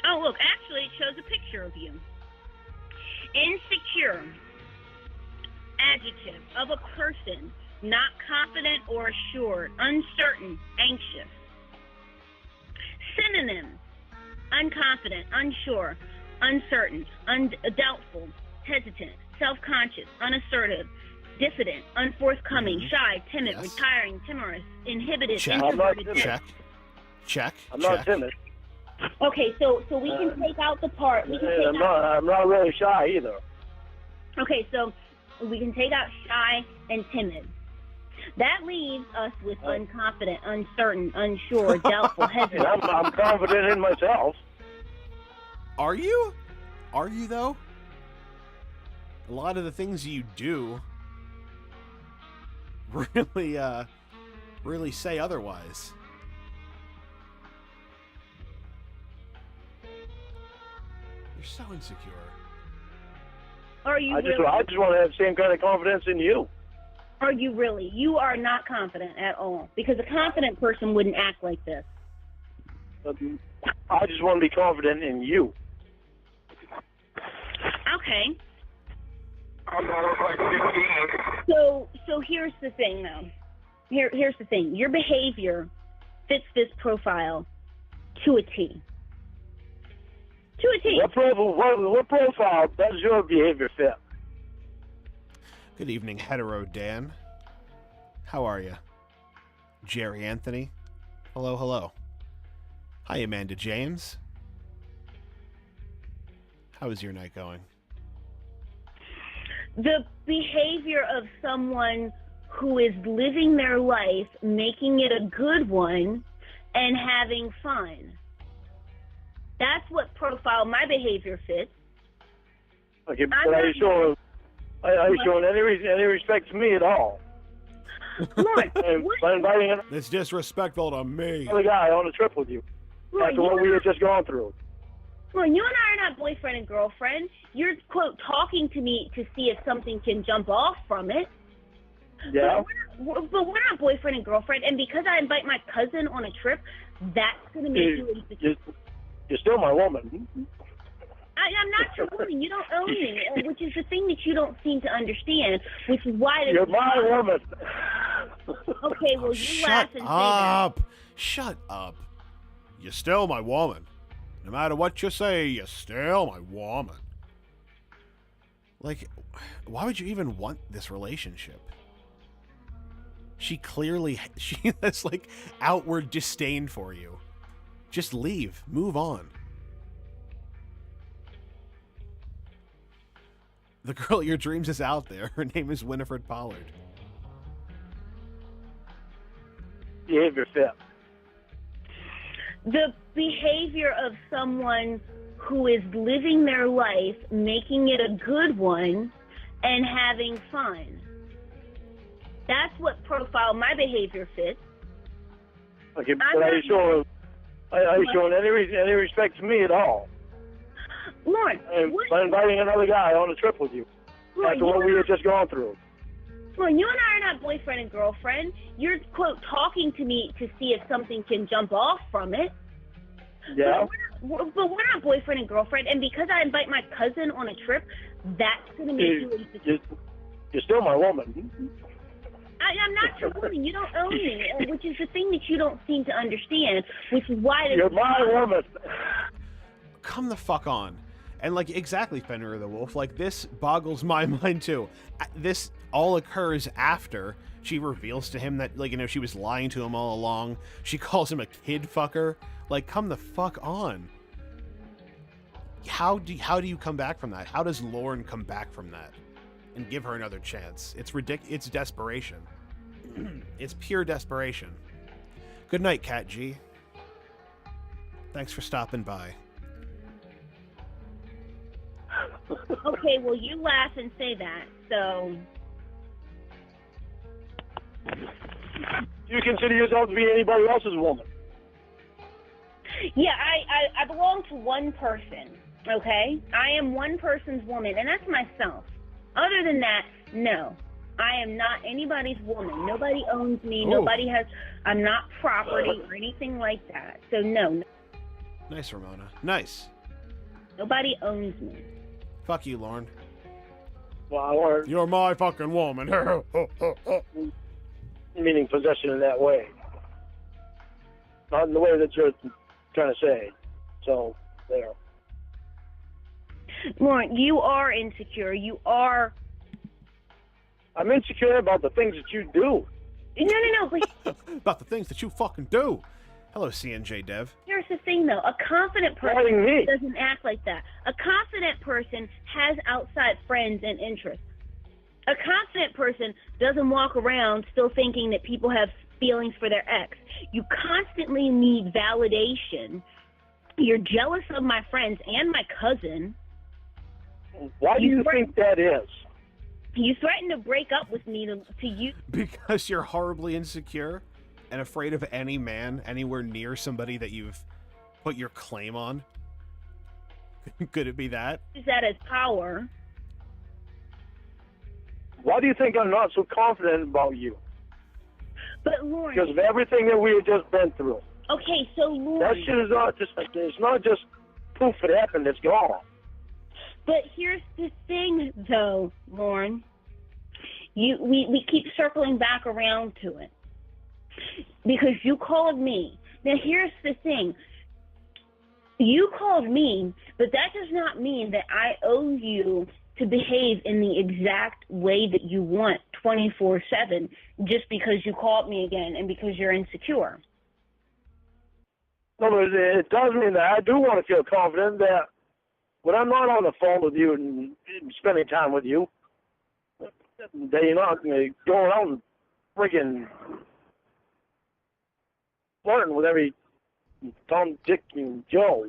L: Oh, look, actually, it shows a picture of you. Insecure. Adjective of a person, not confident or assured, uncertain, anxious. Synonyms: unconfident, unsure, uncertain, doubtful, hesitant, self-conscious, unassertive, diffident, unforthcoming, shy, timid,
G: Yes.
L: retiring, timorous, inhibited,
G: Check.
L: introverted.
G: Check.
C: I'm not
G: Check.
C: timid.
L: Okay, so we can take out the part. We can take
C: I'm
L: out.
C: not really shy either.
L: Okay, so we can take out shy and timid. That leaves us with unconfident, uncertain, unsure, doubtful, hesitant.
C: I'm confident in myself.
G: Are you? Are you, though? A lot of the things you do really say otherwise. You're so insecure.
L: Are you
C: I just
L: really?
C: want to have the same kind of confidence in you.
L: Are you really? You are not confident at all. Because a confident person wouldn't act like this.
C: I just want to be confident in you.
L: Okay. So here's the thing, though. Here's the thing. Your behavior fits this profile to a T. To a T.
C: What profile does your behavior fit?
G: Good evening, hetero Dan. How are you? Jerry Anthony. Hello, hello. Hi, Amanda James. How is your night going?
L: The behavior of someone who is living their life, making it a good one, and having fun. That's what profile my behavior fits.
C: Okay, but are you showing any respect to me at all?
L: Lord,
C: By inviting
G: It's disrespectful to me.
C: another guy on a trip with you after what we had just gone through.
L: Well, you and I are not boyfriend and girlfriend. You're, quote, talking to me to see if something can jump off from it.
C: Yeah.
L: But we're not boyfriend and girlfriend. And because I invite my cousin on a trip, that's going to make you insecure.
C: You're still my woman.
L: I'm not your woman. You don't own me, which is the thing that you don't seem to understand, which is why...
C: You're my woman.
L: Okay, well, you laugh
G: Shut
L: and
G: up. Shut up. You're still my woman. No matter what you say, you're still my woman. Like, why would you even want this relationship? She has, like, outward disdain for you. Just leave. Move on. The girl of your dreams is out there. Her name is Winifred Pollard.
C: Behavior fit.
L: The behavior of someone who is living their life, making it a good one, and having fun. That's what profile my behavior fits.
C: Okay, but are you showing any respect to me at all?
L: Lauren,
C: by inviting another guy on a trip with you
L: Lauren,
C: after what we had just gone through.
L: Lauren, you and I are not boyfriend and girlfriend. You're, quote, talking to me to see if something can jump off from it.
C: Yeah.
L: But we're not boyfriend and girlfriend, and because I invite my cousin on a trip, that's going to make you insecure.
C: You're still my woman.
L: I'm not your woman. You don't own me, which is the thing that you don't seem to understand, which is why...
C: You're my woman.
G: Come the fuck on. And, like, exactly, Fenrir the Wolf, like, this boggles my mind, too. This all occurs after she reveals to him that, like, you know, she was lying to him all along. She calls him a kid fucker. Like, come the fuck on. How do you come back from that? How does Lauren come back from that and give her another chance? It's ridiculous. It's desperation. It's pure desperation. Good night, Cat G. Thanks for stopping by.
L: Okay, well, you laugh and say that, so...
C: You consider yourself to be anybody else's woman?
L: Yeah, I belong to one person, okay? I am one person's woman, and that's myself. Other than that, no. I am not anybody's woman. Nobody owns me.
G: Ooh.
L: Nobody has... I'm not property or anything like that. So, no.
G: Nice, Ramona. Nice.
L: Nobody owns me.
G: Fuck you, Lauren.
C: Well,
G: You're my fucking woman.
C: Meaning possession in that way. Not in the way that you're trying to say. So, there.
L: Lauren, you are insecure. You are...
C: I'm insecure about the things that you do.
L: No, but...
G: About the things that you fucking do. Hello, CNJ Dev.
L: Here's the thing, though. A confident person doesn't act like that. A confident person has outside friends and interests. A confident person doesn't walk around still thinking that people have feelings for their ex. You constantly need validation. You're jealous of my friends and my cousin.
C: Why do you think that is?
L: You threatened to break up with me to you.
G: Because you're horribly insecure and afraid of any man anywhere near somebody that you've put your claim on? Could it be that?
L: Use that as power.
C: Why do you think I'm not so confident about you?
L: But Lauren...
C: Because of everything that we have just been through.
L: Okay, so Lauren...
C: That shit is not just... It's not just poof, it happened, it's gone.
L: But here's the thing, though, Lauren. We keep circling back around to it. Because you called me. Now, here's the thing. You called me, but that does not mean that I owe you to behave in the exact way that you want 24/7 just because you called me again and because you're insecure.
C: No, but it does mean that I do want to feel confident that when I'm not on the phone with you and spending time with you, that you're not going out and friggin' flirting with every Tom, Dick, and Joe.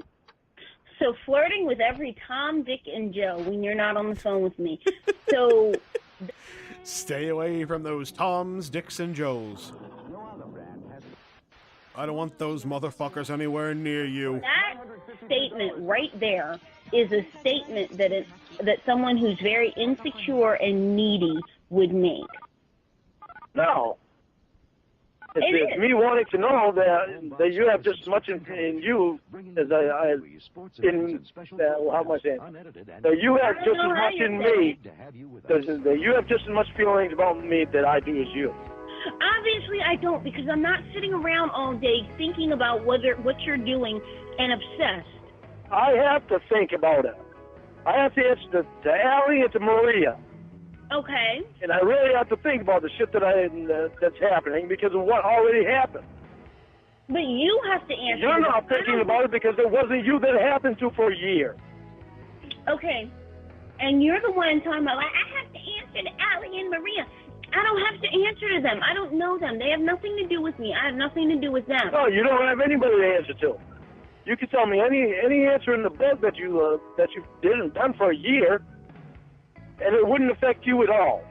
L: So flirting with every Tom, Dick, and Joe when you're not on the phone with me. So...
G: Stay away from those Toms, Dicks, and Joes. I don't want those motherfuckers anywhere near you.
L: That statement right there is a statement that someone who's very insecure and needy would make.
C: No. It's me wanting to know that you have just as much in you as how am I saying? That you have just as much in me. That you have just as much feelings about me that I do as you.
L: Obviously, I don't, because I'm not sitting around all day thinking about what you're doing and obsessed.
C: I have to think about it. I have to answer to Allie and to Maria.
L: Okay.
C: And I really have to think about the shit that's happening because of what already happened.
L: But you have to answer.
C: You're not thinking about it because it wasn't you that it happened to for a year.
L: Okay. And you're the one talking about, I have to answer to Allie and Maria. I don't have to answer to them. I don't know them. They have nothing to do with me. I have nothing to do with them.
C: No, you don't have anybody to answer to. You can tell me any answer in the book that you didn't done for a year, and it wouldn't affect you at all.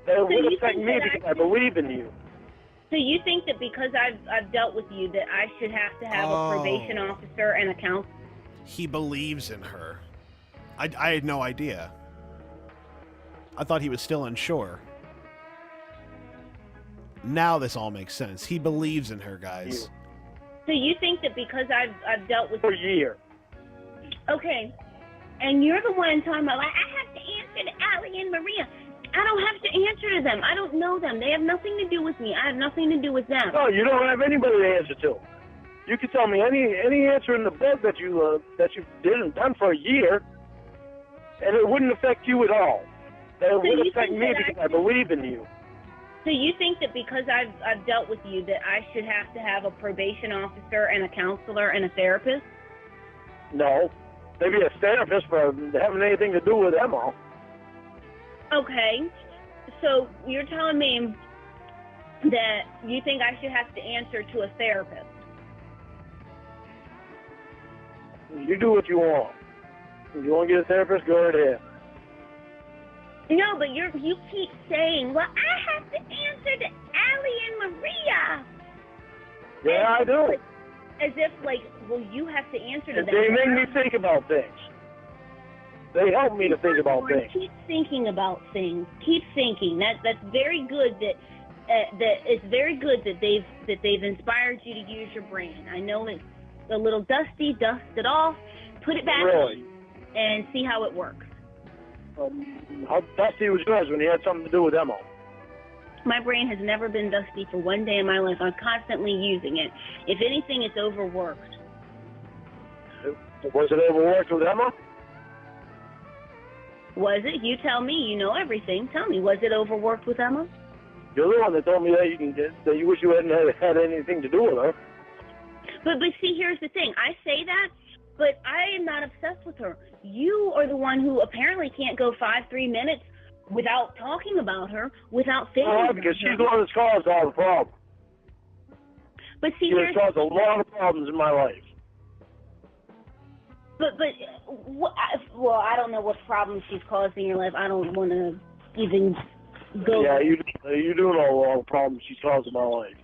C: It would affect me because I believe in you.
L: So you think that because I've dealt with you that I should have to have a probation officer and a counselor?
G: He believes in her.
B: I had no idea. I thought he was still unsure. Now this all makes sense. He believes in her, guys.
L: So you think that because I've dealt with...
J: For a year.
L: Okay. And you're the one talking about, like, I have to answer to Allie and Maria. I don't have to answer to them. I don't know them. They have nothing to do with me. I have nothing to do with them.
J: No, you don't have anybody to answer to. You can tell me any answer in the book that you did and done for a year, and it wouldn't affect you at all. It would affect me because I believe in you.
L: So you think that because I've dealt with you that I should have to have a probation officer and a counselor and a therapist?
J: No. Maybe a therapist for having anything to do with Emma.
L: Okay. So you're telling me that you think I should have to answer to a therapist?
J: You do what you want. If you want to get a therapist, go right ahead.
L: No, but you keep saying, well, I have to answer to Allie and Maria.
J: Yeah, I do.
L: As if, like, well, you have to answer to them.
J: They make me think about things. They help me to think about things.
L: Keep thinking about things. Keep thinking. That's very good. That it's very good that they've inspired you to use your brain. I know it's a little dusty. Dust it off. Put it back on, and see how it works.
J: How dusty was yours when you had something to do with Emma?
L: My brain has never been dusty for one day in my life. I'm constantly using it. If anything, it's overworked.
J: Was it overworked with Emma?
L: Was it? You tell me. You know everything. Tell me, was it overworked with Emma?
J: You're the one that told me that you wish you hadn't had anything to do with her.
L: But see, here's the thing. I say that, but I am not obsessed with her. You are the one who apparently can't go 3 minutes without talking about her, without thinking about her.
J: Because she's the one that's caused all the problems.
L: But see,
J: she has caused a lot of problems in my life.
L: Well, I don't know what problems she's caused in your life. I don't want to even go.
J: Yeah, you do know all the problems she's caused in my life.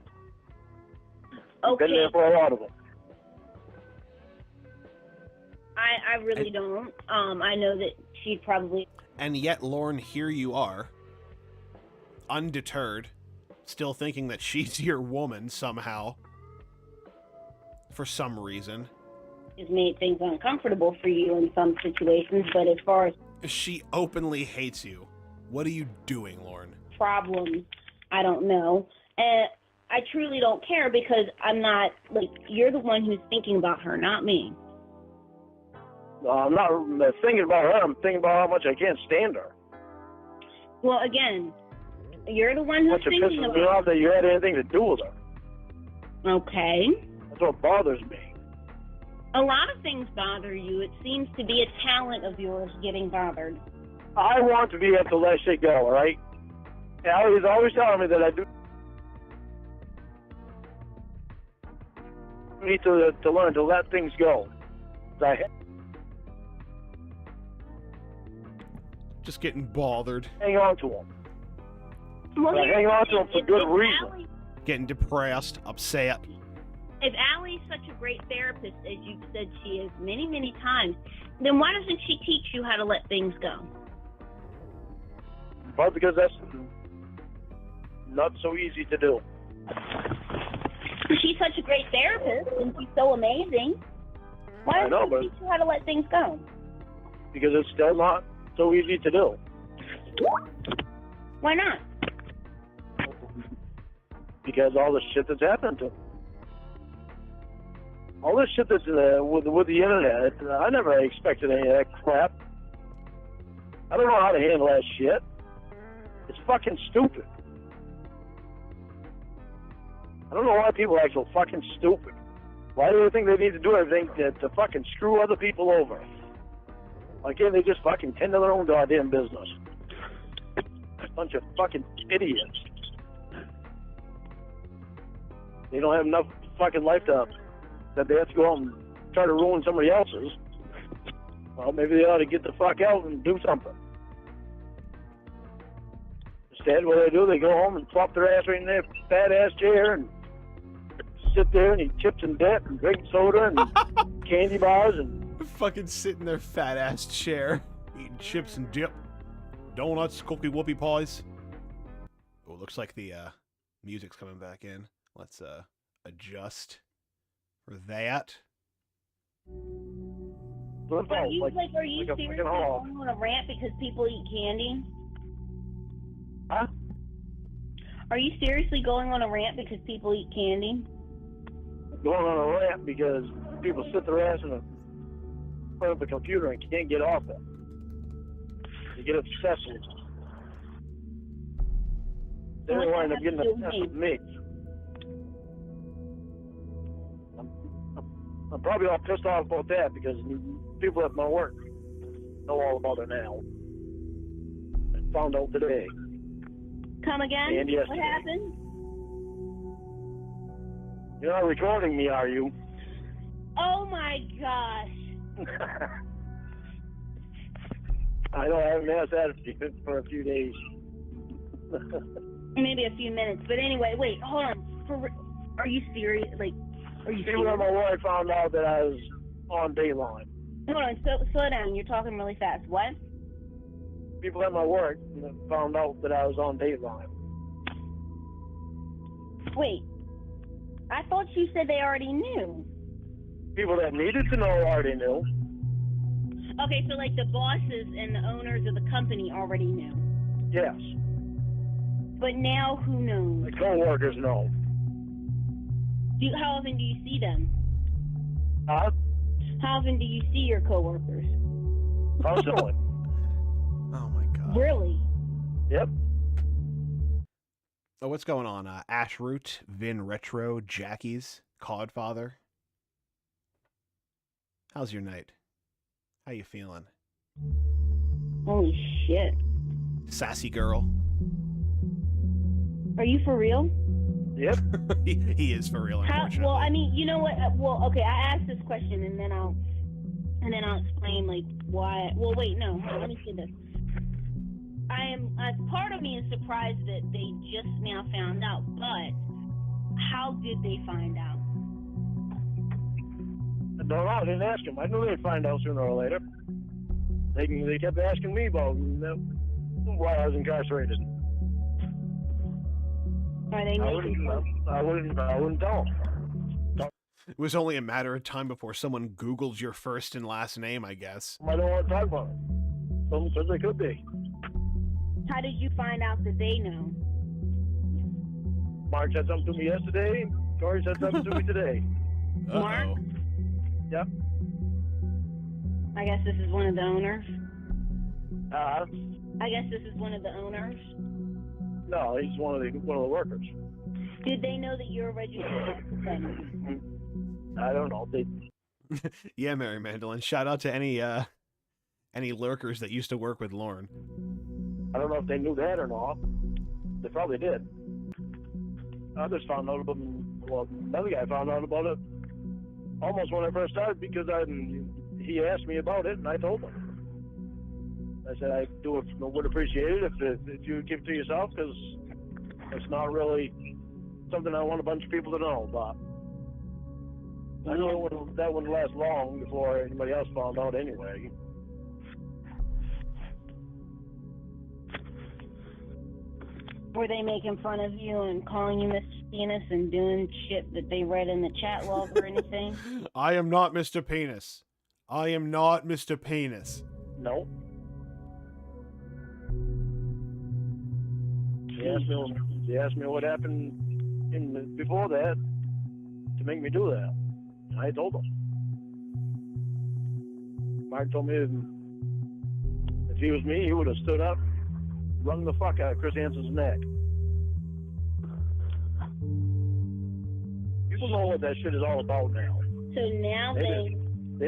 L: Okay.
J: Been there for a lot of them.
L: I really don't. I know that she'd probably...
B: And yet, Lauren, here you are, undeterred, still thinking that she's your woman somehow, for some reason.
L: It's made things uncomfortable for you in some situations, but as far as...
B: She openly hates you. What are you doing, Lauren?
L: Problems, I don't know. And I truly don't care because I'm not, like, you're the one who's thinking about her, not me.
J: I'm not thinking about her. I'm thinking about how much I can't stand her.
L: Well, again, you're the one who's thinking
J: about her. Off that you had anything to do with her.
L: Okay.
J: That's what bothers me.
L: A lot of things bother you. It seems to be a talent of yours getting bothered.
J: I want to be able to let shit go, all right? Allie's always telling me that I do need to learn to let things go.
B: Just getting bothered.
J: Hang on to them.
L: Well,
J: hang on to them for good reason.
B: Getting depressed, upset.
L: If Allie's such a great therapist, as you've said she is many, many times, then why doesn't she teach you how to let things go?
J: Probably because that's not so easy to do.
L: She's such a great therapist, and she's so amazing. Why doesn't she teach you how to let things go?
J: Because it's still not so easy to do.
L: Why not?
J: Because all the shit that's happened to them. All this shit that's with the internet, I never expected any of that crap. I don't know how to handle that shit. It's fucking stupid. I don't know why people act so fucking stupid. Why do they think they need to do everything to fucking screw other people over? Why can't they just fucking tend to their own goddamn business? Bunch of fucking idiots. They don't have enough fucking life that they have to go out and try to ruin somebody else's. Well, maybe they ought to get the fuck out and do something. Instead, what they do, they go home and flop their ass right in their fat ass chair and sit there and eat chips and dip and drink soda and candy bars and
G: Fucking sit in their fat ass chair, eating chips and dip, donuts, cookie whoopie pies. Oh, looks like the music's coming back in. Let's adjust for that.
L: Are you seriously going on a rant because people eat candy?
C: Huh?
L: Are you seriously going on a rant because people eat candy?
C: Going on a rant because people sit their ass in front of the computer and can't get off it. They get obsessed with it. Then they wind up getting obsessed with me. I'm probably all pissed off about that because people at my work know all about it now. I found out today.
L: Come again?
C: And yesterday.
L: What happened?
C: You're not recording me, are you?
L: Oh my gosh.
C: I know I haven't asked that for a few days.
L: Maybe a few minutes. But anyway, wait, hold on. Are you serious? Like, are you
C: People
L: serious?
C: at my work found out that I was on Dateline.
L: Hold on, slow down. You're talking really fast. What?
C: People at my work found out that I was on Dateline.
L: Wait. I thought you said they already knew.
C: People that needed to know already knew.
L: Okay, so like the bosses and the owners of the company already knew.
C: Yes.
L: But now who knows?
C: The co-workers know.
L: How often do you see them?
C: Huh?
L: How often do you see your coworkers?
C: Constantly.
G: Oh my god.
L: Really?
C: Yep.
G: Oh, what's going on? Ashroot, Vin Retro, Jackie's, Codfather. How's your night? How you feeling?
L: Holy shit.
G: Sassy girl.
L: Are you for real?
C: Yep.
G: he is for real, unfortunately.
L: Well, I mean, you know what? Well, okay, I asked this question and then I'll explain like why. Well, wait, no. Let me say this. Part of me is surprised that they just now found out, but how did they find out?
C: I don't know. I didn't ask them. I knew they'd find out sooner or later. They kept asking me about why I was incarcerated.
L: Are they
C: I wouldn't tell them.
G: It was only a matter of time before someone Googled your first and last name, I guess.
C: I don't want to talk about it. Someone says they could be.
L: How did you find out that they know?
C: Mark said something to me yesterday. Corey said something to me today.
L: Mark?
C: Yep.
L: I guess this is one of the owners.
C: I
L: guess this is one of the owners.
C: No, he's one of the workers.
L: Did they know that you're a registered sex offender?
C: I don't know.
G: Yeah, Mary Mandolin. Shout out to any lurkers that used to work with Lauren.
C: I don't know if they knew that or not. They probably did. Others found out about it. Well, another guy found out about it almost when I first started because he asked me about it and I told him. I said I would appreciate it if you would keep it to yourself because it's not really something I want a bunch of people to know about. I know that wouldn't last long before anybody else found out anyway.
L: Were they making fun of you and calling you Mr. Penis and doing shit that they read in the chat log or anything?
G: I am not Mr. Penis. I am not Mr. Penis.
C: No. They asked me what happened before that to make me do that. And I told them. Mark told me if he was me, he would have stood up, wrung the fuck out of Chris Hansen's neck. People know what that shit is all about now.
L: So now
C: they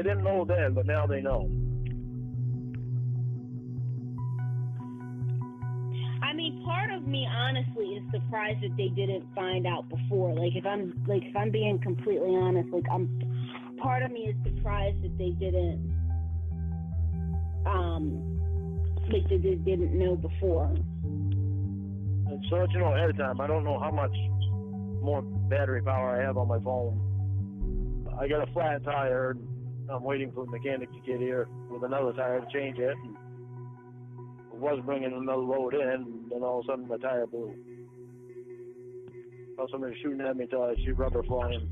C: didn't know then, but now they know.
L: I mean, part of me honestly is surprised that they didn't find out before. Like if I'm being completely honest, part of me is surprised that they didn't they didn't know before.
C: And so you know ahead of time, I don't know how much more battery power I have on my phone. I got a flat tire. I'm waiting for the mechanic to get here with another tire to change it. And was bringing another load in, and then all of a sudden the tire blew. Felt somebody shooting at me until I see rubber flying.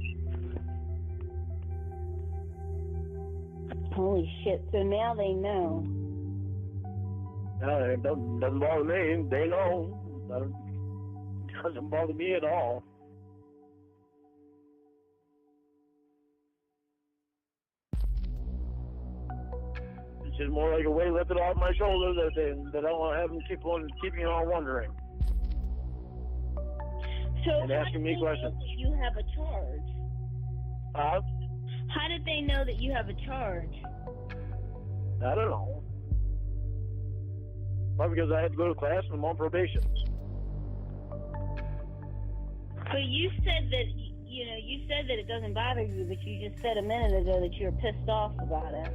L: Holy shit, so now they know.
C: No, it doesn't bother me. They know. Doesn't bother me at all. It's just more like a weight lifted off my shoulders that I don't want to have them keeping on wondering.
L: So
C: And asking me questions.
L: That you have a charge?
C: Huh?
L: How did they know that you have a charge?
C: I don't know. Probably because I had to go to class and I'm on probation.
L: But you said that, you said that it doesn't bother you, but you just said a minute ago that you're pissed off about it.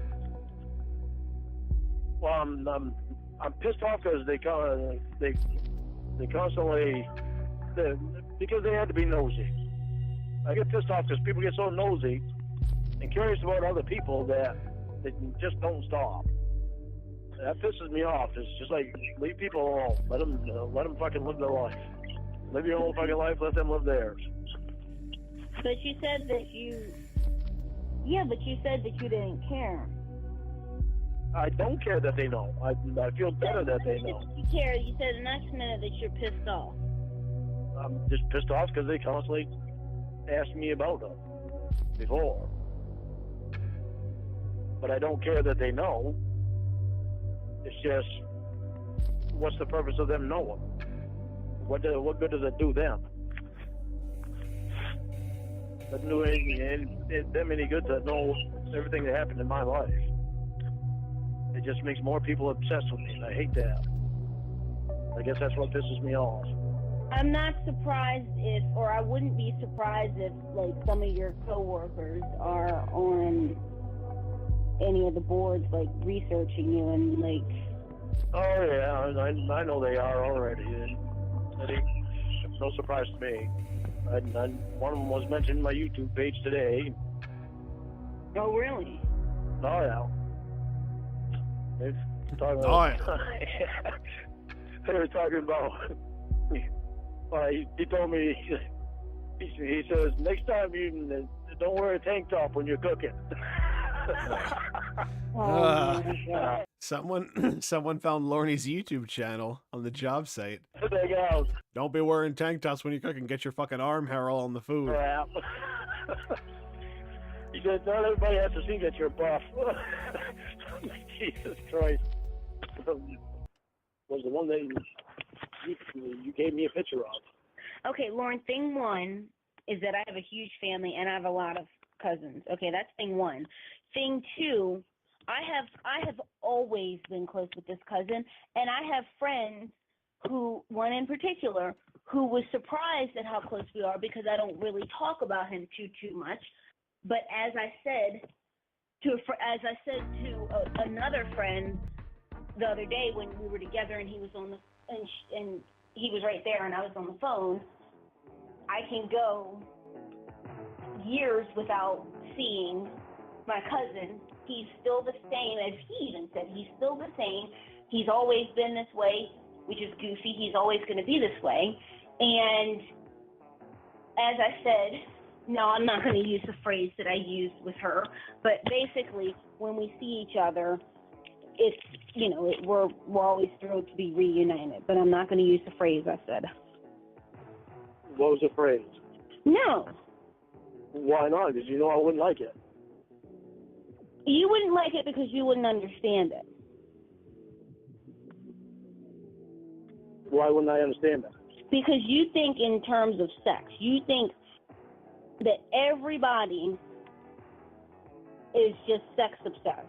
C: Well, I'm pissed off because they constantly, because they had to be nosy. I get pissed off because people get so nosy and curious about other people that they just don't stop. That pisses me off. It's just like, leave people alone. Let them fucking live their life. Live your own fucking life. Let them live theirs.
L: But you said that you didn't care.
C: I don't care that they know. I feel better that they know.
L: You care. You said the next minute that you're pissed off.
C: I'm just pissed off because they constantly ask me about them before. But I don't care that they know. It's just, what's the purpose of them knowing? What good does it do them? Doesn't do them any good to know everything that happened in my life. It just makes more people obsessed with me, and I hate that. I guess that's what pisses me off.
L: I'm not surprised I wouldn't be surprised if, like, some of your coworkers are on any of the boards, like, researching you and, like...
C: Oh, yeah, I know they are already. It's no surprise to me. One of them was mentioned in my YouTube page today.
L: Oh, really?
C: Oh, yeah. They were talking about... he told me, he says, next time you don't wear a tank top when you're cooking.
G: Someone found Lorne's YouTube channel on the job site.
C: There goes.
G: Don't be wearing tank tops when you're cooking. Get your fucking arm hair all on the food.
C: Crap. He said, not everybody has to see that you're buff. Jesus Christ. Was the one that you gave me a picture of.
L: Okay, Lauren, thing one is that I have a huge family and I have a lot of cousins. Okay, that's thing one. Thing two, I have always been close with this cousin, and I have friends who, one in particular, who was surprised at how close we are because I don't really talk about him too much. But as I said to another friend the other day when we were together and he was on the and he was right there and I was on the phone, I can go years without seeing my cousin. He's still the same, as he even said. He's still the same. He's always been this way, which is goofy. He's always going to be this way. And as I said, no, I'm not going to use the phrase that I used with her, but basically, when we see each other, it's, we're always thrilled to be reunited. But I'm not going to use the phrase I said.
C: What was the phrase?
L: No.
C: Why not? Because you know I wouldn't like it.
L: You wouldn't like it because you wouldn't understand it.
C: Why wouldn't I understand that?
L: Because you think in terms of sex. You think that everybody is just sex obsessed.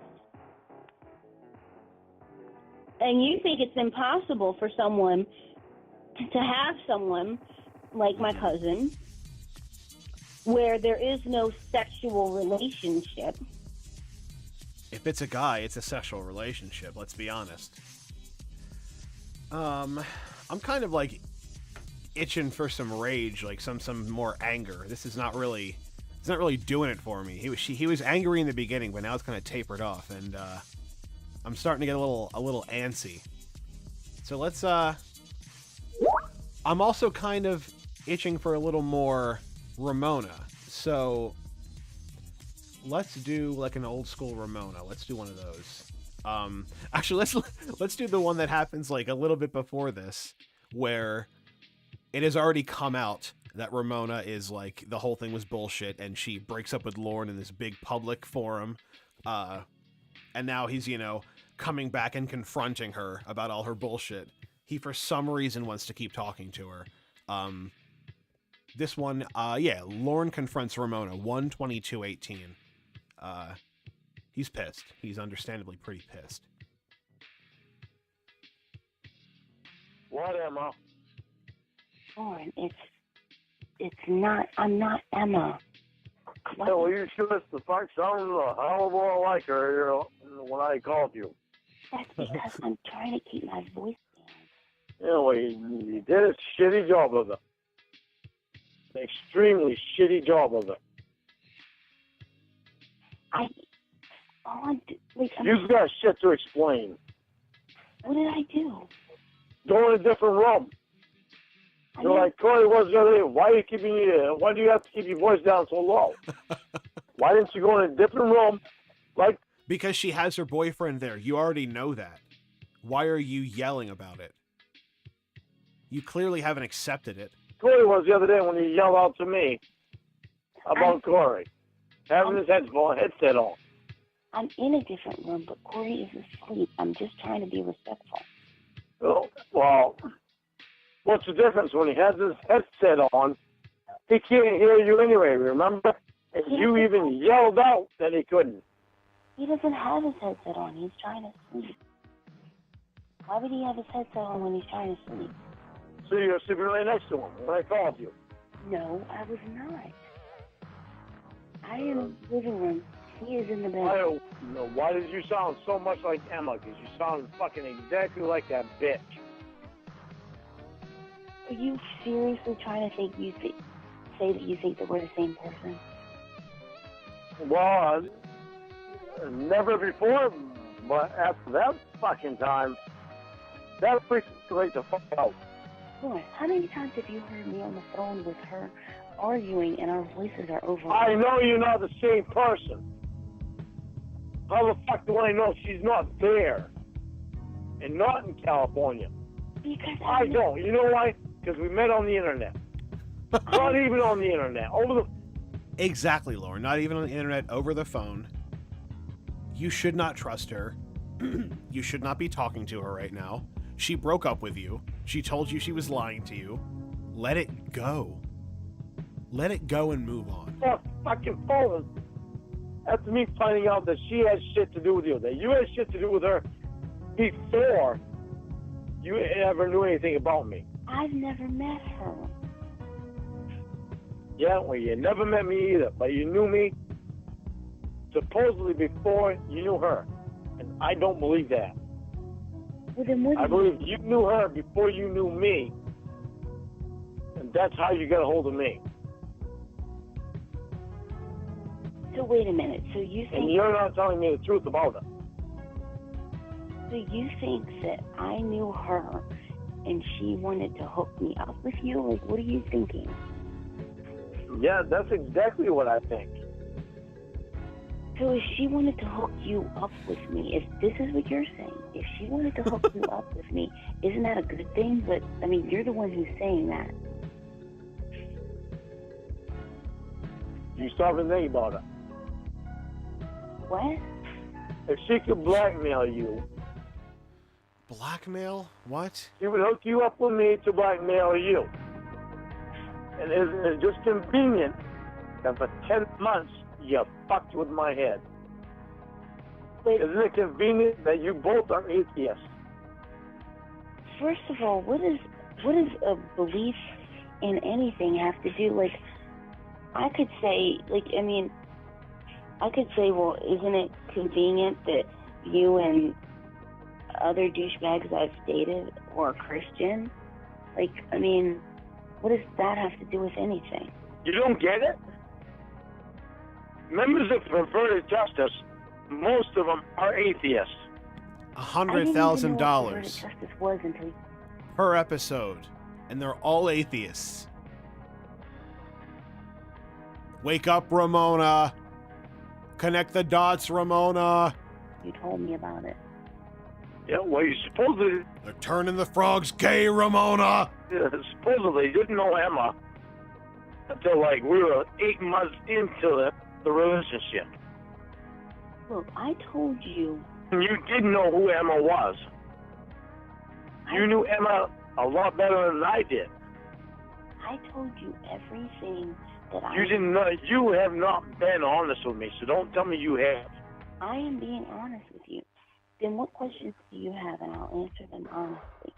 L: And you think it's impossible for someone to have someone like my cousin where there is no sexual relationship.
G: If it's a guy, it's a sexual relationship, let's be honest. I'm kind of like itching for some rage, like some more anger. This is not really He's not really doing it for me. He was angry in the beginning, but now it's kind of tapered off, and I'm starting to get a little antsy. So let's I'm also kind of itching for a little more Ramona. So let's do like an old school Ramona. Let's do one of those. Actually, let's do the one that happens like a little bit before this, where it has already come out that Ramona is like, the whole thing was bullshit, and she breaks up with Lorne in this big public forum. And now he's, coming back and confronting her about all her bullshit. He, for some reason, wants to keep talking to her. This one, Lorne confronts Ramona, 1/22/18. He's pissed. He's understandably pretty pissed.
C: What, Emma?
L: Lorne, it's not, I'm not Emma.
C: Yeah, well, you sure the fuck sounded a hell of a lot like her when I called you.
L: That's because I'm trying to keep my voice down.
C: Yeah, well, you did a shitty job of it. An extremely shitty job of it. You've got shit to explain.
L: What did I do?
C: Go in a different room. You're like Corey was the other day. Why do you have to keep your voice down so low? Why didn't you go in a different room?
G: Because she has her boyfriend there. You already know that. Why are you yelling about it? You clearly haven't accepted it.
C: Corey was the other day when he yelled out to me about Corey having his headset on.
L: I'm in a different room, but Corey is asleep. I'm just trying to be respectful.
C: Oh, well, what's the difference? When he has his headset on, he can't hear you anyway, remember? And you even yelled out that he couldn't.
L: He doesn't have his headset on. He's trying to sleep. Why would he have his headset on when he's trying to sleep?
C: So you're sleeping right next to him when I called you.
L: No, I was not. I am in the living room. He is in the bed.
C: I don't know. Why did you sound so much like Emma? Because you sound fucking exactly like that bitch.
L: Are you seriously trying to say that you think that we're the same person?
C: Well, never before, but after that fucking time, that freaks me right the fuck out.
L: Lord, how many times have you heard me on the phone with her arguing and our voices are over?
C: I know you're not the same person. How the fuck do I know she's not there? And not in California?
L: Because
C: I don't. You know why? Because we met on the internet. Not even on the internet. Over the...
G: Exactly, Lauren. Not even on the internet, over the phone. You should not trust her. You should not be talking to her right now. She broke up with you. She told you she was lying to you. Let it go. Let it go and move on.
C: Oh, fucking phone. That's me finding out that she has shit to do with you. That you had shit to do with her before you ever knew anything about me.
L: I've never met her.
C: Yeah, well, you never met me either, but you knew me supposedly before you knew her. And I don't believe that.
L: Well, then what
C: I believe you knew her before you knew me. And that's how you got a hold of me.
L: So wait a minute. So you think...
C: And you're not telling me the truth about it.
L: So you think that I knew her and she wanted to hook me up with you? Like, what are you thinking?
C: Yeah, that's exactly what I think.
L: So if she wanted to hook you up with me, if this is what you're saying, if she wanted to hook you up with me, isn't that a good thing? But, I mean, you're the one who's saying that.
C: You stop and think about it.
L: What?
C: If she could blackmail you...
G: Blackmail? What?
C: She would hook you up with me to blackmail you. And isn't it just convenient that for 10 months you fucked with my head?
L: Wait.
C: Isn't it convenient that you both are atheists?
L: First of all, what is a belief in anything have to do? Like, I could say, well, isn't it convenient that you and other douchebags I've dated were Christian? Like, I mean, what does that have to do with anything?
C: You don't get it? members of Perverted Justice, most of them are atheists.
B: $100,000
L: Justice was until
B: per episode, and they're all atheists. Wake up, Ramona. Connect the dots, Ramona.
L: you told me about it.
C: Yeah, well, you supposedly,
B: They're turning the frogs gay, Ramona.
C: supposedly didn't know Emma until like we were 8 months into the relationship.
L: Look, I told you.
C: You didn't know who Emma was. You knew Emma a lot better than I did.
L: I told you everything that I.
C: You didn't know. You have not been honest with me, so don't tell me you have.
L: I am being honest with you. Then what questions do you have, and I'll answer them honestly.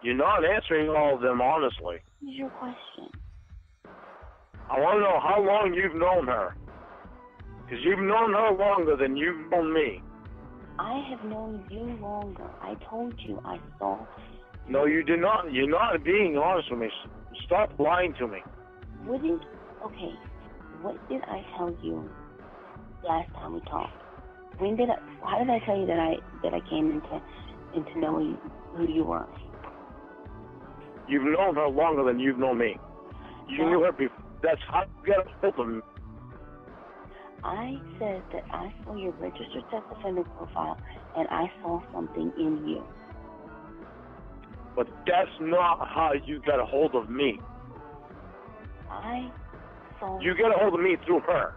C: You're not answering all of them honestly.
L: What is your question?
C: I want to know how long you've known her. Because you've known her longer than you've known me.
L: I have known you longer. I told you I saw.
C: No, you did not. You're not being honest with me. Stop lying to me.
L: Okay, what did I tell you last time we talked? How did I tell you that I came into knowing who you were?
C: You've known her longer than you've known me. You knew her before. That's how you got a hold of me.
L: I said that I saw your registered sex offender profile and I saw something in you.
C: But that's not how you got a hold of me.
L: I saw.
C: You got a hold of me through her.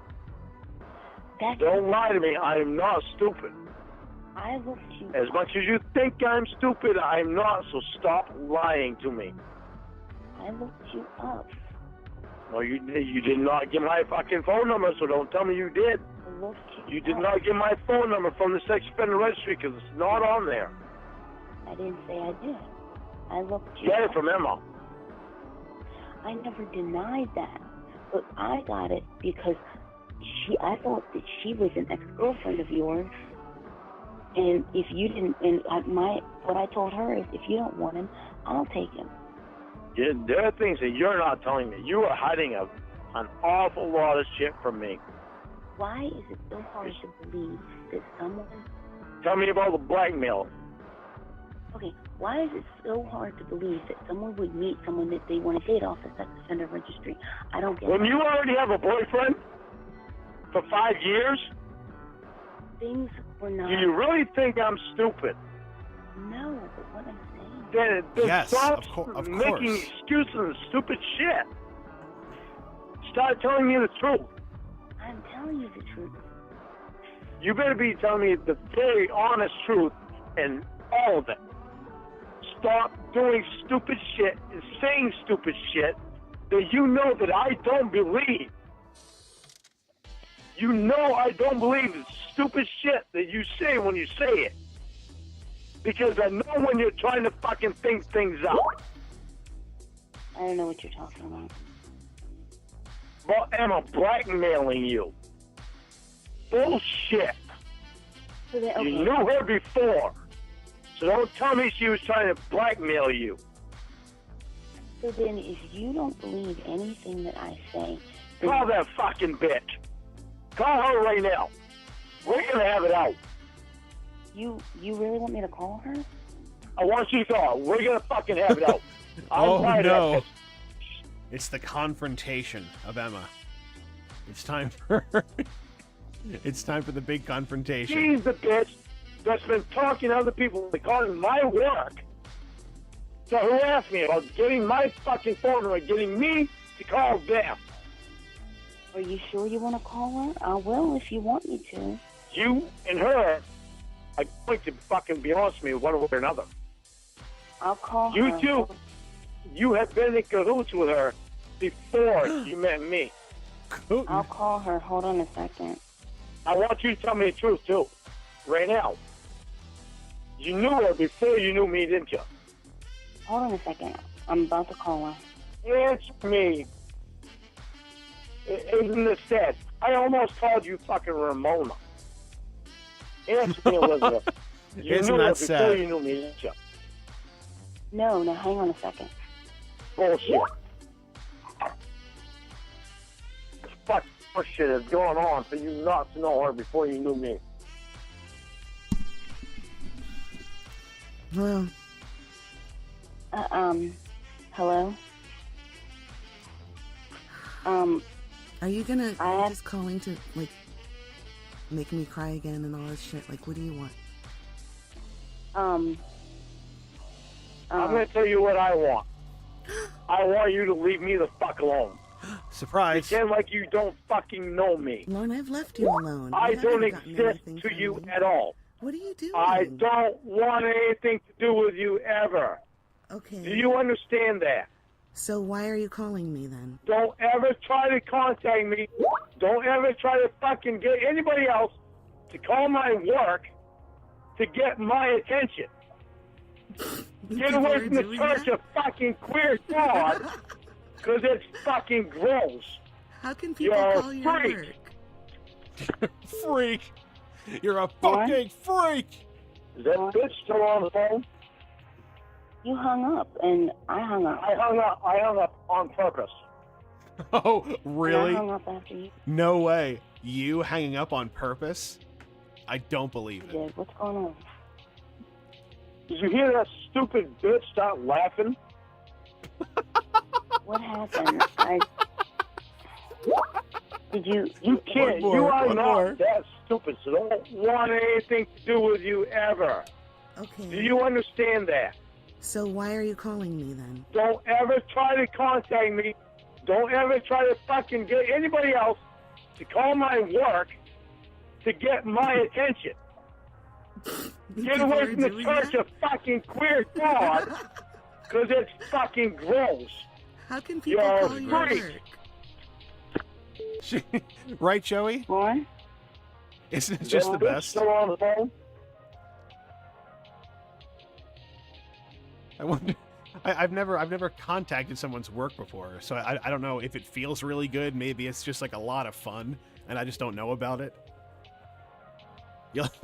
C: Don't lie to me. I am not stupid.
L: I looked you
C: As much as you think I'm stupid, I'm not, so stop lying to me.
L: I looked you up.
C: No, you did not get my fucking phone number, so don't tell me you did.
L: I looked
C: You did not get my phone number from the sex offender registry because it's not on there.
L: I didn't say I did. I looked you
C: Get
L: up.
C: it from Emma.
L: I never denied that. But I got it because I thought that she was an ex-girlfriend of yours. And if you didn't, what I told her is, if you don't want him, I'll take him.
C: Yeah, there are things that you're not telling me. You are hiding an awful lot of shit from me.
L: Why is it so hard to believe that someone...
C: Tell me about the blackmail.
L: Okay, why is it so hard to believe that someone would meet someone that they want to date off the sex offender registry? I don't get
C: When
L: it.
C: you already have a boyfriend for 5 years,
L: Things were not...
C: do you really think I'm stupid?
L: No, but what I'm saying...
C: Then
B: Yes,
C: stop
B: of
C: making
B: course.
C: excuses and stupid shit. Start telling me the truth.
L: I'm telling you the truth.
C: You better be telling me the very honest truth and all of it. Stop doing stupid shit and saying stupid shit that you know that I don't believe. You know I don't believe the stupid shit that you say when you say it. Because I know when you're trying to fucking think things out.
L: I don't know what you're talking about.
C: Well, Emma blackmailing you. Bullshit.
L: So that,
C: You knew her before. So don't tell me she was trying to blackmail you.
L: So then if you don't believe anything that I say...
C: Call that fucking bitch. Call her right now. We're gonna have it out.
L: You really want me to call her?
C: I want you to call. We're gonna fucking have it out. I'm
B: Oh
C: tired of
B: no.
C: that bitch.
B: It's the confrontation of Emma. It's time for it's time for the big confrontation.
C: She's the bitch that's been talking to other people regarding my work to harass me about getting my fucking phone number, getting me to call them.
L: Are you sure you want to call her? I will if you want me to.
C: You and her are going to fucking be honest with me one way or another.
L: I'll call her.
C: You too. You have been in cahoots with her before you met me.
L: I'll call her. Hold on a second.
C: I want you to tell me the truth too, right now. You knew her before you knew me, didn't you?
L: Hold on a second. I'm about to call her.
C: Answer me. Isn't this sad? I almost called you fucking Ramona. Answer me, Elizabeth. You
B: Isn't
C: knew her
B: that
C: before
B: sad?
C: you knew me, didn't you?
L: No, hang on a second.
C: Bullshit. Fuck shit is going on for you not to know her before you knew me.
E: Hello?
L: Hello?
E: Are you gonna just calling to, like, make me cry again and all this shit? Like, what do you want?
C: I'm gonna tell you what I want. I want you to leave me the fuck alone.
G: Surprise.
C: Pretend like you don't fucking know me.
E: Lauren, I've left you alone.
C: I
E: You
C: don't
E: haven't gotten
C: exist
E: anything
C: to
E: from
C: you
E: me.
C: at all.
E: What are you doing?
C: I don't want anything to do with you ever.
E: Okay.
C: Do you understand that?
E: So why are you calling me then?
C: Don't ever try to contact me. Don't ever try to fucking get anybody else to call my work to get my attention. Get away from the church of fucking queer God, because it's fucking gross.
E: How can people
C: You're
E: call
C: a
E: you
C: freak.
E: work?
G: Freak. You're a fucking freak.
C: Is that bitch still on the phone?
L: You hung up, and I hung up.
C: I hung up on purpose.
G: Oh,
L: And
G: really?
L: I hung up after you
G: No way. You hanging up on purpose? I don't believe it.
L: did. What's going on?
C: Did you hear that stupid bitch start laughing?
L: What happened? Did you?
C: You can't.
G: One more,
C: You are
G: one
C: not
G: more.
C: that stupid, so don't want anything to do with you ever.
E: Okay.
C: Do you understand that?
E: So why are you calling me then?
C: Don't ever try to contact me. Don't ever try to fucking get anybody else to call my work to get my attention. Get away from the church of fucking queer God, because it's fucking gross.
E: How can people
C: You're
E: call you
C: a freak.
E: work?
G: Right, Joey?
L: What?
G: Isn't it
C: Is
G: just
C: that
G: the
C: bitch
G: best?
C: still on the phone?
G: I wonder. I've never contacted someone's work before, so I don't know if it feels really good. Maybe it's just like a lot of fun, and I just don't know about it.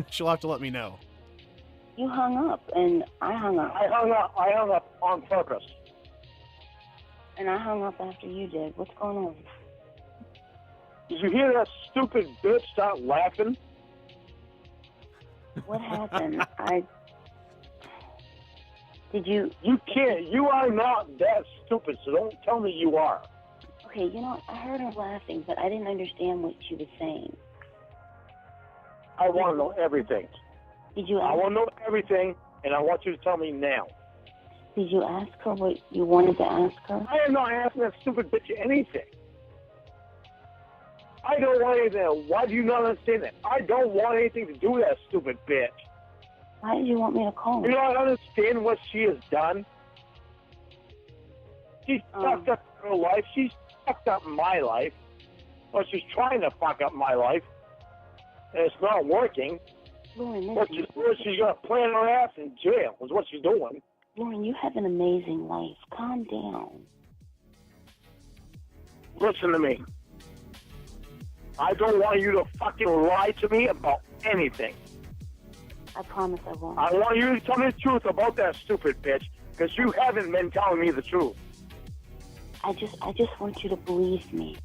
G: She'll have to let me know.
L: You hung up, and I hung up.
C: I hung up on purpose.
L: And I hung up after you did. What's going on?
C: Did you hear that stupid bitch start laughing?
L: What happened? Did you?
C: You can't. You are not that stupid, so don't tell me you are.
L: Okay, you know, I heard her laughing, but I didn't understand what she was saying.
C: I want to know everything.
L: Did you?
C: I want to know everything, and I want you to tell me now.
L: Did you ask her what you wanted to ask her?
C: I am not asking that stupid bitch anything. I don't want anything. Why do you not understand that? I don't want anything to do with that stupid bitch.
L: Why did you want me to call her?
C: You don't understand what she has done? She's fucked up her life. She's fucked up my life. Well, she's trying to fuck up my life. And it's not working.
L: Lauren,
C: What she's going to plant her ass in jail is what she's doing.
L: Lauren, you have an amazing life. Calm down.
C: Listen to me. I don't want you to fucking lie to me about anything.
L: I promise I won't.
C: I want you to tell me the truth about that stupid bitch, because you haven't been telling me the truth.
L: I just want you to believe me.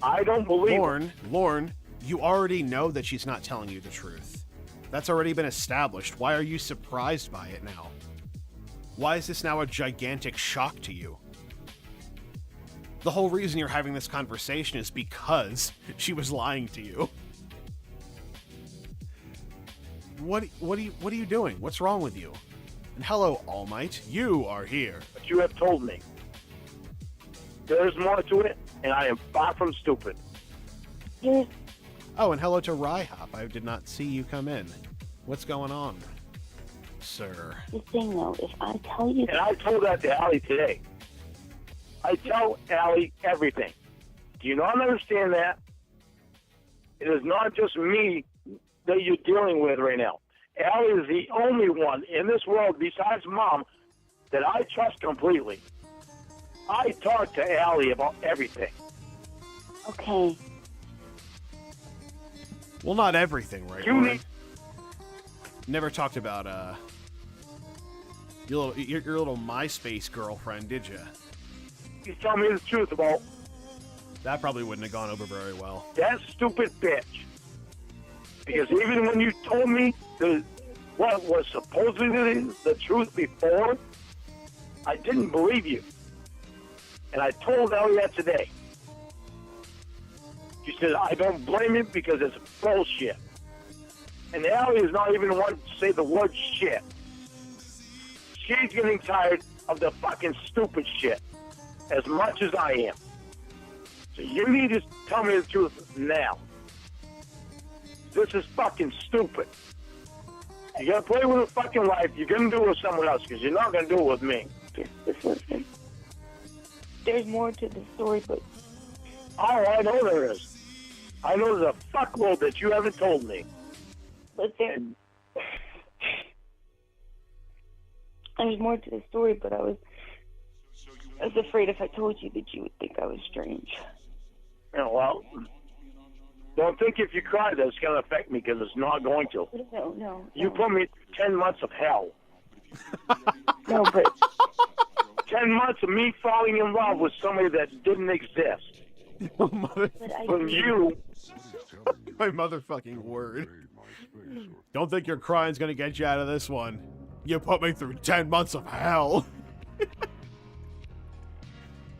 C: I don't believe her.
G: Lauren, you already know that she's not telling you the truth. That's already been established. Why are you surprised by it now? Why is this now a gigantic shock to you? The whole reason you're having this conversation is because she was lying to you. What are you doing? What's wrong with you? And hello, All Might. You are here.
C: But you have told me. There's more to it, and I am far from stupid.
G: Oh, and hello to Ryhop. I did not see you come in. What's going on, sir?
L: The thing, though, if I tell you...
C: And I told that to Allie today. I tell Allie everything. Do you not understand that? It is not just me that you're dealing with right now. Allie is the only one in this world besides Mom that I trust completely. I talk to Allie about everything.
L: Okay.
G: Well, not everything, right?
C: You
G: Lauren?
C: need...
G: Never talked about your little MySpace girlfriend, did you?
C: You tell me the truth about
G: That probably wouldn't have gone over very well.
J: That stupid bitch. Because even when you told me what was supposedly the truth before, I didn't believe you. And I told Elliot today. She said, I don't blame him because it's bullshit. And Ellie is not even the one to say the word shit. She's getting tired of the fucking stupid shit as much as I am. So you need to tell me the truth now. This is fucking stupid. You gotta play with a fucking life. You're gonna do it with someone else because you're not gonna do it with me.
M: Just listen. There's more to the story, but...
J: Oh, I know there is. I know there's a fuckload that you haven't told me.
M: But there's more to the story, but I was afraid if I told you that you would think I was strange.
J: Yeah, well, don't think if you cry that it's going to affect me, because it's not going to.
M: No.
J: You put me 10 months of hell.
M: No, but...
J: 10 months of me falling in love with somebody that didn't exist. From you...
G: My motherfucking word. Don't think your crying's gonna get you out of this one. You put me through 10 months of hell.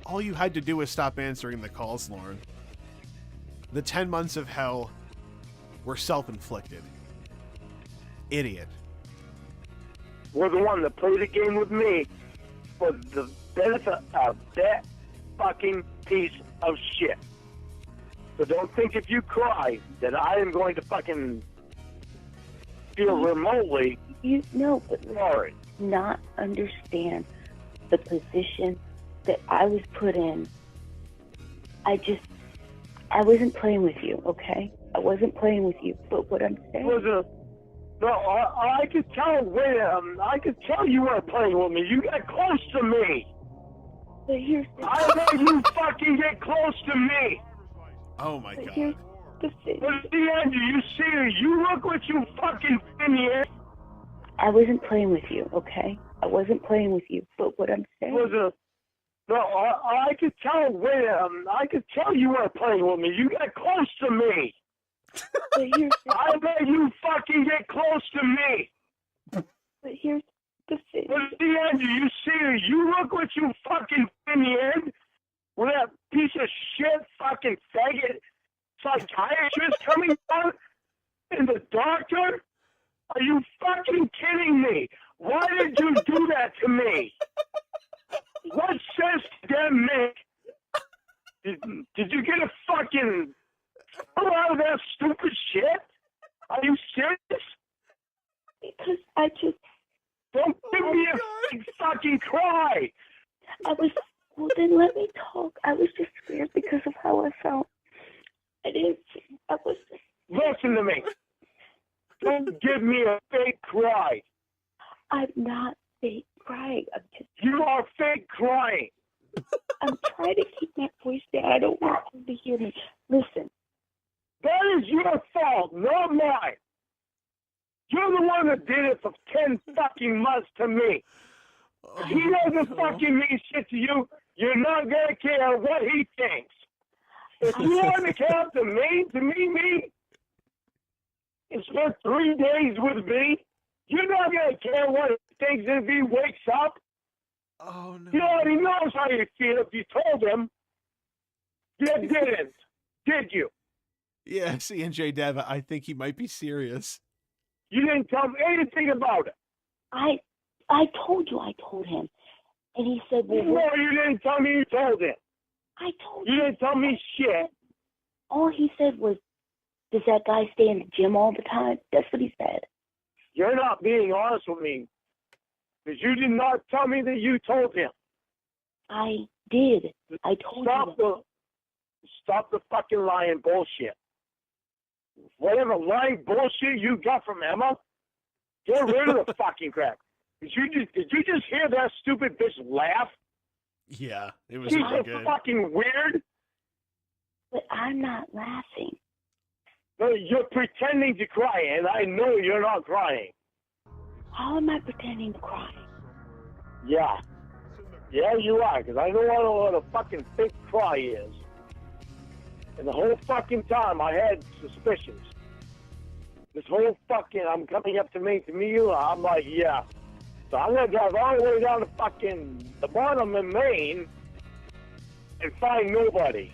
G: All you had to do was stop answering the calls, Lauren. The 10 months of hell were self-inflicted. Idiot.
J: We're the one that played the game with me for the benefit of that fucking piece of shit. So don't think if you cry that I am going to fucking feel remotely sorry.
M: Not understand the position that I was put in. I wasn't playing with you, okay? I wasn't playing with you, but what I'm saying...
J: I could tell, I could tell you weren't playing with me. You got close to me.
M: But here's the...
J: I made you fucking get close to me.
G: Oh my God.
M: Here's the thing.
J: But at the end, you see her, you look what you fucking in the air.
M: I wasn't playing with you, okay? I wasn't playing with you, but what I'm saying...
J: I could tell, I could tell you weren't playing with me. You got close to me.
M: But here's the...
J: I made you fucking get close to me.
M: But here's the thing.
J: But at the end, you see her, you look what you fucking in the end. With that piece of shit fucking faggot psychiatrist coming out and the doctor? Are you fucking kidding me? Why did you do that to me? What sense did that make? Did you get a fucking pull out of that stupid shit? Are you serious?
M: Because I just...
J: Don't give me a big fucking cry.
M: Well, then let me talk. I was just scared because of how I felt.
J: Listen to me. Don't give me a fake cry.
M: I'm not fake crying.
J: You are fake crying.
M: I'm trying to keep my voice down. I don't want them to hear me. Listen.
J: That is your fault, not mine. You're the one that did it for 10 fucking months to me. If he doesn't fucking mean shit to you, you're not gonna care what he thinks. If you want to care to me, and spend 3 days with me, you're not gonna care what he thinks if he wakes up.
G: Oh no.
J: He already knows how you feel if you told him. You didn't, did you?
G: Yeah, C&J Dev, I think he might be serious.
J: You didn't tell me anything about it.
M: I told you I told him. And he said, well...
J: No, you didn't tell me you told him.
M: I told you.
J: You didn't tell me shit.
M: All he said was, does that guy stay in the gym all the time? That's what he said.
J: You're not being honest with me. Because you did not tell me that you told him.
M: I did. I told you.
J: Stop the fucking lying bullshit. Whatever lying bullshit you got from Emma, get rid of the fucking crap. Did you just hear that stupid bitch laugh?
G: Yeah, it was
J: She's
G: really
J: so
G: good.
J: fucking weird.
M: But I'm not laughing.
J: No, you're pretending to cry, and I know you're not crying.
M: How am I pretending to cry?
J: Yeah. Yeah, you are, because I know what a fucking fake cry is.
C: And the whole fucking time I had suspicions. This whole fucking, I'm coming up to meet you, I'm like, yeah. So I'm going to drive all the way down to fucking the bottom of Maine and find nobody.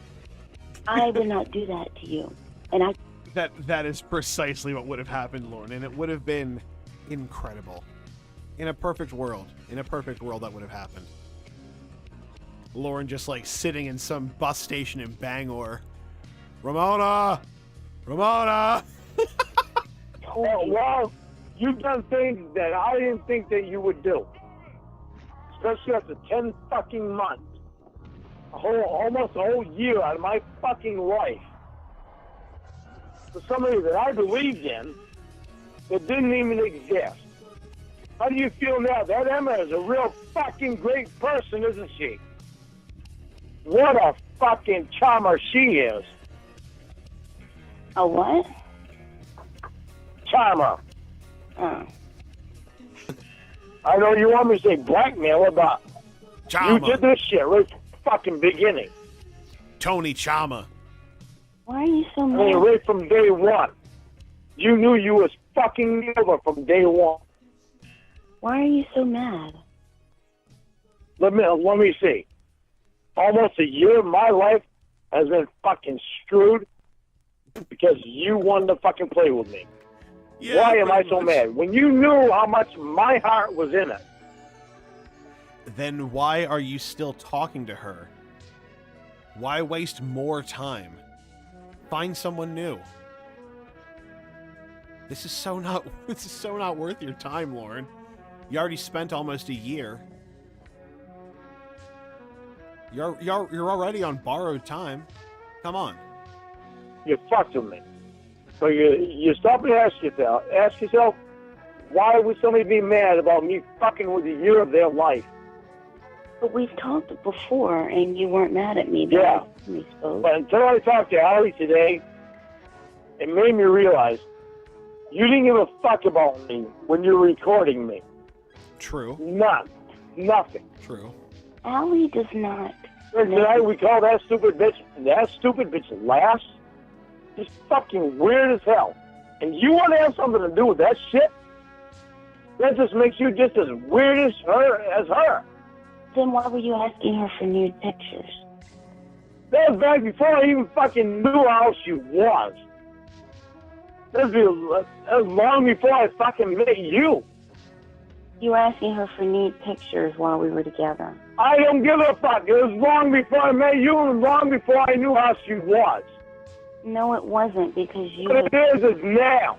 M: I would not do that to you. And
G: That is precisely what would have happened, Lauren, and it would have been incredible. In a perfect world, that would have happened. Lauren just like sitting in some bus station in Bangor. Ramona! Ramona!
C: Oh, well, you've done things that I didn't think that you would do. Especially after 10 fucking months. Almost a whole year out of my fucking life. For somebody that I believed in that didn't even exist. How do you feel now? That Emma is a real fucking great person, isn't she? What a fucking charmer she is.
M: A what?
C: Charmer.
M: Oh.
C: I know you want me to say blackmailer, but
G: Charmer.
C: you did this shit right from the fucking beginning.
G: Tony Chama.
M: Why are you so
C: I
M: mad?
C: mean, right from day one. You knew you was fucking me over from day one.
M: Why are you so mad?
C: Let me see. Almost a year of my life has been fucking screwed because you wanted to fucking play with me.
G: Yeah,
C: Why am I
G: pretty
C: so
G: much.
C: mad? When you knew how much my heart was in it.
G: Then why are you still talking to her? Why waste more time? Find someone new. This is so not worth your time, Lauren. You already spent almost a year. You're already on borrowed time. Come on.
C: You fucked with me. So you stop and ask yourself, why would somebody be mad about me fucking with a year of their life?
M: But we've talked before, and you weren't mad at me.
C: Yeah. But until I talked to Allie today, it made me realize you didn't give a fuck about me when you were recording me.
G: True.
C: Nothing.
G: True.
M: Allie does not.
C: Tonight we call that stupid bitch last. She's fucking weird as hell. And you want to have something to do with that shit? That just makes you just as weird as her.
M: Then why were you asking her for nude pictures?
C: That was back before I even fucking knew how she was. That was long before I fucking met you.
M: You were asking her for nude pictures while we were together.
C: I don't give a fuck. It was long before I met you and long before I knew how she was.
M: No, it wasn't, because you...
C: What it is now.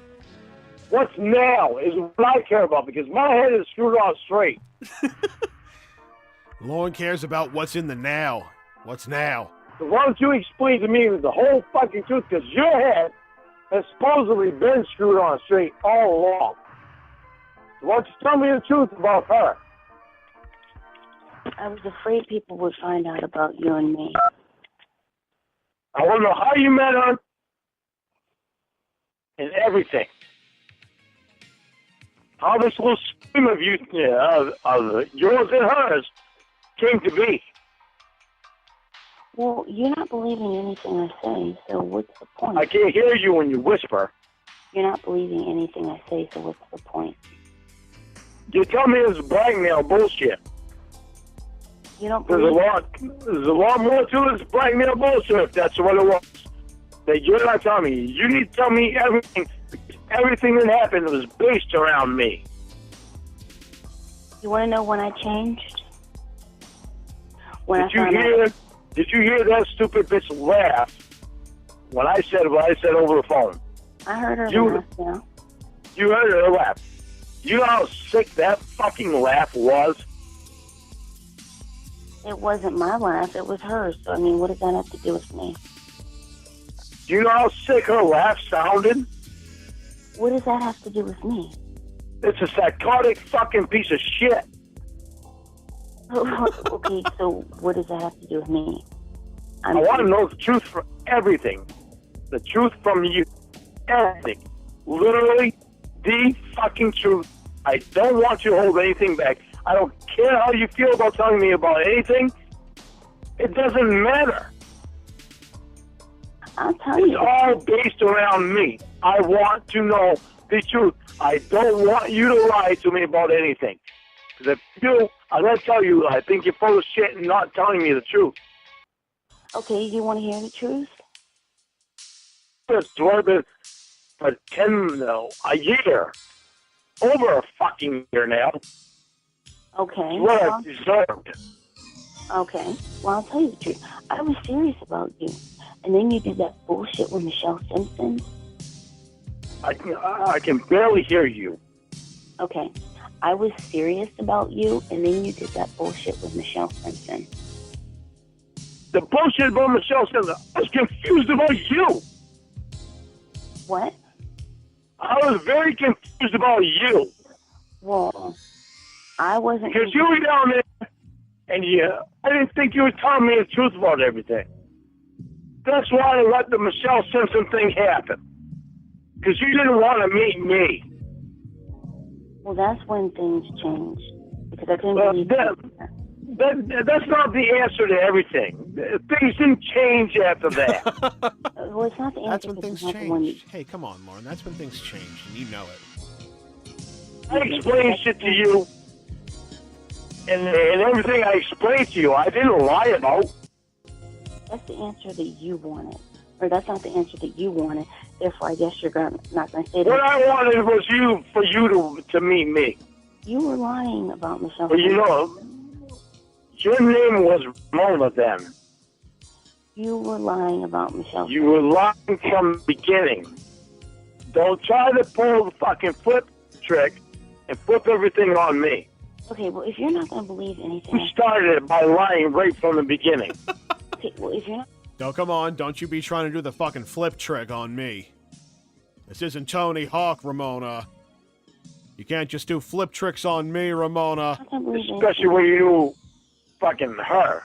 C: What's now is what I care about, because my head is screwed on straight.
G: Lauren cares about what's in the now. What's now?
C: So why don't you explain to me the whole fucking truth, because your head has supposedly been screwed on straight all along. So why don't you tell me the truth about her?
M: I was afraid people would find out about you and me.
C: I want to know how you met her and everything. How this little scheme of you, of yours and hers, came to be.
M: Well, you're not believing anything I say, so what's the point?
C: I can't hear you when you whisper.
M: You're not believing anything I say, so what's the point?
C: You tell me it's blackmail bullshit.
M: You don't
C: There's a lot more to this blackmail bullshit, if that's what it was. That you're not telling me. You need to tell me everything. Everything that happened was based around me.
M: You want to know when I changed? When
C: Did you hear that stupid bitch laugh when I said what I said over the phone?
M: I heard her laugh, yeah.
C: You heard her laugh. You know how sick that fucking laugh was?
M: It wasn't my laugh, it was hers. So, I mean, what does that have to do with me?
C: Do you know how sick her laugh sounded?
M: What does that have to do with me?
C: It's a psychotic fucking piece of shit.
M: Okay, so what does that have to do with me?
C: I want to know the truth for everything. The truth from you. Everything. Literally, the fucking truth. I don't want you to hold anything back. I don't care how you feel about telling me about anything. It doesn't matter.
M: I'll tell
C: It's
M: you.
C: all based around me. I want to know the truth. I don't want you to lie to me about anything. Because if you do, I'm going to tell you, I think you're full of shit and not telling me the truth.
M: Okay, you want to hear the truth?
C: It's worth it for a year. Over a fucking year now.
M: Okay.
C: It's what I've deserved.
M: Okay. Well, I'll tell you the truth. I was serious about you. And then you did that bullshit with Michelle Simpson.
C: I can barely hear you.
M: Okay. I was serious about you, and then you did that bullshit with Michelle Simpson.
C: The bullshit about Michelle Simpson, I was confused about you.
M: What?
C: I was very confused about you.
M: Well, I wasn't...
C: Because you were down there, and I didn't think you were telling me the truth about everything. That's why I let the Michelle Simpson thing happen. Because you didn't want to meet me.
M: Well, that's when things changed. Because I didn't believe
C: that's not the answer to everything. Things didn't change after that.
M: Well, it's not the answer.
B: That's when things
M: it's not the one
B: change. Hey, come on, Lauren. That's when things change, and you know it.
C: I explained shit to you, and everything I explained to you, I didn't lie about.
M: That's the answer that you wanted. Or that's not the answer that you wanted. Therefore, I guess you're not going to say that.
C: What I wanted was for you to meet me.
M: You were lying about Michelle.
C: Well, you know, your name was Ramona then.
M: You were lying about Michelle.
C: You were lying from the beginning. Don't try to pull the fucking flip trick and flip everything on me.
M: Okay, well, if you're not going to believe anything...
C: You started it by lying right from the beginning.
M: Okay, well, if you're not...
B: No, come on. Don't you be trying to do the fucking flip trick on me. This isn't Tony Hawk, Ramona. You can't just do flip tricks on me, Ramona.
C: Especially when you knew fucking her.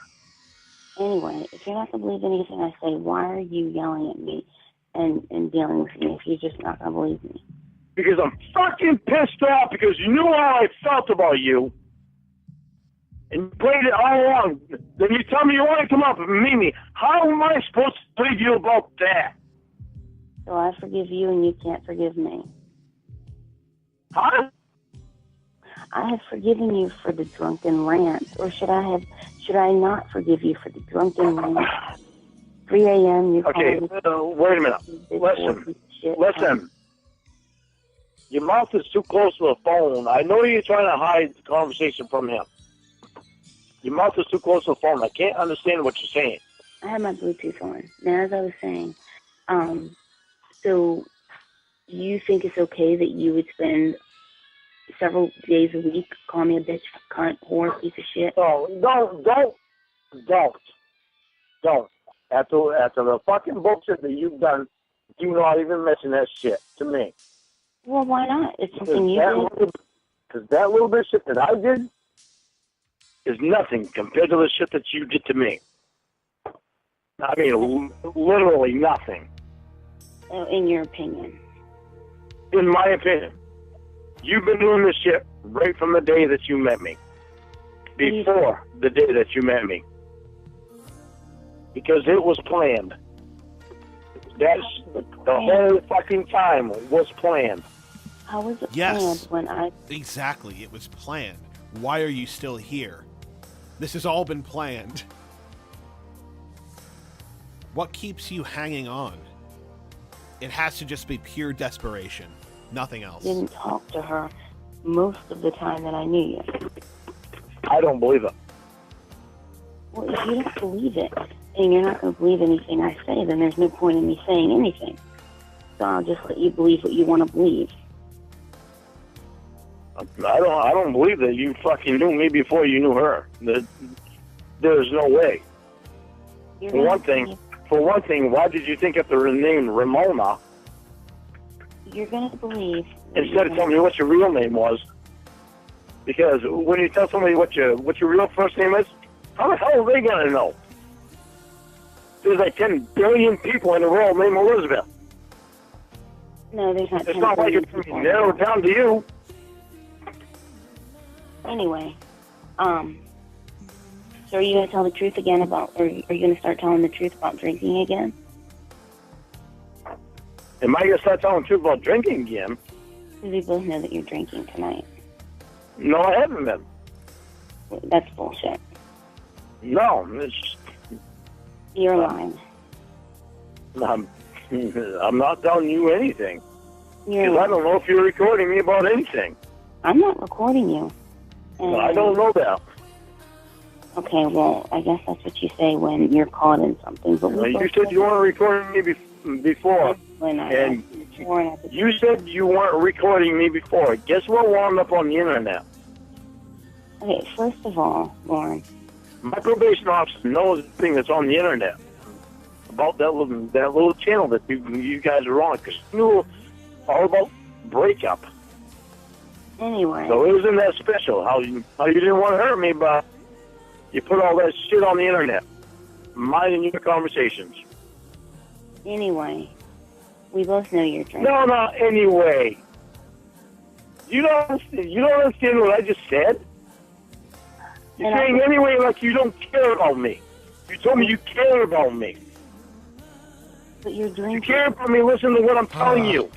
M: Anyway, if you're not going to believe anything I say, why are you yelling at me and dealing with me if you're just not going to believe me?
C: Because I'm fucking pissed off because you knew how I felt about you. And you played it all along. Then you tell me you want to come up and meet me. How am I supposed to believe you about that?
M: So I forgive you and you can't forgive me.
C: Huh?
M: I have forgiven you for the drunken rant. Or should I not forgive you for the drunken rant? 3 a.m. you
C: Okay, wait a minute. Listen. Your mouth is too close to the phone. I know you're trying to hide the conversation from him. Your mouth is too close to the phone. I can't understand what you're saying.
M: I have my Bluetooth on. Now, as I was saying, so you think it's okay that you would spend several days a week calling me a bitch, cunt, whore, piece of shit?
C: Oh, don't. After the fucking bullshit that you've done, do not even mention that shit to me.
M: Well, why not? It's something you did.
C: Because that little bit of shit that I did is nothing compared to the shit that you did to me. I mean, literally nothing.
M: In your opinion?
C: In my opinion. You've been doing this shit right from the day that you met me. Before the day that you met me. Because it was planned. That's the whole fucking time was planned.
M: How was it
B: Yes.
M: planned when I...
B: Exactly. It was planned. Why are you still here? This has all been planned. What keeps you hanging on? It has to just be pure desperation. Nothing else.
M: didn't talk to her most of the time that I knew you.
C: I don't believe it.
M: Well, if you don't believe it, and you're not going to believe anything I say, then there's no point in me saying anything. So I'll just let you believe what you want to believe.
C: I don't believe that you fucking knew me before you knew her. There's no way. For one thing, why did you think of the name Ramona?
M: You're going to believe...
C: Instead of telling me what your real name was. Because when you tell somebody what your real first name is, how the hell are they going to know? There's like 10 billion people in the world named Elizabeth.
M: No, there's not.
C: It's not like it's narrowed down to you.
M: Anyway, so are you going to tell the truth again about, or are you going to start telling the truth about drinking again?
C: Am I going to start telling the truth about drinking again?
M: We both know that you're drinking tonight.
C: No, I haven't been.
M: That's bullshit.
C: No, it's...
M: You're lying.
C: I'm not telling you anything.
M: You're
C: Because I don't know if you're recording me about anything.
M: I'm not recording you. And
C: I don't know that.
M: Okay, well, I guess that's what you say when you're caught in something. But
C: You said you weren't recording me before. And you said you weren't recording me before. Guess what wound up on the internet?
M: Okay, first of all, Lauren.
C: My probation officer knows the thing that's on the internet about that little channel that you guys are on, because you knew all about breakup.
M: Anyway.
C: So it was in that special. How you didn't want to hurt me, but you put all that shit on the internet. Mine and your conversations.
M: Anyway, we both know you're drinking.
C: No, not anyway. You don't understand what I just said? You're saying anyway like you don't care about me. You told me you care about me.
M: But you're drinking.
C: You care about me, listen to what I'm telling you.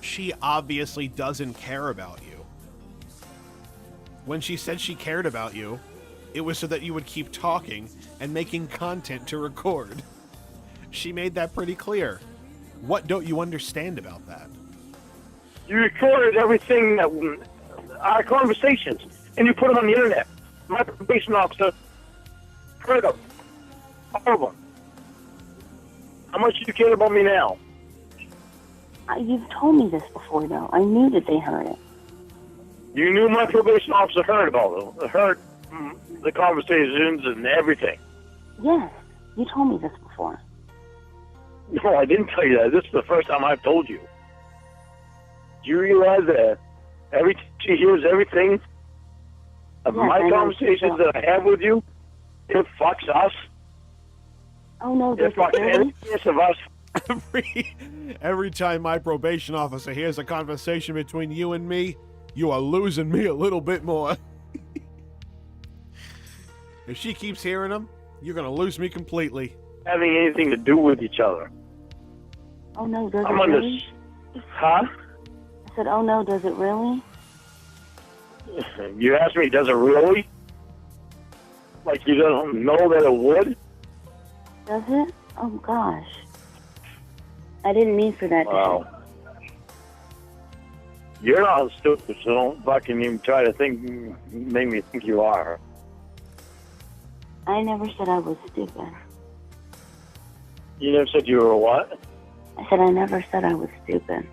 B: She obviously doesn't care about you. When she said she cared about you, it was so that you would keep talking and making content to record. She made that pretty clear. What don't you understand about that?
C: You recorded everything, our conversations, and you put them on the internet. My probation officer heard them. All of them. How much do you care about me now?
M: You've told me this before, though. I knew that they heard it.
C: You knew my probation officer heard about it. Heard the conversations and everything.
M: Yes, you told me this before.
C: No, I didn't tell you that. This is the first time I've told you. Do you realize that she hears everything of my conversations that I have with you? It fucks us.
M: Oh, no,
C: it fucks any of us.
B: Every time my probation officer hears a conversation between you and me, you are losing me a little bit more. If she keeps hearing them, you're going to lose me completely.
C: Having anything to do with each other.
M: Oh, no, does
C: I'm
M: it
C: on
M: really?
C: Huh?
M: I said, oh, no, does it really?
C: You asked me, does it really? Like you don't know that it would?
M: Does it? Oh, gosh. I didn't mean for that
C: Wow. You're not stupid, so don't fucking even try to make me think you are.
M: I never said I was stupid.
C: You never said you were what?
M: I said I never said I was stupid.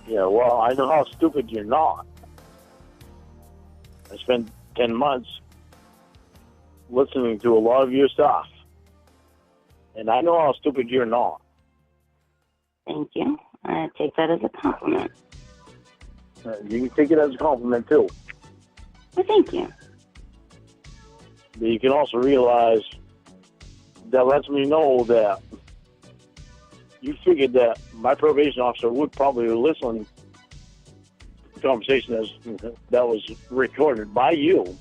C: Yeah, well, I know how stupid you're not. I spent 10 months listening to a lot of your stuff. And I know how stupid you're not.
M: Thank you. I take that as a compliment.
C: You can take it as a compliment, too.
M: Well, thank you.
C: But you can also realize that lets me know that you figured that my probation officer would probably listen to the conversation that was recorded by you,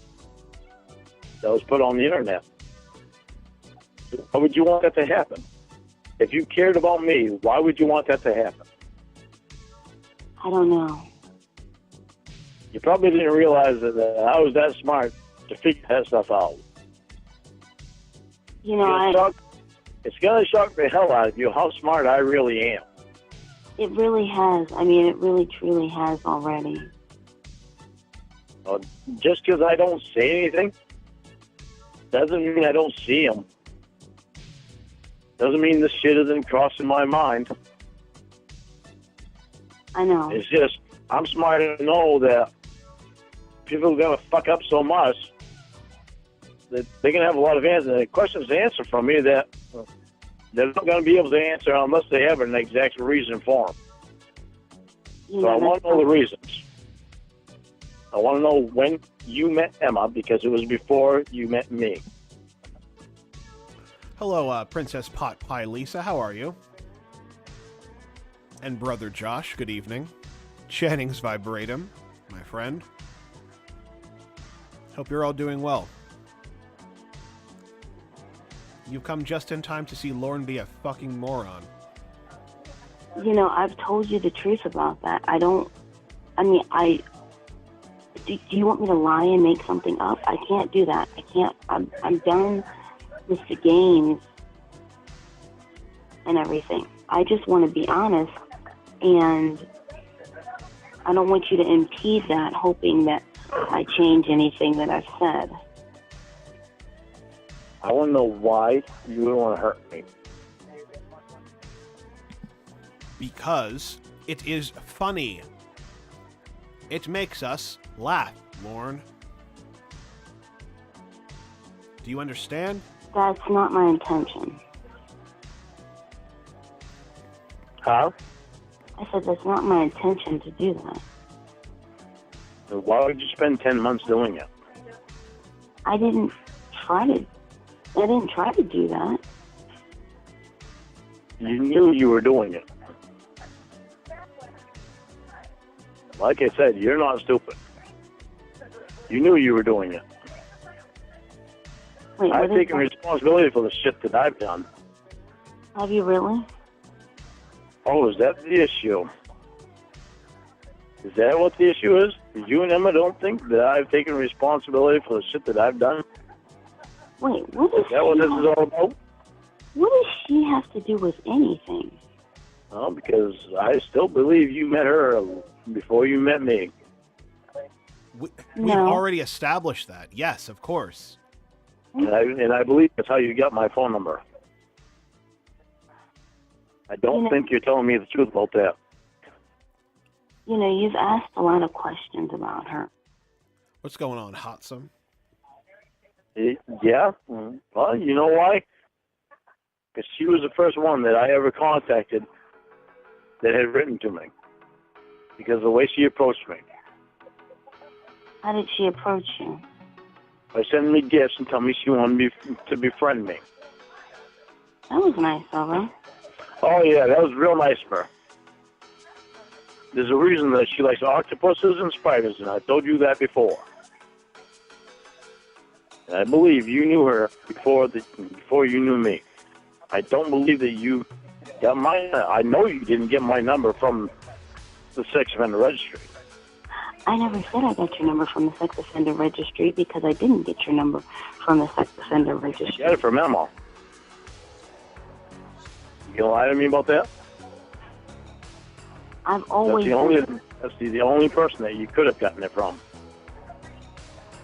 C: that was put on the internet. Why would you want that to happen? If you cared about me, why would you want that to happen?
M: I don't know.
C: You probably didn't realize that I was that smart to figure that stuff out.
M: You know,
C: it's going to shock the hell out of you how smart I really am.
M: It really has. I mean, it really, truly has already.
C: Just because I don't say anything doesn't mean I don't see them. Doesn't mean this shit isn't crossing my mind.
M: I know.
C: It's just, I'm smart enough to know that people are going to fuck up so much that they're going to have a lot of questions to answer from me that they're not going to be able to answer unless they have an exact reason for them. So I want to know the reasons. I want to know when you met Emma, because it was before you met me.
B: Hello, Princess Pot Pie Lisa. How are you? And Brother Josh, good evening. Jennings Vibratum, my friend. Hope you're all doing well. You've come just in time to see Lauren be a fucking moron.
M: You know, I've told you the truth about that. Do you want me to lie and make something up? I can't do that. I can't. I'm done with the games and everything. I just want to be honest, and I don't want you to impede that, hoping that I change anything that I've said.
C: I want to know why you would want to hurt me.
B: Because it is funny. It makes us laugh, Lauren. Do you understand?
M: That's not my intention.
C: Huh?
M: I said that's not my intention to do that.
C: Why would you spend 10 months doing it?
M: I didn't try to do that.
C: You knew you were doing it. Like I said, you're not stupid. You knew you were doing it.
M: Wait,
C: I've taken responsibility for the shit that I've done.
M: Have you really?
C: Oh, is that the issue? Is that what the issue is? You and Emma don't think that I've taken responsibility for the shit that I've done?
M: Wait, what
C: Is that what this is all about?
M: What does she have to do with anything?
C: Well, because I still believe you met her before you met me.
B: We've already established that. Yes, of course.
C: And I believe that's how you got my phone number. I don't think you're telling me the truth about that.
M: You know, you've asked a lot of questions about her.
B: What's going on, Hotsome?
C: Yeah. Well, you know why? Because she was the first one that I ever contacted that had written to me. Because of the way she approached me.
M: How did she approach you?
C: By sending me gifts and telling me she wanted me to befriend me.
M: That was nice of her.
C: Oh, yeah, that was real nice of her. There's a reason that she likes octopuses and spiders, and I told you that before. And I believe you knew her before you knew me. I don't believe that you got I know you didn't get my number from the sex offender registry.
M: I never said I got your number from the sex offender registry because I didn't get your number from the sex offender registry.
C: You got it from Emma. You gonna lie to me about that?
M: I've always
C: That's the only person that you could have gotten it from.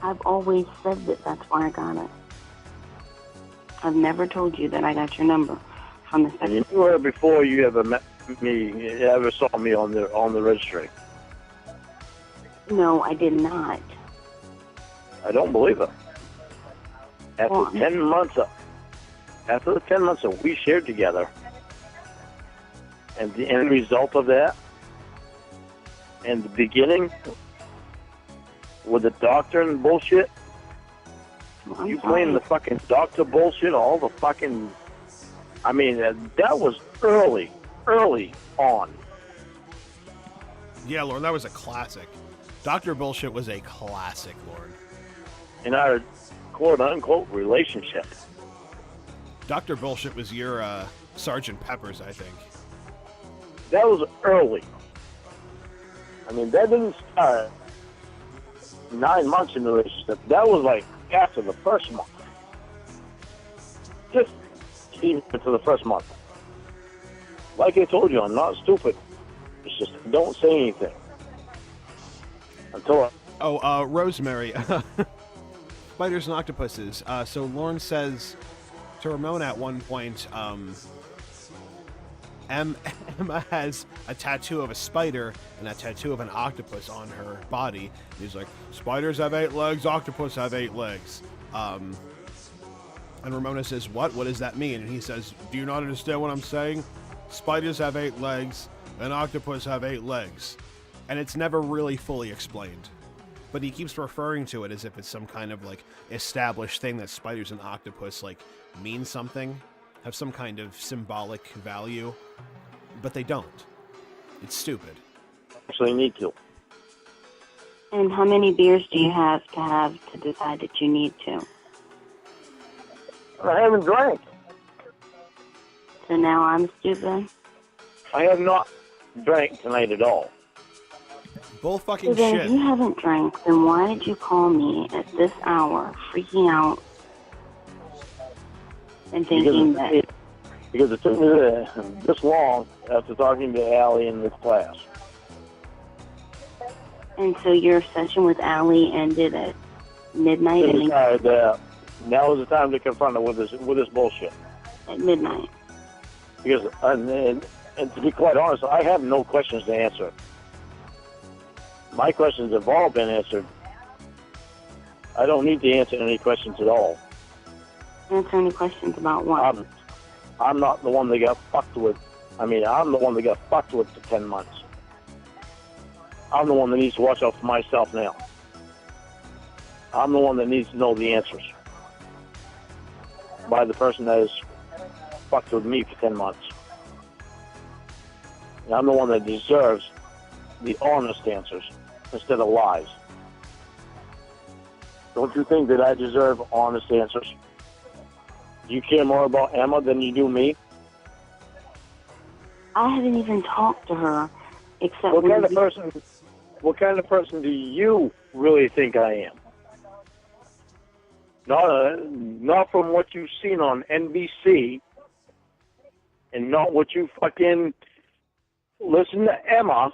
M: I've always said that that's where I got it. I've never told you that I got your number from the sex.
C: And you knew her before you ever met me, ever saw me on the registry.
M: No, I did not.
C: I don't believe her. After the 10 months that we shared together, and the end result of that, and the beginning with the doctor and bullshit, you playing the fucking doctor bullshit, all the fucking, I mean, that was early on.
B: Yeah, Lauren, that was a classic. Dr. Bullshit was a classic, Lauren.
C: In our quote-unquote relationship.
B: Dr. Bullshit was your Sergeant Peppers, I think.
C: That was early. I mean, that didn't start 9 months in the relationship. That was like after the first month. Just even to the first month. Like I told you, I'm not stupid. It's just don't say anything. Until
B: Rosemary. Spiders and octopuses. So Lauren says to Ramona at one point, Emma has a tattoo of a spider and a tattoo of an octopus on her body. He's like, spiders have 8 legs, octopus have 8 legs. And Ramona says, what does that mean? And he says, do you not understand what I'm saying? Spiders have 8 legs and octopus have 8 legs. And it's never really fully explained. But he keeps referring to it as if it's some kind of like established thing that spiders and octopus like mean something, have some kind of symbolic value, but they don't. It's stupid.
C: So you need to.
M: And how many beers do you have to decide that you need to?
C: I haven't drank.
M: So now I'm stupid?
C: I have not drank tonight at all.
B: Bull
M: So
B: fucking
M: then if
B: shit.
M: you haven't drank, then why did you call me at this hour, freaking out and thinking that...
C: Because it took me this long after talking to Allie in this class.
M: And so your session with Allie ended at midnight?
C: So now is the time to confront her with this bullshit.
M: At midnight.
C: Because, and to be quite honest, I have no questions to answer. My questions have all been answered. I don't need to answer any questions at all.
M: Answer any questions about what?
C: I'm not the one that got fucked with. I mean, I'm the one that got fucked with for 10 months. I'm the one that needs to watch out for myself now. I'm the one that needs to know the answers by the person that has fucked with me for 10 months. And I'm the one that deserves the honest answers instead of lies. Don't you think that I deserve honest answers? Do you care more about Emma than you do me?
M: I haven't even talked to her except
C: What kind of person do you really think I am? Not from what you've seen on NBC, and not what you fucking listen to Emma.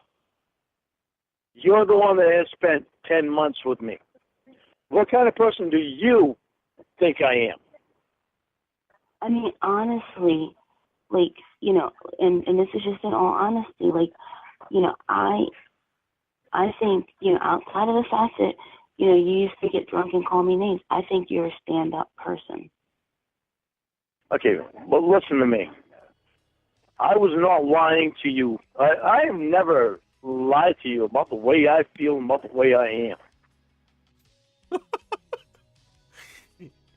C: You're the one that has spent 10 months with me. What kind of person do you think I am?
M: I mean, honestly, like, you know, and this is just in all honesty, like, you know, I think, you know, outside of the fact that, you know, you used to get drunk and call me names, I think you're a stand-up person.
C: Okay, but listen to me. I was not lying to you. I have never lied to you about the way I feel and about the way I am.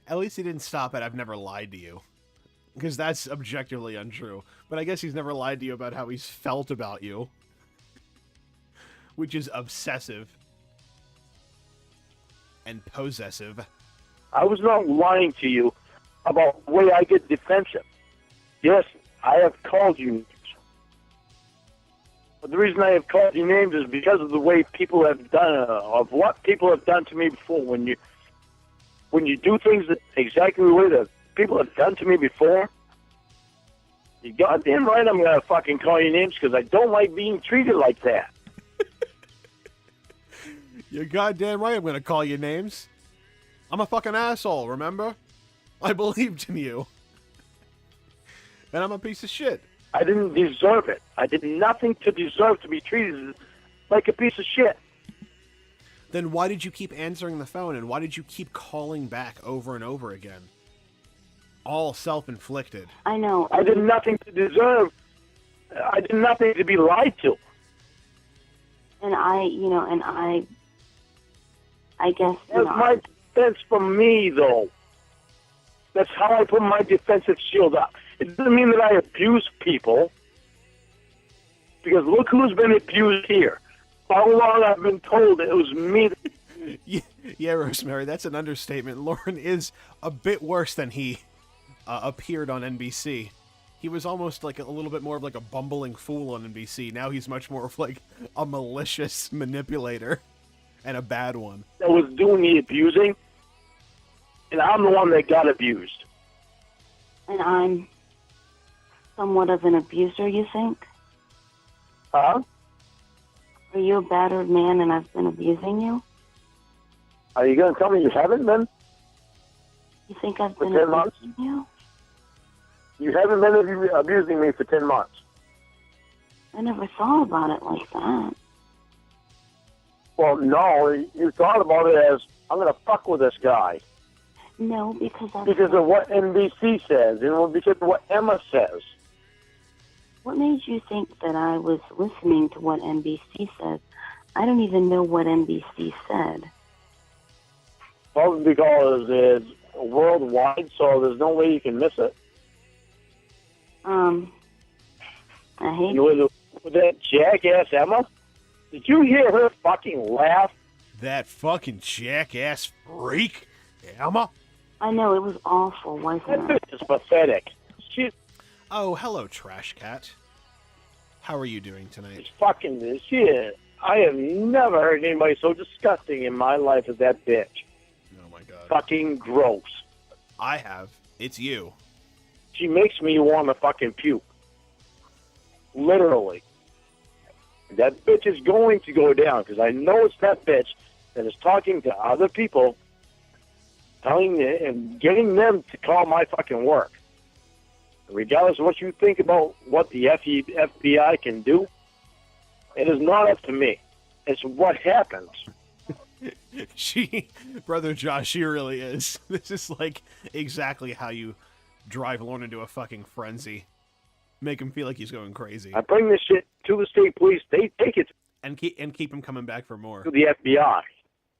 B: At least he didn't stop at "I've never lied to you," because that's objectively untrue. But I guess he's never lied to you about how he's felt about you, which is obsessive and possessive.
C: I was not lying to you about the way I get defensive. Yes, I have called you names. But the reason I have called you names is because of the way people have done, of what people have done to me before. When you do things exactly the way that people have done to me before, you goddamn right I'm going to fucking call you names because I don't like being treated like that.
B: You're goddamn right I'm going to call you names. I'm a fucking asshole, remember? I believed in you. And I'm a piece of shit.
C: I didn't deserve it. I did nothing to deserve to be treated like a piece of shit.
B: Then why did you keep answering the phone, and why did you keep calling back over and over again? All self-inflicted.
M: I know.
C: I did nothing to deserve. I did nothing to be lied to.
M: And I guess,
C: That's my defense for me, though. That's how I put my defensive shield up. It doesn't mean that I abuse people, because look who's been abused here. All along I've been told it was me.
B: Yeah, Rosemary, that's an understatement. Lauren is a bit worse than he appeared on NBC. He was almost like a little bit more of like a bumbling fool on NBC. Now he's much more of like a malicious manipulator, and a bad one.
C: That was doing the abusing, and I'm the one that got abused.
M: And I'm somewhat of an abuser, you think?
C: Huh?
M: Are you a battered man and I've been abusing you?
C: Are you going to tell me you haven't been?
M: You think I've
C: For
M: been
C: 10 months?
M: abusing you?
C: You haven't been abusing me for 10 months.
M: I never thought about it like that.
C: Well, no, you thought about it as, I'm going to fuck with this guy.
M: No, because
C: of what NBC says, and because of what Emma says.
M: What made you think that I was listening to what NBC said? I don't even know what NBC said.
C: Well, because it's worldwide, so there's no way you can miss it.
M: I hate
C: with that jackass Emma? Did you hear her fucking laugh?
B: That fucking jackass freak, Emma?
M: I know, it was awful, wasn't
C: That
M: it?
C: bitch is pathetic.
B: Oh, hello, Trash Cat. How are you doing tonight?
C: It's fucking this shit. I have never heard anybody so disgusting in my life as that bitch.
B: Oh my god.
C: Fucking gross.
B: I have. It's you.
C: She makes me want to fucking puke. Literally. That bitch is going to go down because I know it's that bitch that is talking to other people, telling them and getting them to call my fucking work. Regardless of what you think about what the FBI can do, it is not up to me. It's what happens.
B: Brother Josh, she really is. This is like exactly how you drive Lorne into a fucking frenzy. Make him feel like he's going crazy.
C: I bring this shit to the state police. They take it
B: and keep him coming back for more.
C: To the FBI.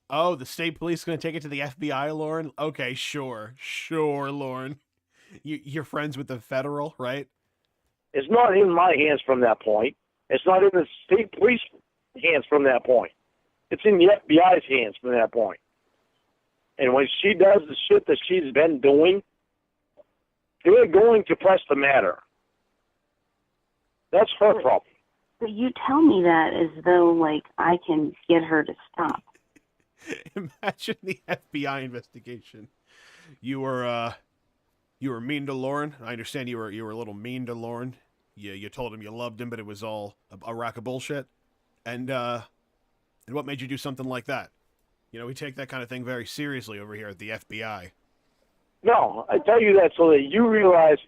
B: Oh, the state police going to take it to the FBI, Lorne? Okay, sure, Lorne. You're friends with the federal, right?
C: It's not in my hands from that point. It's not in the state police hands from that point. It's in the FBI's hands from that point. And when she does the shit that she's been doing, they're going to press the matter. That's her problem.
M: But you tell me that as though, like, I can get her to stop.
B: Imagine the FBI investigation. You were mean to Lorne. I understand you were a little mean to Lorne. You told him you loved him, but it was all a rack of bullshit. And what made you do something like that? You know, we take that kind of thing very seriously over here at the FBI.
C: No, I tell you that so that you realize,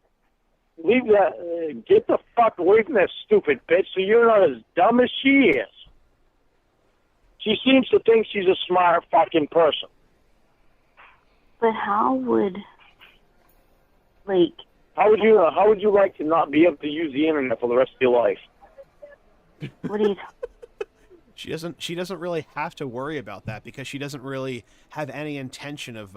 C: leave that, get the fuck away from that stupid bitch so you're not as dumb as she is. She seems to think she's a smart fucking person.
M: But how would, like...
C: How would you like to not be able to use the internet for the rest of your life?
M: What do you...
B: She doesn't really have to worry about that because she doesn't really have any intention of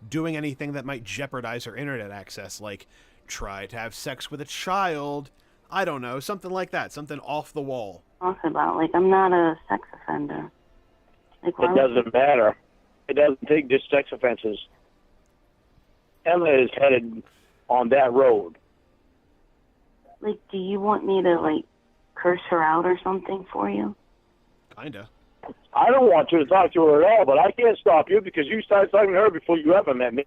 B: doing anything that might jeopardize her internet access, like try to have sex with a child. I don't know, something like that, something off the wall.
M: Talking about, like, I'm not a sex offender. Like,
C: it doesn't matter. It doesn't take just sex offenses. Emma is headed on that road.
M: Like, do you want me to, like, curse her out or something for you?
B: Kinda.
C: I don't want you to talk to her at all, but I can't stop you because you started talking to her before you ever met me.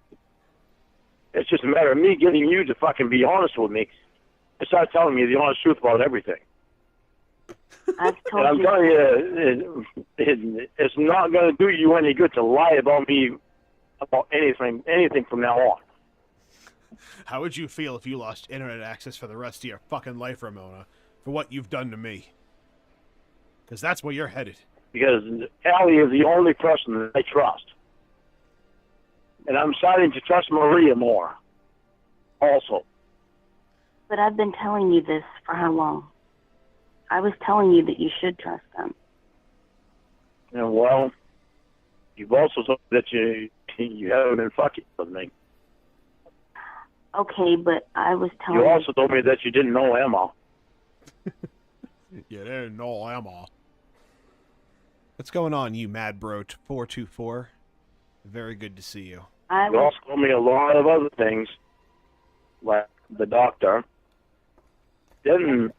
C: It's just a matter of me getting you to fucking be honest with me and start telling me the honest truth about everything.
M: I've told
C: and I'm telling you, it's not going to do you any good to lie about me about anything from now on.
B: How would you feel if you lost internet access for the rest of your fucking life, Ramona, for what you've done to me? Because that's where you're headed.
C: Because Allie is the only person that I trust. And I'm starting to trust Maria more. Also.
M: But I've been telling you this for how long? I was telling you that you should trust them.
C: And well, you've also told me that you haven't been fucking with me.
M: Okay, but I was telling you...
C: You also told me that you didn't know Emma.
B: You didn't know Emma. What's going on, you mad bro 424? Very good to see you.
C: You also told me a lot of other things, like the doctor. Then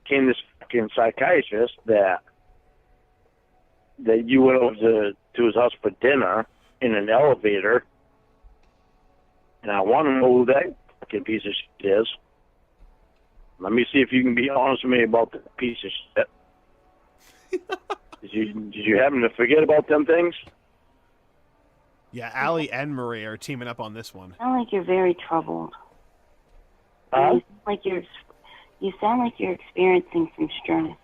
C: came this fucking psychiatrist that you went over to his house for dinner in an elevator. And I want to know who that fucking piece of shit is. Let me see if you can be honest with me about that piece of shit. Did you happen to forget about them things?
B: Yeah, Allie and Maria are teaming up on this one.
M: You sound like you're very troubled. You sound like you're experiencing some stress.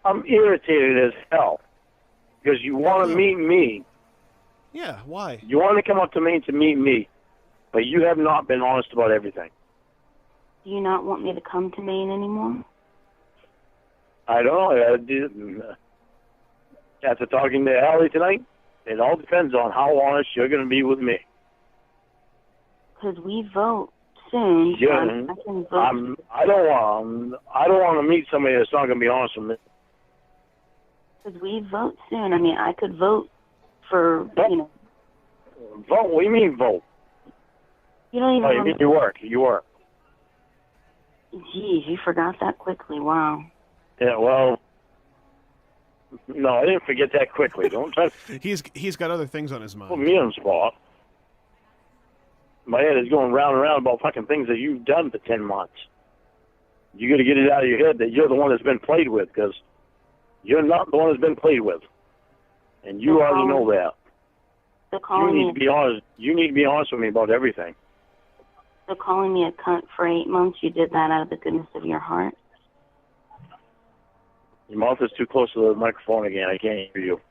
C: I'm irritated as hell because you want to meet me.
B: Yeah, why?
C: You want to come up to me to meet me, but you have not been honest about everything.
M: Do you not want me to come to Maine anymore?
C: I don't know. After talking to Allie tonight, it all depends on how honest you're going to be with me.
M: Because we vote soon.
C: Yeah,
M: I can vote.
C: I don't want to meet somebody that's not going to be honest with me.
M: Because we vote soon. I mean, I could vote for,
C: Vote? What do you mean vote?
M: You don't even...
C: Oh, you mean you work. You work.
M: Geez, you forgot that quickly. Wow.
C: Yeah, well, no, I didn't forget that quickly. Don't try to
B: He's got other things on his
C: put
B: mind.
C: me on the spot. My head is going round and round about fucking things that you've done for 10 months. You got to get it out of your head that you're the one that's been played with, because you're not the one that's been played with, and you already know that.
M: So
C: You
M: calling
C: need
M: me,
C: to be honest. You need to be honest with me about everything.
M: so calling me a cunt for 8 months, you did that out of the goodness of your heart?
C: Your mouth is too close to the microphone again. I can't hear you.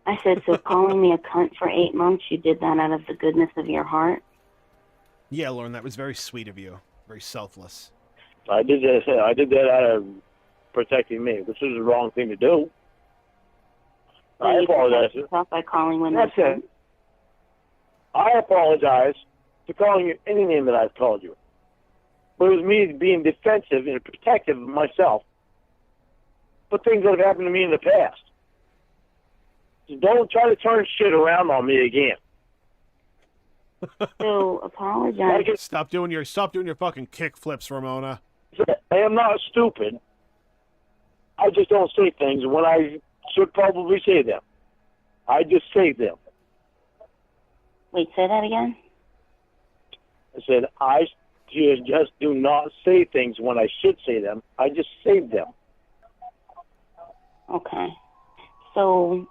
M: I said, so calling me a cunt for 8 months, you did that out of the goodness of your heart?
B: Yeah, Lauren, that was very sweet of you. Very selfless.
C: I did that. I did that out of protecting me, which is the wrong thing to do.
M: So
C: I
M: you
C: apologize.
M: protect yourself by calling women
C: That's
M: cunts?
C: it. I apologize for calling you any name that I've called you. But it was me being defensive and protective of myself for things that have happened to me in the past. So don't try to turn shit around on me again.
M: So apologize.
B: Stop doing your fucking kick flips, Ramona.
C: I am not stupid. I just don't say things when I should probably say them. I just say them.
M: Wait, say that again?
C: I said, I just do not say things when I should say them. I just say them.
M: Okay. So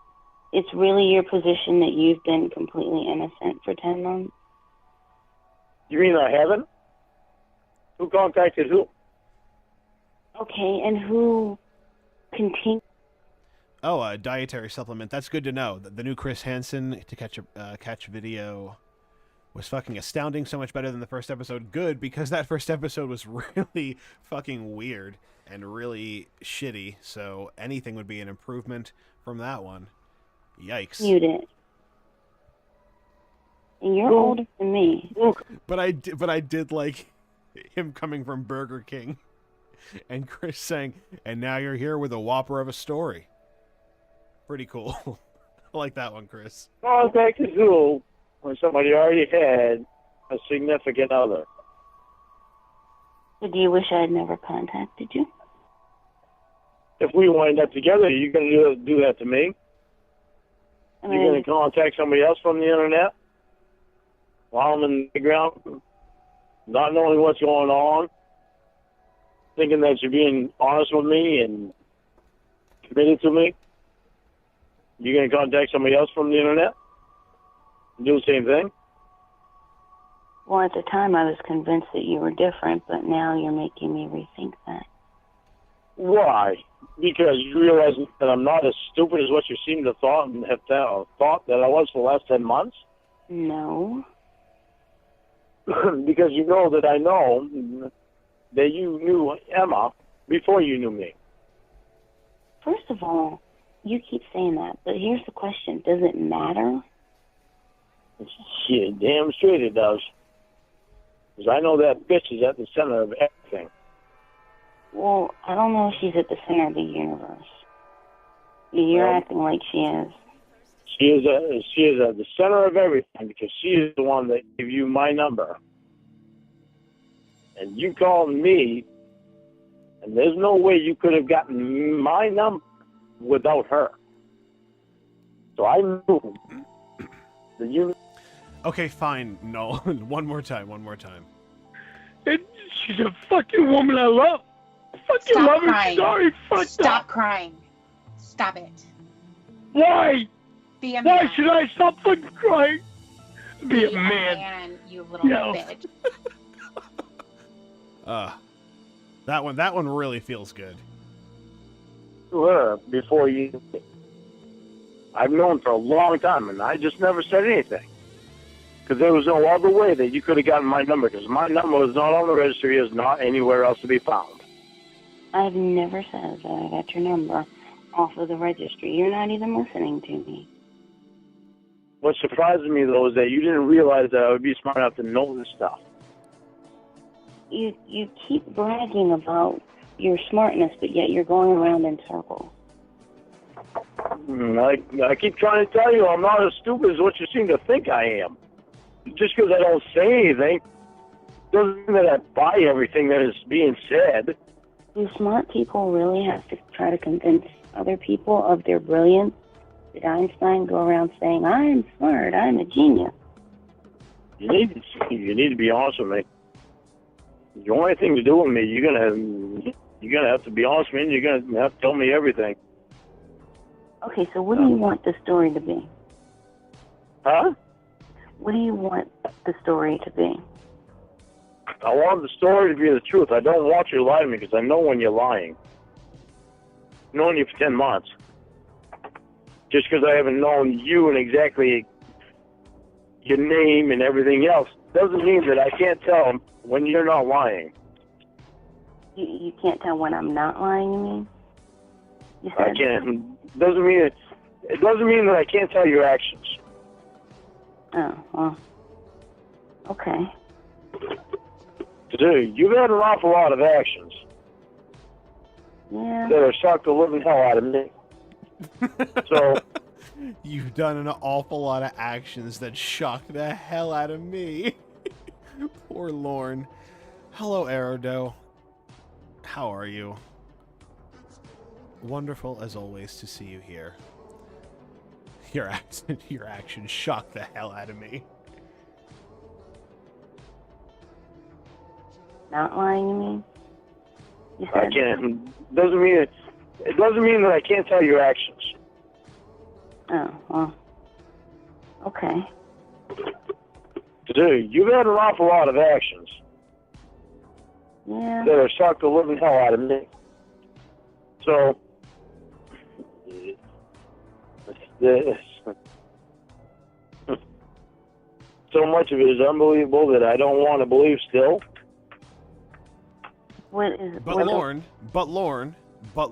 M: it's really your position that you've been completely innocent for 10 months?
C: You mean I haven't? Who contacted who?
M: Okay, and who continued?
B: Oh, a dietary supplement. That's good to know. The new Chris Hansen to catch video was fucking astounding. So much better than the first episode. Good, because that first episode was really fucking weird and really shitty. So anything would be an improvement from that one. Yikes.
M: Mute it. And you're older than me.
B: But I did like him coming from Burger King and Chris saying, and now you're here with a whopper of a story. Pretty cool. I like that one, Chris.
C: Contacted who when somebody already had a significant other?
M: So do you wish I had never contacted you?
C: If we wind up together, you're going to do that to me?
M: I
C: You're
M: mean,
C: going to contact somebody else from the internet while I'm in the ground, not knowing what's going on, thinking that you're being honest with me and committed to me? You're going to contact somebody else from the internet and do the same thing?
M: well, at the time I was convinced that you were different, but now you're making me rethink that.
C: Why? Because you realize that I'm not as stupid as what you seem to thought and have thought that I was for the last 10 months?
M: No.
C: Because you know that I know that you knew Emma before you knew me.
M: First of all, you keep saying that, but here's the question. Does it matter?
C: Shit, damn straight it does. Because I know that bitch is at the center of everything.
M: Well, I don't know if she's at the center of the universe. You're acting like she is.
C: She is at the center of everything because she is the one that gave you my number. And you called me, and there's no way you could have gotten my number without her. So I knew that you...
B: Okay, fine, Nolan. One more time.
J: She's a fucking woman I love. Fucking
D: Stop
J: love her.
D: crying.
J: Sorry, fuck
D: Stop crying. Stop it.
J: Why?
D: Be a
J: Why
D: man.
J: should I stop fucking crying? Be a
D: Be
J: man.
D: you little
J: No.
D: bitch.
B: That one really feels good.
C: to her before you... I've known for a long time, and I just never said anything. Because there was no other way that you could have gotten my number, because my number was not on the registry, is not anywhere else to be found.
M: I've never said that I got your number off of the registry. You're not even listening to me.
C: What surprises me, though, is that you didn't realize that I would be smart enough to know this stuff.
M: You keep bragging about your smartness, but yet you're going around in circles.
C: I keep trying to tell you I'm not as stupid as what you seem to think I am. Just because I don't say anything Doesn't mean that I buy everything that is being said.
M: Do smart people really have to try to convince other people of their brilliance? Did Einstein go around saying, I'm smart, I'm a genius?
C: You need to be honest with me. The only thing to do with me, you're gonna have to be honest with me, and you're gonna have to tell me everything.
M: Okay, so what do you want the story to be?
C: Huh?
M: What do you want the story to be?
C: I want the story to be the truth. I don't want you to lie to me because I know when you're lying. I've known you for 10 months. Just because I haven't known you and exactly your name and everything else doesn't mean that I can't tell when you're not lying.
M: You can't tell when I'm not lying, you mean? You
C: I
M: said
C: can't. Doesn't mean it doesn't mean that I can't tell your actions.
M: Oh, well. Okay.
C: Dude, you've had an awful lot of actions
M: Yeah.
C: that have shocked the living hell out of me. So
B: You've done an awful lot of actions that shock the hell out of me. Poor Lorne. Hello, Aerodo. How are you? Wonderful as always to see you here. Your actions shock the hell out of me.
M: Not lying, you mean? You
C: I
M: said
C: can't. Doesn't mean it doesn't mean that I can't tell your actions.
M: Oh, well. Okay.
C: Dude, you've had an awful lot of actions
M: Yeah.
C: that have shocked the living hell out of me. So so much of it is unbelievable that I don't want to believe still.
M: What is
B: But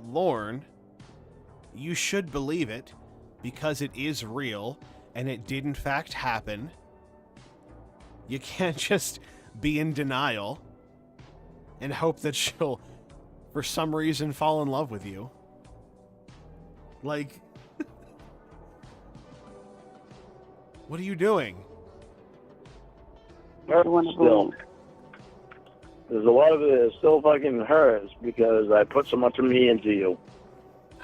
B: Lorne, you should believe it because it is real and it did in fact happen. You can't just be in denial and hope that she'll, for some reason, fall in love with you. Like, what are you doing?
C: Still, there's a lot of it that still fucking hurts because I put so much of me into you.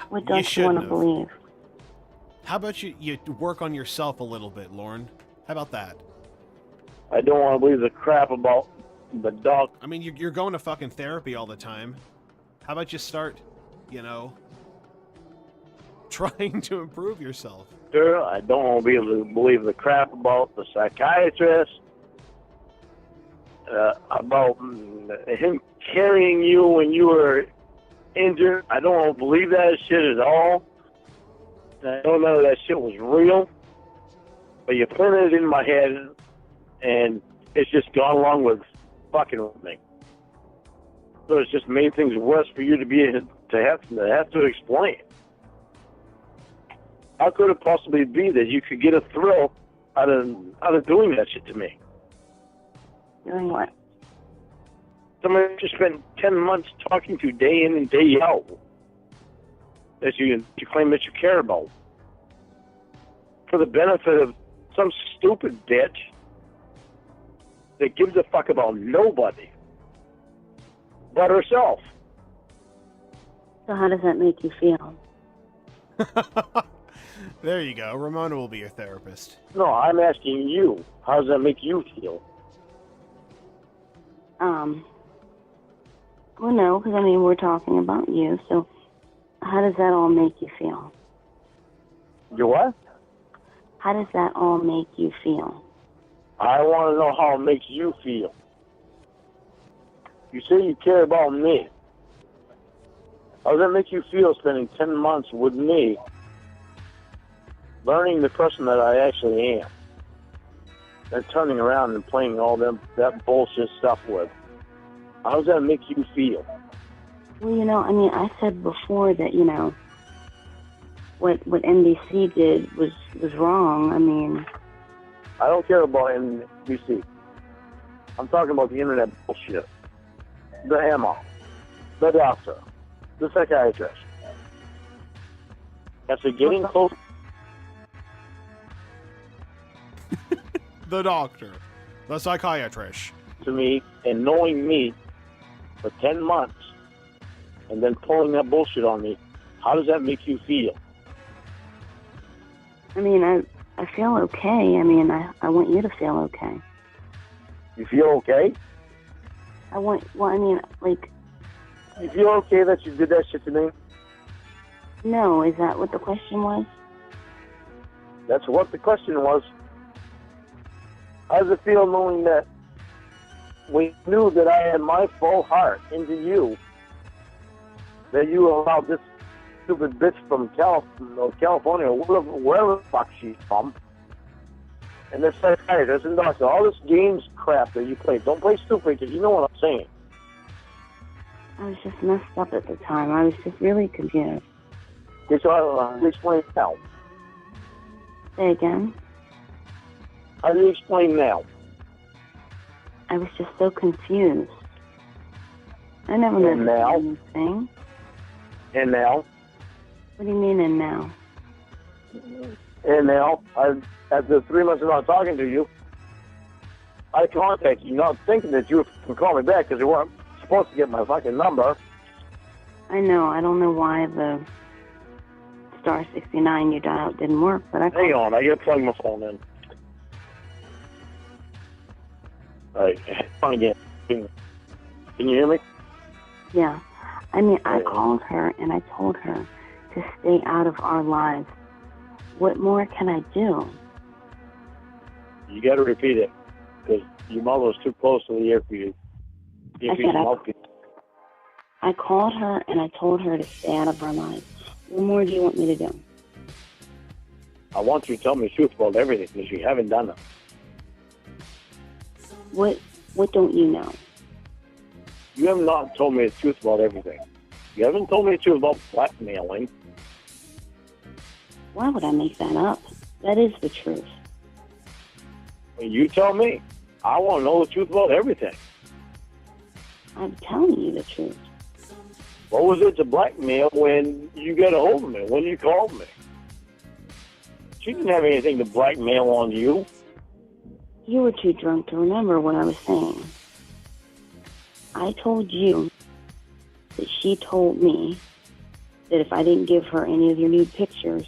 M: What don't you want to believe?
B: How about you work on yourself a little bit, Lorne? How about that?
C: I don't want to believe the crap about the dog.
B: I mean, you're going to fucking therapy all the time. How about you start, trying to improve yourself?
C: Sure, I don't want to be able to believe the crap about the psychiatrist, about him carrying you when you were injured. I don't want to believe that shit at all. I don't know that shit was real, but you planted it in my head, and it's just gone along with fucking with me. So it's just made things worse for you to have to explain. How could it possibly be that you could get a thrill out of doing that shit to me?
M: Doing what?
C: Somebody you spent 10 months talking to day in and day out that you claim that you care about for the benefit of some stupid bitch that gives a fuck about nobody but herself.
M: So how does that make you feel?
B: There you go. Ramona will be your therapist.
C: No, I'm asking you. How does that make you feel?
M: Well, no, because, we're talking about you, so how does that all make you feel?
C: You what?
M: How does that all make you feel?
C: I want to know how it makes you feel. You say you care about me. How does that make you feel spending 10 months with me, learning the person that I actually am, and turning around and playing all that bullshit stuff with? How does that make you feel?
M: Well, I said before that, what NBC did was wrong.
C: I don't care about NBC. I'm talking about the internet bullshit. The Emma, the doctor, the psychiatrist. After getting close...
B: The doctor, the psychiatrist,
C: to me and knowing me for 10 months and then pulling that bullshit on me, how does that make you feel?
M: I mean, I feel okay. I mean, I want you to feel okay.
C: You feel okay?
M: You
C: feel okay that you did that shit to me?
M: No, is that what the question was?
C: That's what the question was. How does it feel knowing that we knew that I had my full heart into you, that you allowed this stupid bitch from California, or wherever the fuck she's from, and this psychiatrist and doctor, all this games crap that you play. Don't play stupid, because you know what I'm saying.
M: I was just messed up at the time. I was just really confused.
C: Okay, so I'll explain now.
M: Say again?
C: How do you explain now?
M: I was just so confused. I never
C: And now?
M: did anything.
C: And now?
M: What do you mean, and now?
C: And now, after 3 months of not talking to you, I contacted you, not thinking that you can call me back because you weren't supposed to get my fucking number.
M: I know. I don't know why the star 69 you dialed didn't work, but I called.
C: Hang on, I gotta plug my phone in. Alright, on again. Can you hear me?
M: Yeah. I mean, I called her and I told her to stay out of our lives. What more can I do?
C: You gotta repeat it, because your mother was too close to the ear for you.
M: I called her and I told her to stay out of our lives. What more do you want me to do?
C: I want you to tell me the truth about everything, because you haven't done it.
M: What don't you know?
C: You have not told me the truth about everything. You haven't told me the truth about blackmailing.
M: Why would I make that up? That is the truth.
C: You tell me. I want to know the truth about everything.
M: I'm telling you the truth.
C: What was it to blackmail when you got a hold of me, when you called me? She didn't have anything to blackmail on you.
M: You were too drunk to remember what I was saying. I told you that she told me that if I didn't give her any of your nude pictures,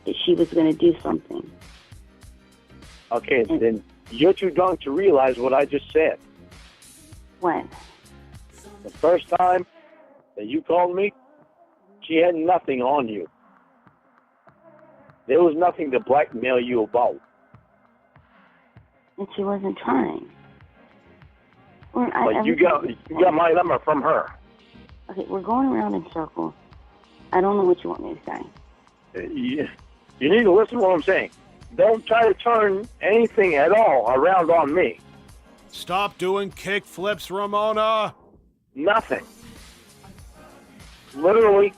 M: that she was going to do something.
C: Okay, then you're too drunk to realize what I just said.
M: When?
C: The first time that you called me, she had nothing on you. There was nothing to blackmail you about.
M: And she wasn't trying.
C: But you got my number from her.
M: Okay, we're going around in circles. I don't know what you want me to say.
C: You need to listen to what I'm saying. Don't try to turn anything at all around on me.
G: Stop doing kick flips, Ramona.
C: Nothing. Literally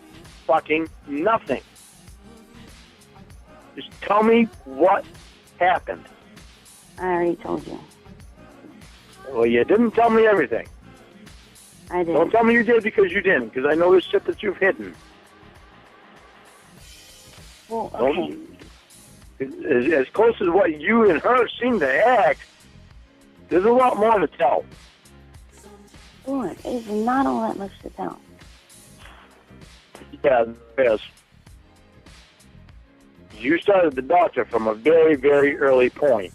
C: fucking nothing. Just tell me what happened.
M: I already told you.
C: Well, you didn't tell me everything.
M: I did.
C: Don't tell me you did because you didn't, because I know there's shit that you've hidden.
M: Well, okay.
C: As close as what you and her seem to act, there's a lot more to tell.
M: Lord, it's not all that much to tell.
C: Yeah, yes. You started the doctor from a very, very early point.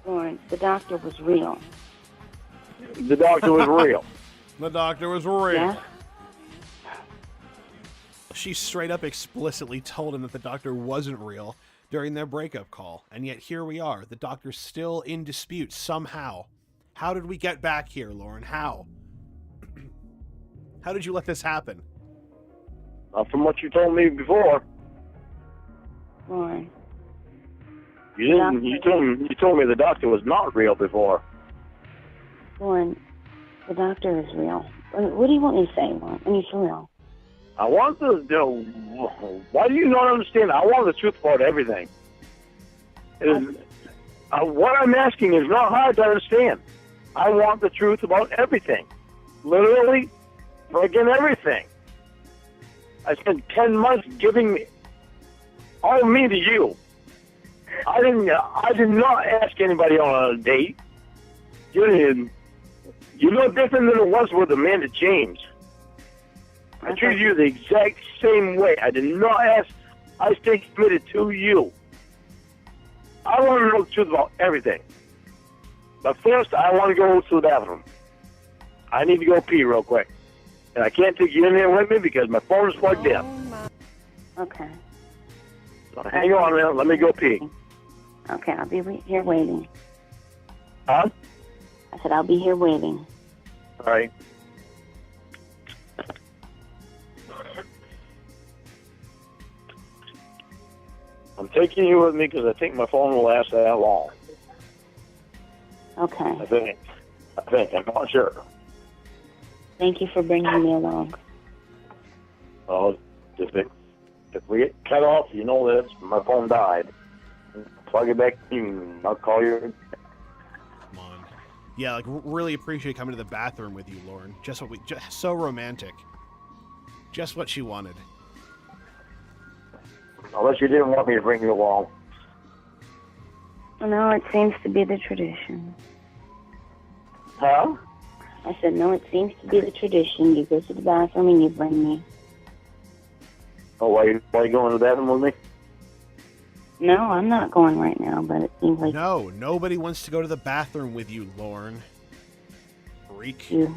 M: Lord, the doctor was real.
C: The doctor was real.
G: The doctor was real.
M: Yeah?
B: She straight up explicitly told him that the doctor wasn't real during their breakup call. And yet here we are. The doctor's still in dispute somehow. How did we get back here, Lauren? How? How did you let this happen?
C: From what you told me before.
M: Lauren.
C: You didn't. You told me the doctor was not real before.
M: Lauren, the doctor is real. What do you want me to say, Lauren? I mean, for real.
C: I want the. Why do you not understand? I want the truth about everything. What I'm asking is not hard to understand. I want the truth about everything. Literally, friggin' everything. I spent 10 months giving all of me to you. I did not ask anybody on a date. Julian, you're no different than it was with Amanda James. I treated you the exact same way. I did not ask. I stayed committed to you. I want to know the truth about everything. But first, I want to go to the bathroom. I need to go pee real quick. And I can't take you in there with me because my phone is plugged in.
M: Okay.
C: So hang on, man. Let me go pee.
M: Okay, I'll be here waiting.
C: Huh?
M: I said I'll be here waiting.
C: All right. I'm taking you with me because I think my phone will last that long.
M: Okay.
C: I think. I'm not sure.
M: Thank you for bringing me along.
C: Well, if we get cut off, you know that my phone died. Plug it back in. I'll call you.
B: Come on. Yeah, like really appreciate coming to the bathroom with you, Lauren. Just so romantic. Just what she wanted.
C: Unless you didn't want me to bring you along.
M: No, it seems to be the tradition.
C: Huh?
M: I said, no, it seems to be the tradition. You go to the bathroom and you bring me.
C: Oh, why you going to the bathroom with me?
M: No, I'm not going right now, but it seems like...
B: No, nobody wants to go to the bathroom with you, Lauren. Freak.
M: You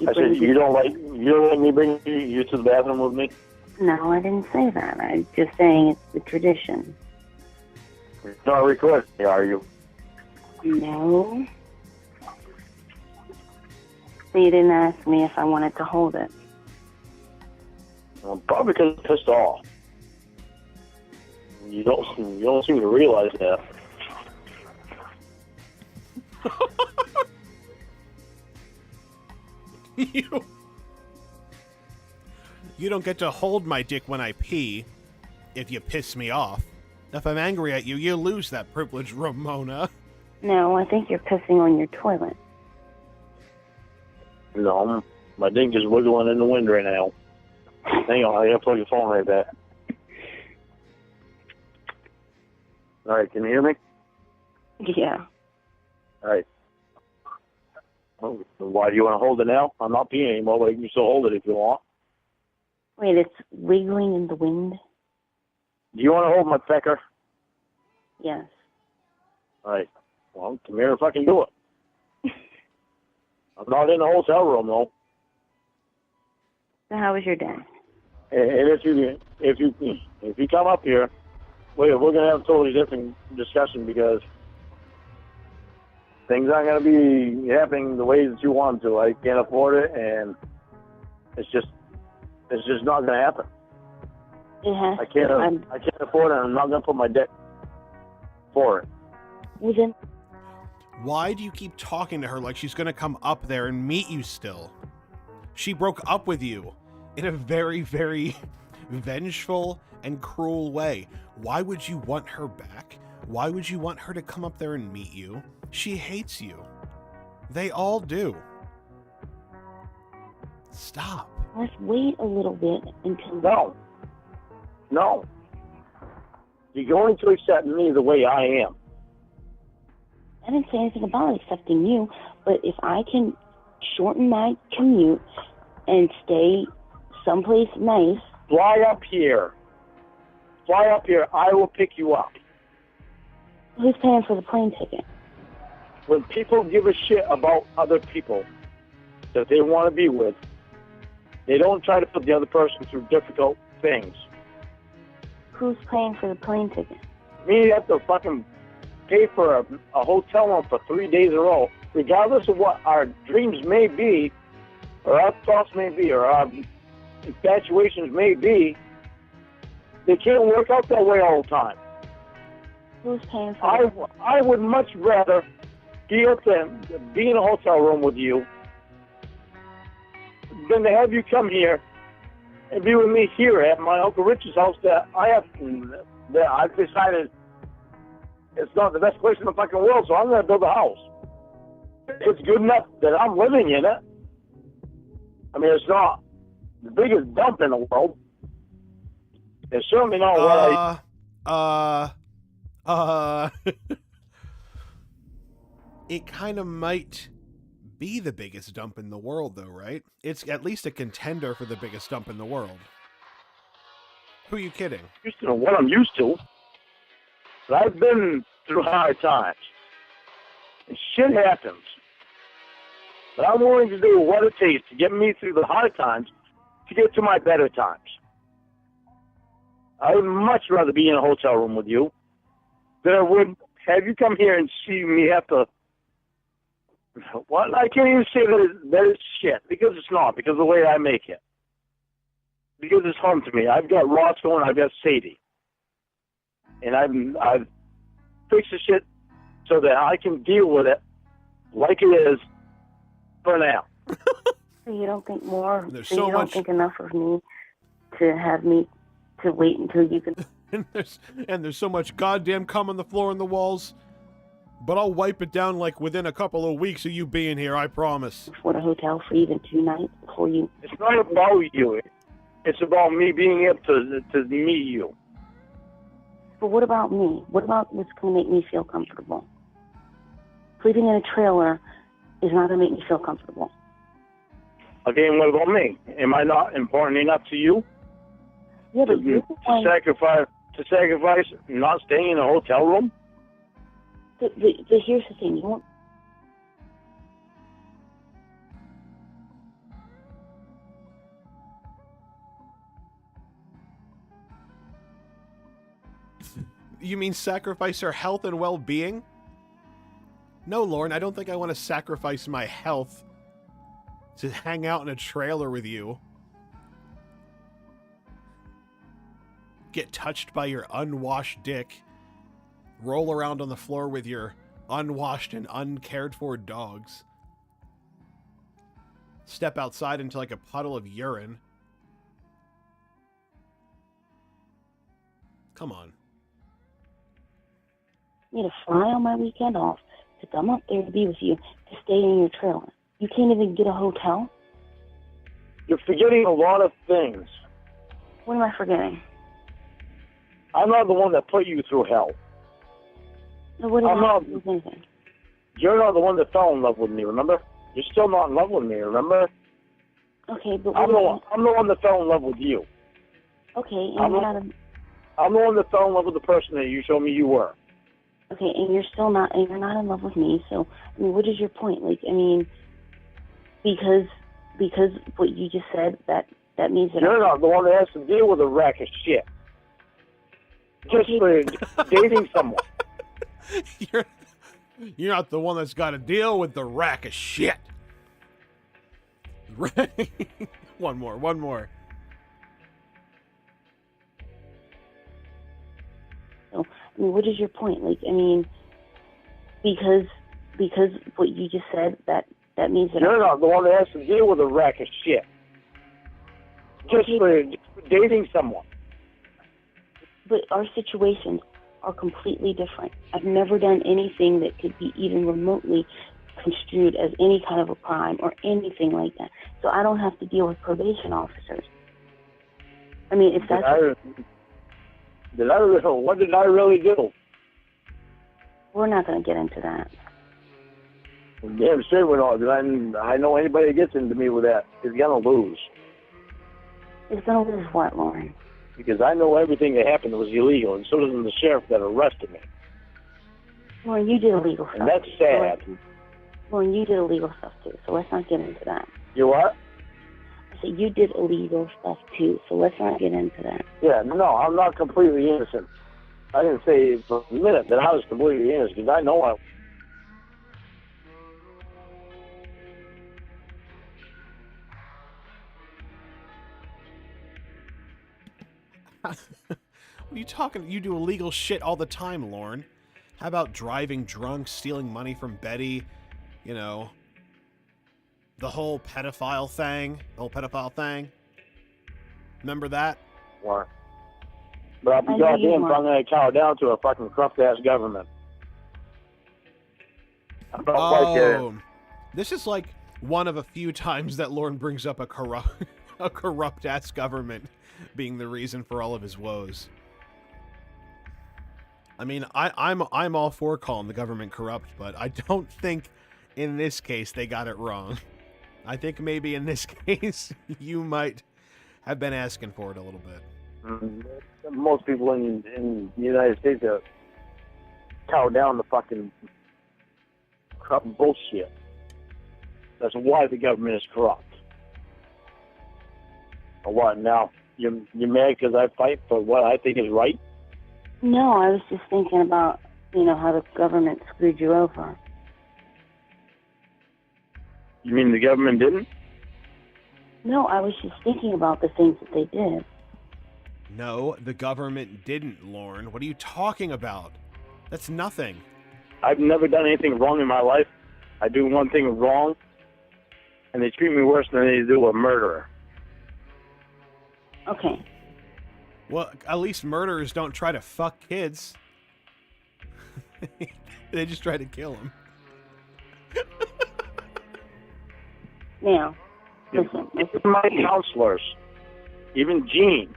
C: I said, you don't let me bring you to the bathroom with me?
M: No, I didn't say that. I'm just saying it's the tradition.
C: You're not requesting, are you?
M: No. So you didn't ask me if I wanted to hold it.
C: Well, probably because I'm pissed off. You don't seem to realize that.
B: You don't get to hold my dick when I pee if you piss me off. If I'm angry at you, you lose that privilege, Ramona.
M: No, I think you're pissing on your toilet.
C: No, my dick is wiggling in the wind right now. Hang on, I gotta plug your phone right back. All right, can you hear me?
M: Yeah.
C: All right. Well, why do you want to hold it now? I'm not peeing anymore, but you can still hold it if you want.
M: Wait, it's wiggling in the wind?
C: Do you want to hold my pecker?
M: Yes.
C: All right. Well, come here if I can do it. I'm not in the hotel room, though.
M: So how was your day?
C: And if you come up here, we're going to have a totally different discussion because things aren't going to be happening the way that you want to. I can't afford it, and it's just not going to happen.
M: It has
C: I can't afford it, and I'm not going to put my debt for it.
M: Well, then,
B: why do you keep talking to her like she's going to come up there and meet you still? She broke up with you in a very, very vengeful and cruel way. Why would you want her back? Why would you want her to come up there and meet you? She hates you. They all do. Stop.
M: let's wait a little bit until...
C: No. You're going to accept me the way I am.
M: I didn't say anything about accepting you, but if I can shorten my commute and stay someplace nice...
C: Fly up here. I will pick you up.
M: Who's paying for the plane ticket?
C: When people give a shit about other people that they want to be with, they don't try to put the other person through difficult things.
M: Who's paying for the plane ticket?
C: Me have to fucking pay for a hotel room for 3 days in a row, regardless of what our dreams may be, or our thoughts may be, or our infatuations may be. They can't work out that way all the time.
M: Who's paying for
C: I would much rather be up there, be in a hotel room with you, than to have you come here and be with me here at my Uncle Rich's house that I've decided it's not the best place in the fucking world, so I'm going to build a house. It's good enough that I'm living in it. I mean, it's not the biggest dump in the world. It's certainly not what
B: it kind of might be the biggest dump in the world, though, right? It's at least a contender for the biggest dump in the world. Who are you kidding?
C: Used to know what I'm used to. But I've been through hard times. And shit happens. But I'm willing to do what it takes to get me through the hard times to get to my better times. I would much rather be in a hotel room with you than I would have you come here and see me have to... Well, I can't even say that it's shit, because it's not, because of the way I make it. Because it's home to me. I've got Roscoe and I've got Sadie. And I've fixed the shit so that I can deal with it like it is for now.
M: So you don't think more?
B: There's
M: so
B: so
M: you don't
B: much-
M: think enough of me to have me to wait until you can?
B: and there's so much goddamn cum on the floor and the walls. But I'll wipe it down like within a couple of weeks of you being here, I promise.
M: afford a hotel for even 2 nights before you?
C: It's not about you. It's about me being able to meet you.
M: But what about me? What about what's going to make me feel comfortable? Sleeping in a trailer is not going to make me feel comfortable.
C: Okay, and what about me? Am I not important enough to you?
M: Yeah, but
C: to sacrifice not staying in a hotel room?
M: But here's the thing. You won't.
B: You mean sacrifice her health and well-being? No, Lauren, I don't think I want to sacrifice my health to hang out in a trailer with you. Get touched by your unwashed dick. Roll around on the floor with your unwashed and uncared for dogs. Step outside into like a puddle of urine. Come on.
M: Me to fly on my weekend off, to come up there to be with you, to stay in your trailer. You can't even get a hotel?
C: You're forgetting a lot of things.
M: What am I forgetting?
C: I'm not the one that put you through hell.
M: So what
C: I'm not-
M: with anything?
C: You're not the one that fell in love with me, remember? You're still not in love with me, remember?
M: Okay, but
C: I'm the one that fell in love with you.
M: Okay, and
C: I'm
M: you're
C: the-
M: not a,
C: I'm the one that fell in love with the person that you showed me you were.
M: okay, and you're still not, and you're not in love with me. So, I mean, what is your point? Like, I mean, because what you just said, that means that
C: You're not the one that has to deal with a rack of shit. Just for dating someone.
B: You're not the one that's got to deal with the rack of shit. One more.
M: So, I mean, what is your point? Like, I mean, because what you just said, that means that
C: You're not the one that has to deal with a rack of shit. Just for dating someone.
M: But our situations are completely different. I've never done anything that could be even remotely construed as any kind of a crime or anything like that. So I don't have to deal with probation officers. I mean, if that's...
C: What did I really do?
M: We're not going to get into that.
C: Damn straight we're not. I know anybody that gets into me with that is going to lose.
M: It's going to lose what, Lauren?
C: Because I know everything that happened was illegal, and so does the sheriff that arrested me.
M: Lauren, you did illegal stuff.
C: And that's sad.
M: Lauren, you did illegal stuff too, so let's not get into that.
C: You what?
M: I said you did illegal stuff too, so let's not get into that.
C: Yeah, no, I'm not completely innocent. I didn't say for a minute that I was completely innocent, because I know I...
B: What are you talking? You do illegal shit all the time, Lauren. How about driving drunk, stealing money from Betty? You know, the whole pedophile thing. Remember that?
C: What? But I'll be goddamn if I'm going to cower down to a fucking corrupt-ass government. I'm not quite there.
B: This is like one of a few times that Lauren brings up a corrupt-ass government being the reason for all of his woes.
G: I mean, I'm all for calling the government corrupt, but I don't think in this case they got it wrong. I think maybe in this case you might have been asking for it a little bit.
C: Most people in the United States are cow down the fucking corrupt bullshit. That's why the government is corrupt. Or what? Now you're mad because I fight for what I think is right?
M: No, I was just thinking about, how the government screwed you over.
C: You mean the government didn't?
M: No, I was just thinking about the things that they did.
G: No, the government didn't, Lauren. What are you talking about? That's nothing.
C: I've never done anything wrong in my life. I do one thing wrong, and they treat me worse than they do a murderer.
M: Okay.
G: Well, at least murderers don't try to fuck kids. They just try to kill them.
M: Now, listen.
C: Even my counselors, even Gene,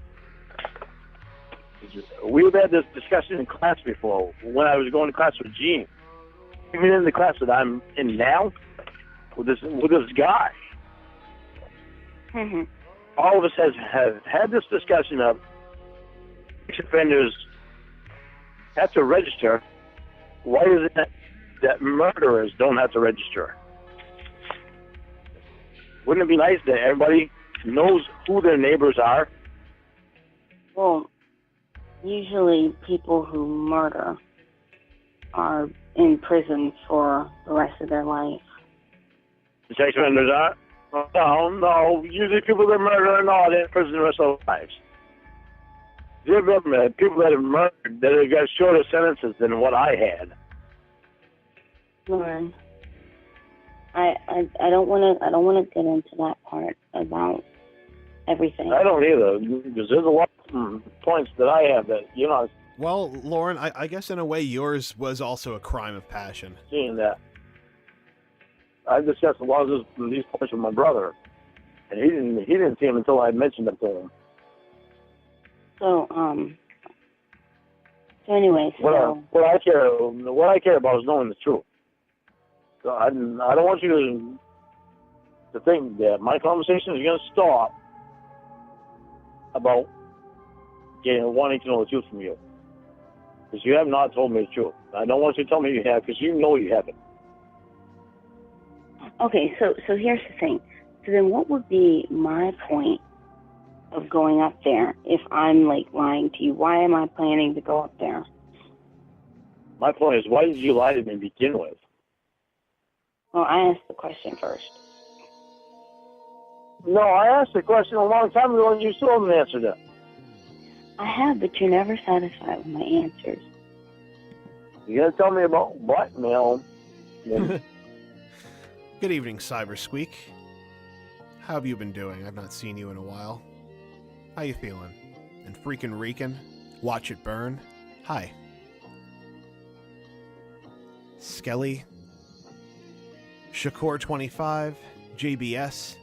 C: we've had this discussion in class before, when I was going to class with Gene. Even in the class that I'm in now, with this guy, all of us have had this discussion of offenders have to register. Why is it that murderers don't have to register? Wouldn't it be nice that everybody knows who their neighbors are?
M: Well, usually people who murder are in prison for the rest of their life.
C: The sex offenders are? No. Usually people that murder are not in prison the rest of their lives. There have been people that have murdered that have got shorter sentences than what I had.
M: Lauren, I don't want to get into that part about everything.
C: I don't either, because there's a lot of points that I have that,
G: Well, Lauren, I guess in a way yours was also a crime of passion.
C: Seeing that. I've discussed a lot of these points with my brother, and he didn't see them until I mentioned them to him.
M: So anyway,
C: what I care about is knowing the truth. So I don't want you to think that my conversation is going to stop about wanting to know the truth from you, because you have not told me the truth. I don't want you to tell me you have, because you know you haven't.
M: Okay, so here's the thing. So then what would be my point of going up there if I'm lying to you? Why am I planning to go up there?
C: My point is, why did you lie to me to begin with?
M: Well, I asked the question first.
C: No, I asked the question a long time ago and you still haven't answered it.
M: I have, but you're never satisfied with my answers.
C: You gotta tell me about blackmail.
B: Good evening, Cyber Squeak. How have you been doing? I've not seen you in a while. How you feeling? And freaking reeking? Watch it burn? Hi. Skelly. Shakur25. JBS.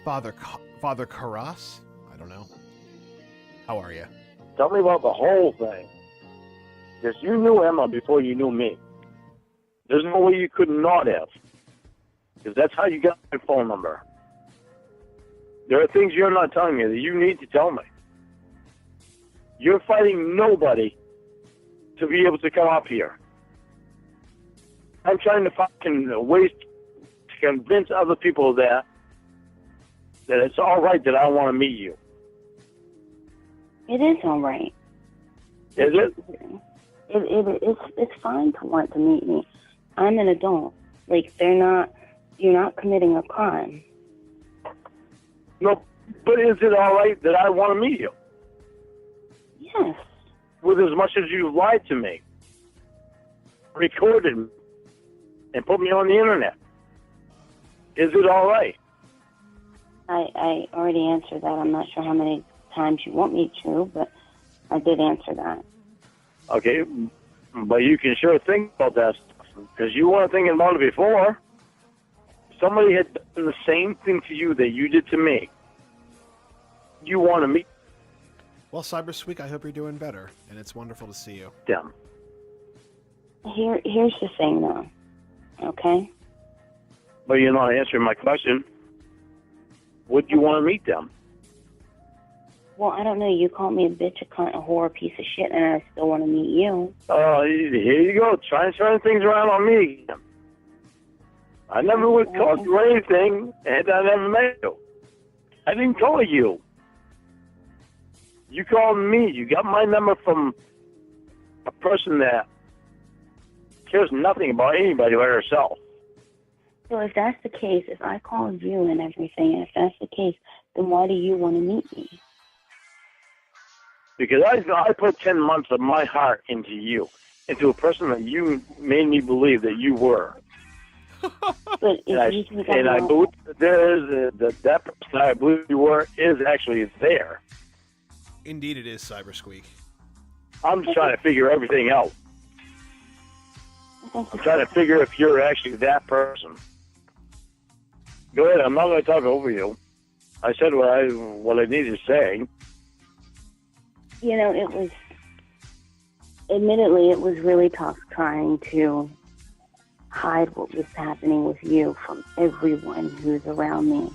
B: Father Karas? I don't know. How are you?
C: Tell me about the whole thing. Because you knew Emma before you knew me. There's no way you could not have. Because that's how you got my phone number. There are things you're not telling me that you need to tell me. You're fighting nobody to be able to come up here. I'm trying to find ways to convince other people that it's all right that I want to meet you.
M: It is all right.
C: Is it?
M: It's fine to want to meet me. I'm an adult. You're not committing a crime.
C: No, but is it all right that I want to meet you?
M: Yes.
C: With as much as you lied to me, recorded me, and put me on the internet. Is it all right?
M: I already answered that. I'm not sure how many times you want me to, but I did answer that.
C: Okay, but you can sure think about that stuff, because you weren't thinking about it before. Somebody had done the same thing to you that you did to me. You want to meet.
B: Well, Cybersqueak, I hope you're doing better, and it's wonderful to see you.
C: Them.
M: Here's the thing, though. Okay?
C: But you're not answering my question. Would you want to meet them?
M: Well, I don't know. You called me a bitch, a cunt, a whore, a piece of shit, and I still want to meet you.
C: Oh, here you go. Trying to turn things around on me again. I never would call you anything, and I never met you. I didn't call you. You called me. You got my number from a person that cares nothing about anybody but herself.
M: So if that's the case, if I called you and everything, and if that's the case, then why do you want to meet me?
C: Because I put 10 months of my heart into you, into a person that you made me believe that you were.
M: But if you think I
C: believe that person I believe you were is actually there.
B: Indeed it is, Cybersqueak.
C: I'm just trying to figure everything out. I'm trying to figure if you're actually that person. Go ahead, I'm not going to talk over you. I said what I needed to say.
M: You know, admittedly, it was really tough trying to hide what was happening with you from everyone who's around me.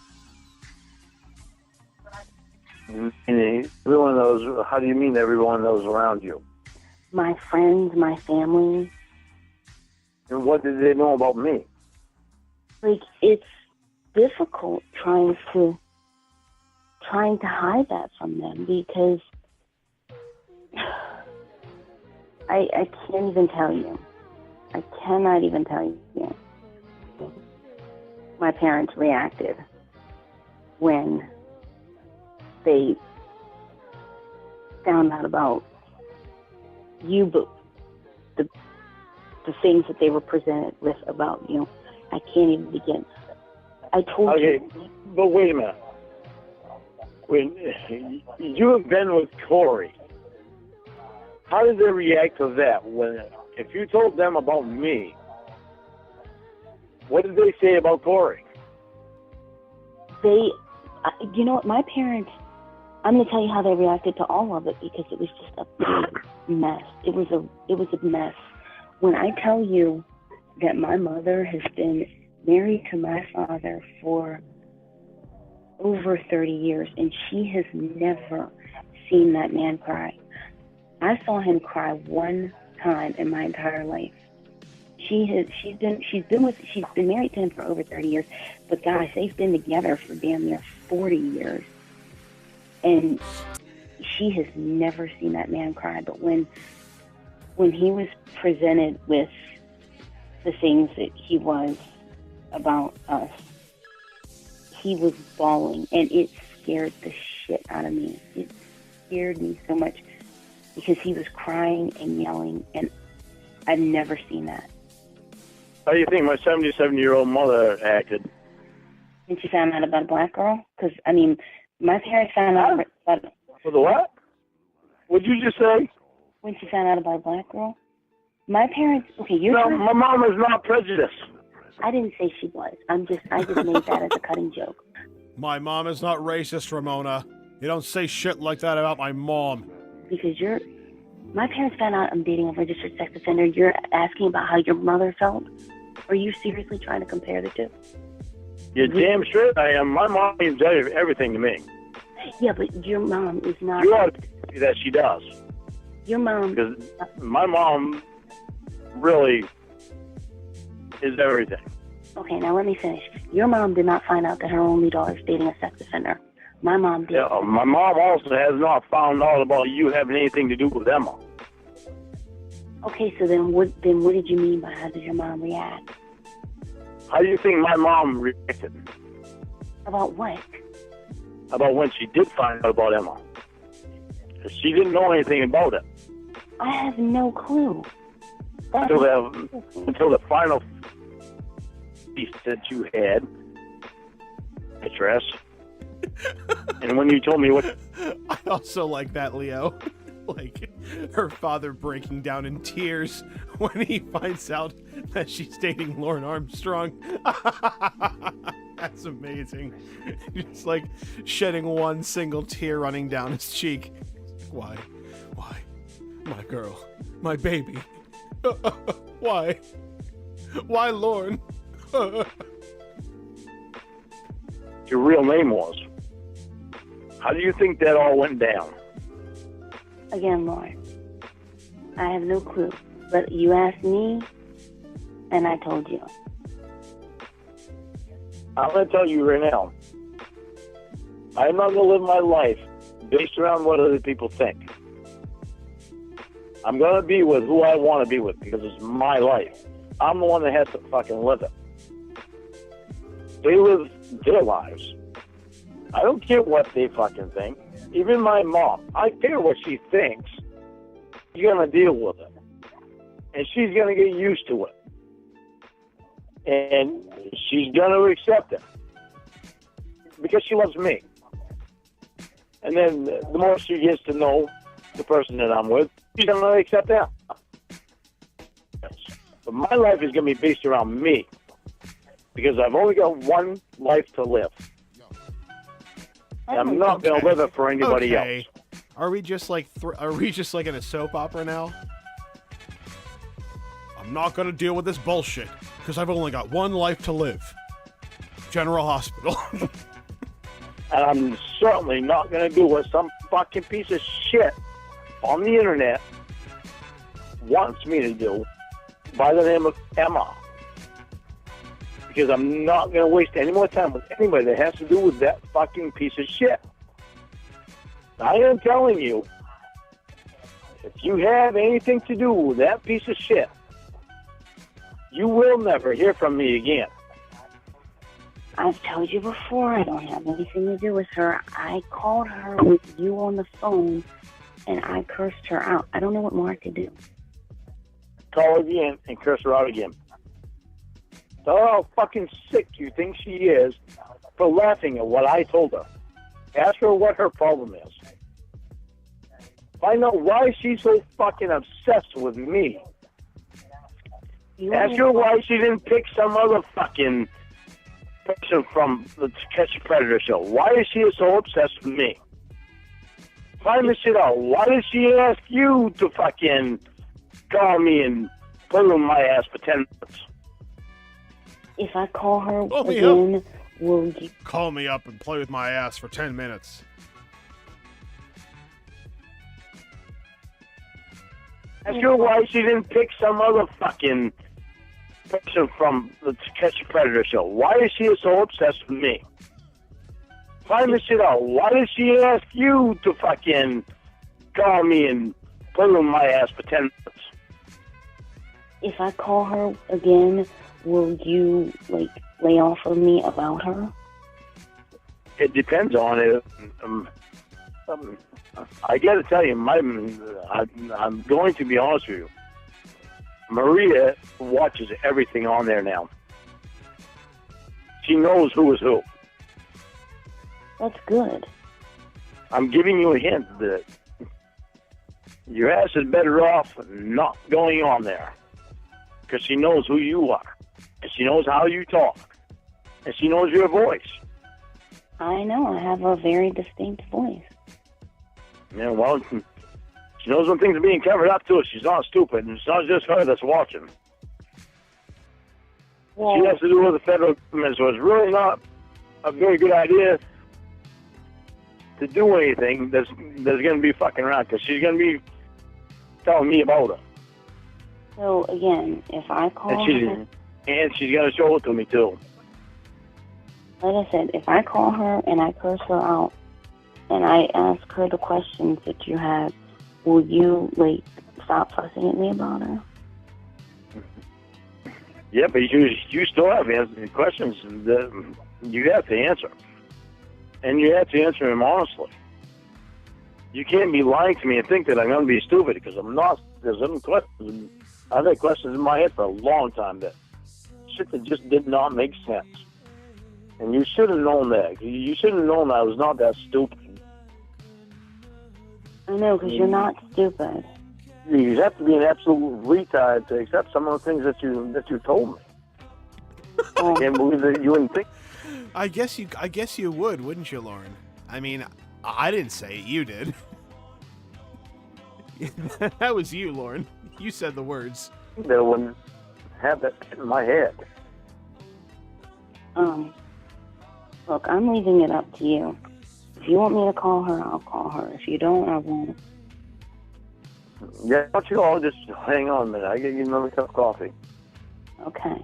C: Everyone knows. How do you mean everyone knows around you?
M: My friends, my family.
C: And what did they know about me?
M: Like, it's difficult trying to hide that from them because I can't even tell you. I cannot even tell you. My parents reacted when they found out about you, but the things that they were presented with about you, I can't even begin. I told you.
C: Okay, but wait a minute. When you have been with Corey, how did they react to that? If you told them about me, what did they say about Corey?
M: You know what, my parents, I'm going to tell you how they reacted to all of it because it was just a big mess. It was a mess. When I tell you that my mother has been married to my father for over 30 years and she has never seen that man cry. I saw him cry one time in my entire life. She's been married to him for over 30 years, but guys, they've been together for damn near 40 years. And she has never seen that man cry. But when he was presented with the things that he was about us, he was bawling, and it scared the shit out of me. It scared me so much because he was crying and yelling, and I've never seen that.
C: How do you think my 77-year-old mother acted?
M: When she found out about a black girl? Because, I mean, my parents found out about...
C: For the what? What'd you just say?
M: When she found out about a black girl? My parents... Okay,
C: my mom is not prejudiced.
M: I didn't say she was. I just made that as a cutting joke.
G: My mom is not racist, Ramona. You don't say shit like that about my mom.
M: Because my parents found out I'm dating a registered sex offender. You're asking about how your mother felt? Are you seriously trying to compare the two?
C: You're damn straight I am. My mom means everything to me.
M: Yeah, but your mom is not...
C: You ought to see that she does.
M: Your mom...
C: Because my mom really is everything.
M: Okay, now let me finish. Your mom did not find out that her only daughter is dating a sex offender. My mom did.
C: Yeah, my mom also has not found out about you having anything to do with Emma.
M: Okay, so then what did you mean by how did your mom react?
C: How do you think my mom reacted?
M: About what?
C: About when she did find out about Emma. She didn't know anything about it.
M: I have no clue.
C: Until the final piece that you had, address. And when you told me what...
B: I also like that, Leo. Like, her father breaking down in tears when he finds out that she's dating Lauren Armstrong. That's amazing. Just like shedding one single tear running down his cheek.
G: Why? My girl. My baby. Why? Why, Lauren?
C: Your real name was. How do you think that all went down?
M: Again, Lauren, I have no clue. But you asked me, and I told you.
C: I'm going to tell you right now. I'm not going to live my life based around what other people think. I'm going to be with who I want to be with because it's my life. I'm the one that has to fucking live it. They live their lives. I don't care what they fucking think. Even my mom, I care what she thinks. She's going to deal with it. And she's going to get used to it. And she's going to accept it. Because she loves me. And then the more she gets to know the person that I'm with, she's going to accept that. But my life is going to be based around me. Because I've only got one life to live. And I'm not going to live it for anybody else.
G: Are we just like in a soap opera now? I'm not going to deal with this bullshit because I've only got one life to live. General Hospital.
C: And I'm certainly not going to do what some fucking piece of shit on the internet wants me to do by the name of Emma. Because I'm not going to waste any more time with anybody that has to do with that fucking piece of shit. I am telling you, if you have anything to do with that piece of shit, you will never hear from me again.
M: I've told you before, I don't have anything to do with her. I called her with you on the phone, and I cursed her out. I don't know what more I could do.
C: Call her again and curse her out again. Tell her how fucking sick you think she is for laughing at what I told her. Ask her what her problem is. Find out why she's so fucking obsessed with me. Ask her why she didn't pick some other fucking person from the To Catch a Predator show. Why is she so obsessed with me? Find this shit out. Why did she ask you to fucking call me and play with my ass for 10 minutes?
M: If I call her again, will you...
G: Call me up and play with my ass for 10 minutes.
C: Ask her why she didn't pick some other fucking person from the To Catch a Predator show. Why is she so obsessed with me? Find this shit out. Why did she ask you to fucking call me and play with my ass for 10 minutes?
M: If I call her again, will you, lay off of me about her?
C: It depends on it. I got to tell you, I'm going to be honest with you. Maria watches everything on there now. She knows who is who.
M: That's good.
C: I'm giving you a hint that your ass is better off not going on there. Because she knows who you are. And she knows how you talk. And she knows your voice.
M: I know. I have a very distinct voice.
C: Yeah, well, she knows when things are being covered up, too. She's not stupid. And it's not just her that's watching.
M: Well,
C: she has to do with the federal government, so it's really not a very good idea to do anything that's going to be fucking around, because she's going to be telling me about her.
M: So, again, if I call her...
C: And she's going to show it to me, too.
M: Like I said, if I call her and I curse her out, and I ask her the questions that you have, will you, stop fussing at me about her?
C: Yeah, but you still have the questions that you have to answer. And you have to answer them honestly. You can't be lying to me and think that I'm going to be stupid, because I'm not. There's some questions. I've had questions in my head for a long time that shit that just did not make sense. And you should have known that. You should have known I was not that stupid.
M: I know, because you're not stupid.
C: You have to be an absolute retard to accept some of the things that you told me. I can't believe that you wouldn't think.
G: I guess you would, wouldn't you, Lauren? I mean, I didn't say it, you did. That was you, Lauren. You said the words.
C: That wouldn't have that in my head.
M: Look, I'm leaving it up to you. If you want me to call her, I'll call her. If you don't, I won't.
C: Yeah, why don't you all just hang on a minute? I get you another cup of coffee.
M: Okay.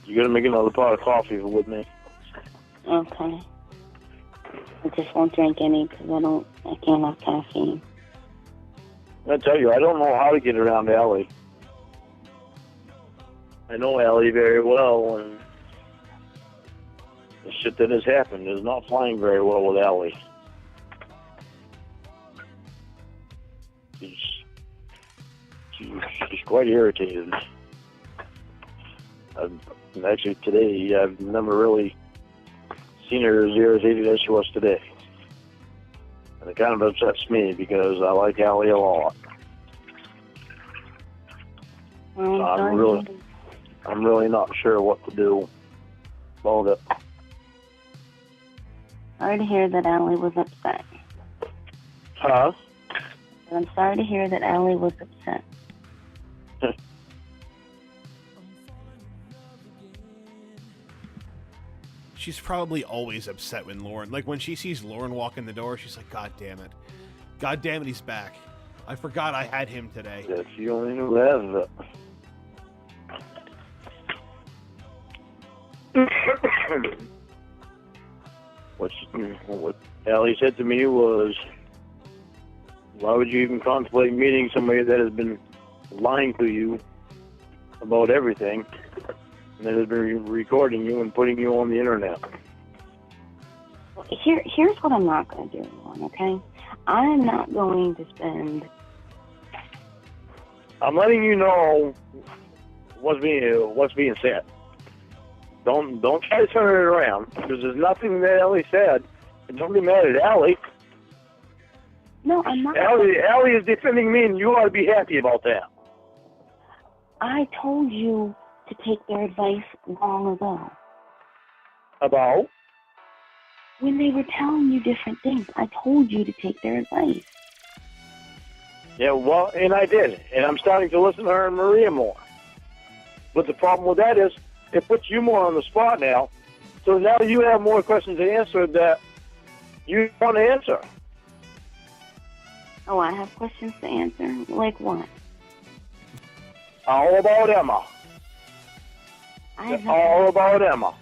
C: You gotta make another pot of coffee with me.
M: Okay. I just won't drink any because I can't have caffeine.
C: I tell you, I don't know how to get around Allie. I know Allie very well, and the shit that has happened is not flying very well with Allie. She's quite irritated. Actually, today, I've never really seen her as irritated as she was today. And it kind of upsets me because I like Allie a lot.
M: Well,
C: I'm really not sure what to do about it.
M: Sorry to hear that Allie was upset.
C: Huh?
M: I'm sorry to hear that Allie was upset.
B: She's probably always upset when Lauren, like when she sees Lauren walk in the door, she's like, God damn it. God damn it, he's back. I forgot I had him today.
C: Yeah, she only knew that. What Allie said to me was, why would you even contemplate meeting somebody that has been lying to you about everything and that has been recording you and putting you on the internet?
M: Here's what I'm not going to do, Lauren, okay? I'm not going to spend...
C: I'm letting you know what's being said. Don't try to turn it around, because there's nothing that Allie said. And don't be mad at Allie.
M: No, I'm not.
C: Allie is defending me, and you ought to be happy about that.
M: I told you to take their advice long ago.
C: About?
M: When they were telling you different things, I told you to take their advice.
C: Yeah, well, and I did. And I'm starting to listen to her and Maria more. But the problem with that is, it puts you more on the spot now. So now you have more questions to answer that you want to answer.
M: Oh, I have questions to answer? Like what?
C: All about Emma. All about Emma.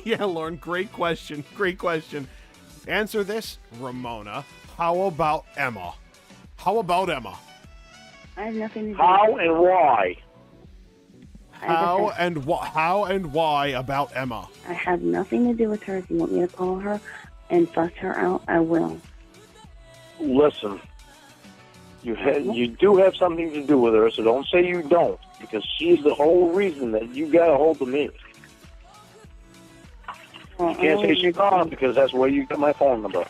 B: Yeah, Lauren, great question. Great question. Answer this, Ramona. How about Emma? How about Emma?
M: I have nothing to do
C: How and why?
B: How and why about Emma?
M: I have nothing to do with her. If you want me to call her and fuss her out, I will.
C: Listen, you do have something to do with her, so don't say you don't, because she's the whole reason that you got a hold of me. You can't say she's gone because that's where you got my phone number.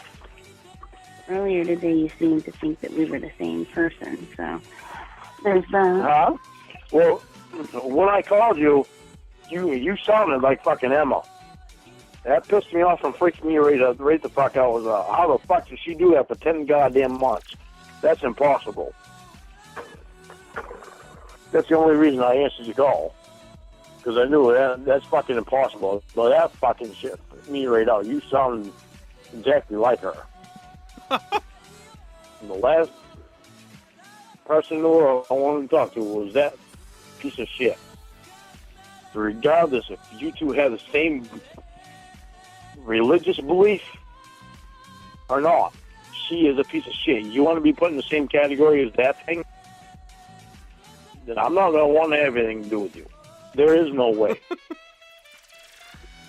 M: Earlier today, you seemed to think that we were the same person, so there's that.
C: Huh? Well, when I called you, you sounded like fucking Emma. That pissed me off and freaked me right the fuck out. How the fuck did she do that for 10 goddamn months? That's impossible. That's the only reason I answered your call. Because I knew that's fucking impossible. But that fucking shit freaked me right out. You sound exactly like her. The last person in the world I wanted to talk to was that piece of shit. So regardless if you two have the same religious belief or not, she is a piece of shit. You want to be put in the same category as that thing? Then I'm not going to want to have anything to do with you. There is no way.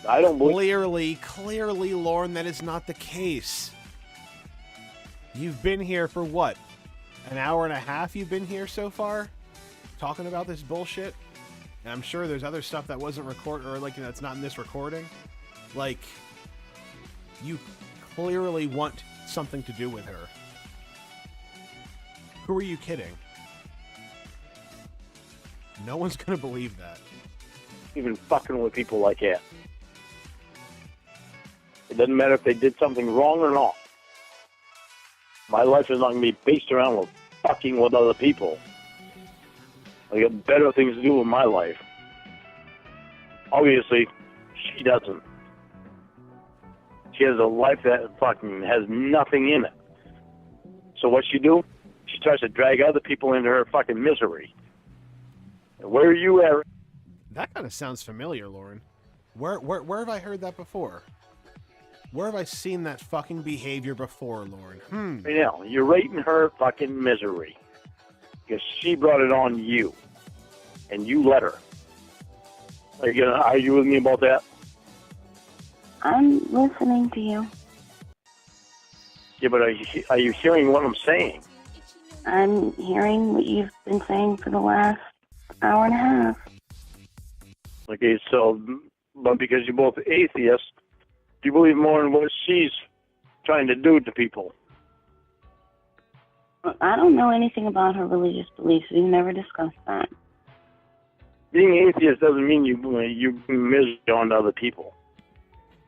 C: I don't believe...
B: Clearly, Lauren, that is not the case. You've been here for what? An hour and a half you've been here so far? Talking about this bullshit? And I'm sure there's other stuff that wasn't recorded, or like that's not in this recording. Like, you clearly want something to do with her. Who are you kidding? No one's gonna believe that.
C: even fucking with people like that. It doesn't matter if they did something wrong or not. My life is not going to be based around with fucking with other people. I got better things to do with my life. Obviously, she doesn't. She has a life that fucking has nothing in it. So what she do? She tries to drag other people into her fucking misery. Where are you at?
B: That kind of sounds familiar, Lauren. Where have I heard that before? Where have I seen that fucking behavior before, Lauren?
C: Right now, you're right in her fucking misery. Because she brought it on you. And you let her. Are you going to argue with me about that?
M: I'm listening to you.
C: Yeah, but are you hearing what I'm saying?
M: I'm hearing what you've been saying for the last hour and a half.
C: Okay, so, but because you're both atheists, you believe more in what she's trying to do to people.
M: I don't know anything about her religious beliefs. We've never discussed that.
C: Being atheist doesn't mean you bring misery on other people.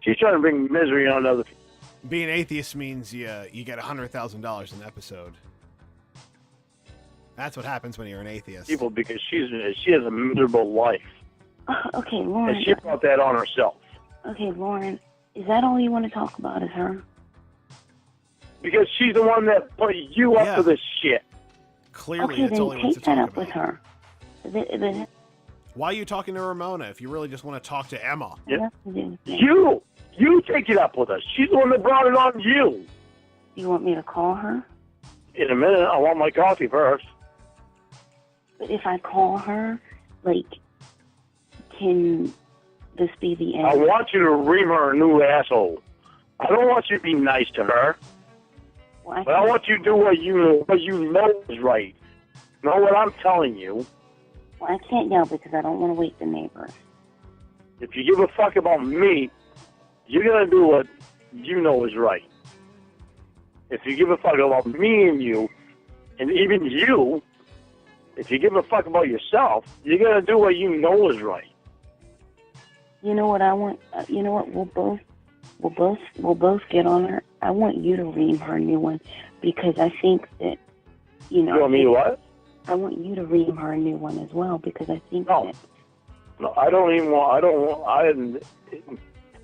C: She's trying to bring misery on other people.
B: Being atheist means you get $100,000 an episode. That's what happens when you're an atheist.
C: People, because she has a miserable life.
M: Okay, Lauren.
C: And she brought that on herself.
M: Okay, Lauren, is that all you want to talk about, is her?
C: Because she's the one that put you up to this shit.
B: Clearly,
M: okay,
B: that's all he
M: then
B: wants
M: take
B: to
M: that
B: talk
M: up
B: about.
M: with her.
B: Why are you talking to Ramona if you really just want to talk to Emma?
C: Yeah. You take it up with us. She's the one that brought it on you.
M: You want me to call her?
C: In a minute, I want my coffee first.
M: But if I call her, like, can this be the end?
C: I want you to ream her a new asshole. I don't want you to be nice to her.
M: Well,
C: but I want you to do what you know is right. Know what I'm telling you.
M: Well, I can't yell because I don't want to wake the neighbors.
C: If you give a fuck about me, you're going to do what you know is right. If you give a fuck about me and you, and even you, if you give a fuck about yourself, you're going to do what you know is right.
M: You know what I want? You know what? We'll both get on her. I want you to ream her a new one because I think that, you know.
C: You want me to what?
M: I want you to ream her a new one as well because I think that.
C: No, I don't even want.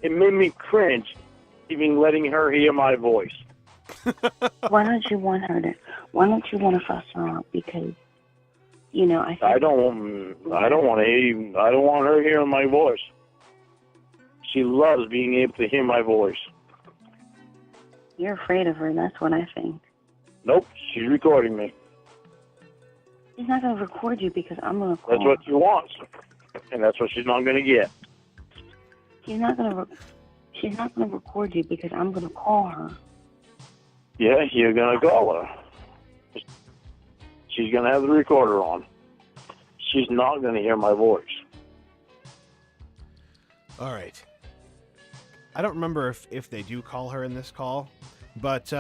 C: It made me cringe, even letting her hear my voice.
M: Why don't you want to fuss her out? Because, you know,
C: I don't want her hearing my voice. She loves being able to hear my voice.
M: You're afraid of her. That's what I think.
C: Nope, she's recording me.
M: She's not going to record you because I'm going to call.
C: That's what she wants, and that's what she's not going to get.
M: She's not going to record you because I'm going to call her.
C: Yeah, you're going to call her. She's going to have the recorder on. She's not going to hear my voice.
B: All right. I don't remember if they do call her in this call, but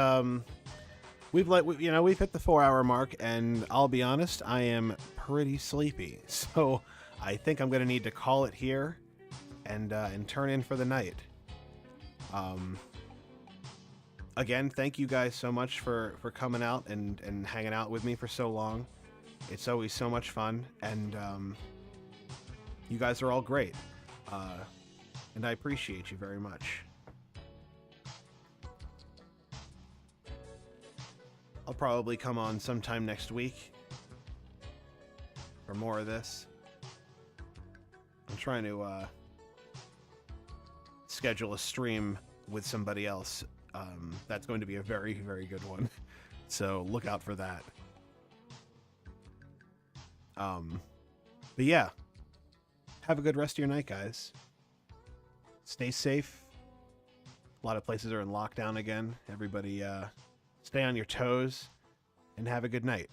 B: we've hit the 4-hour mark, and I'll be honest, I am pretty sleepy, so I think I'm gonna need to call it here and turn in for the night. Again, thank you guys so much for coming out and hanging out with me for so long. It's always so much fun, and you guys are all great. And I appreciate you very much. I'll probably come on sometime next week for more of this. I'm trying to schedule a stream with somebody else. That's going to be a very, very good one. So look out for that. But yeah, have a good rest of your night, guys. Stay safe. A lot of places are in lockdown again. Everybody stay on your toes and have a good night.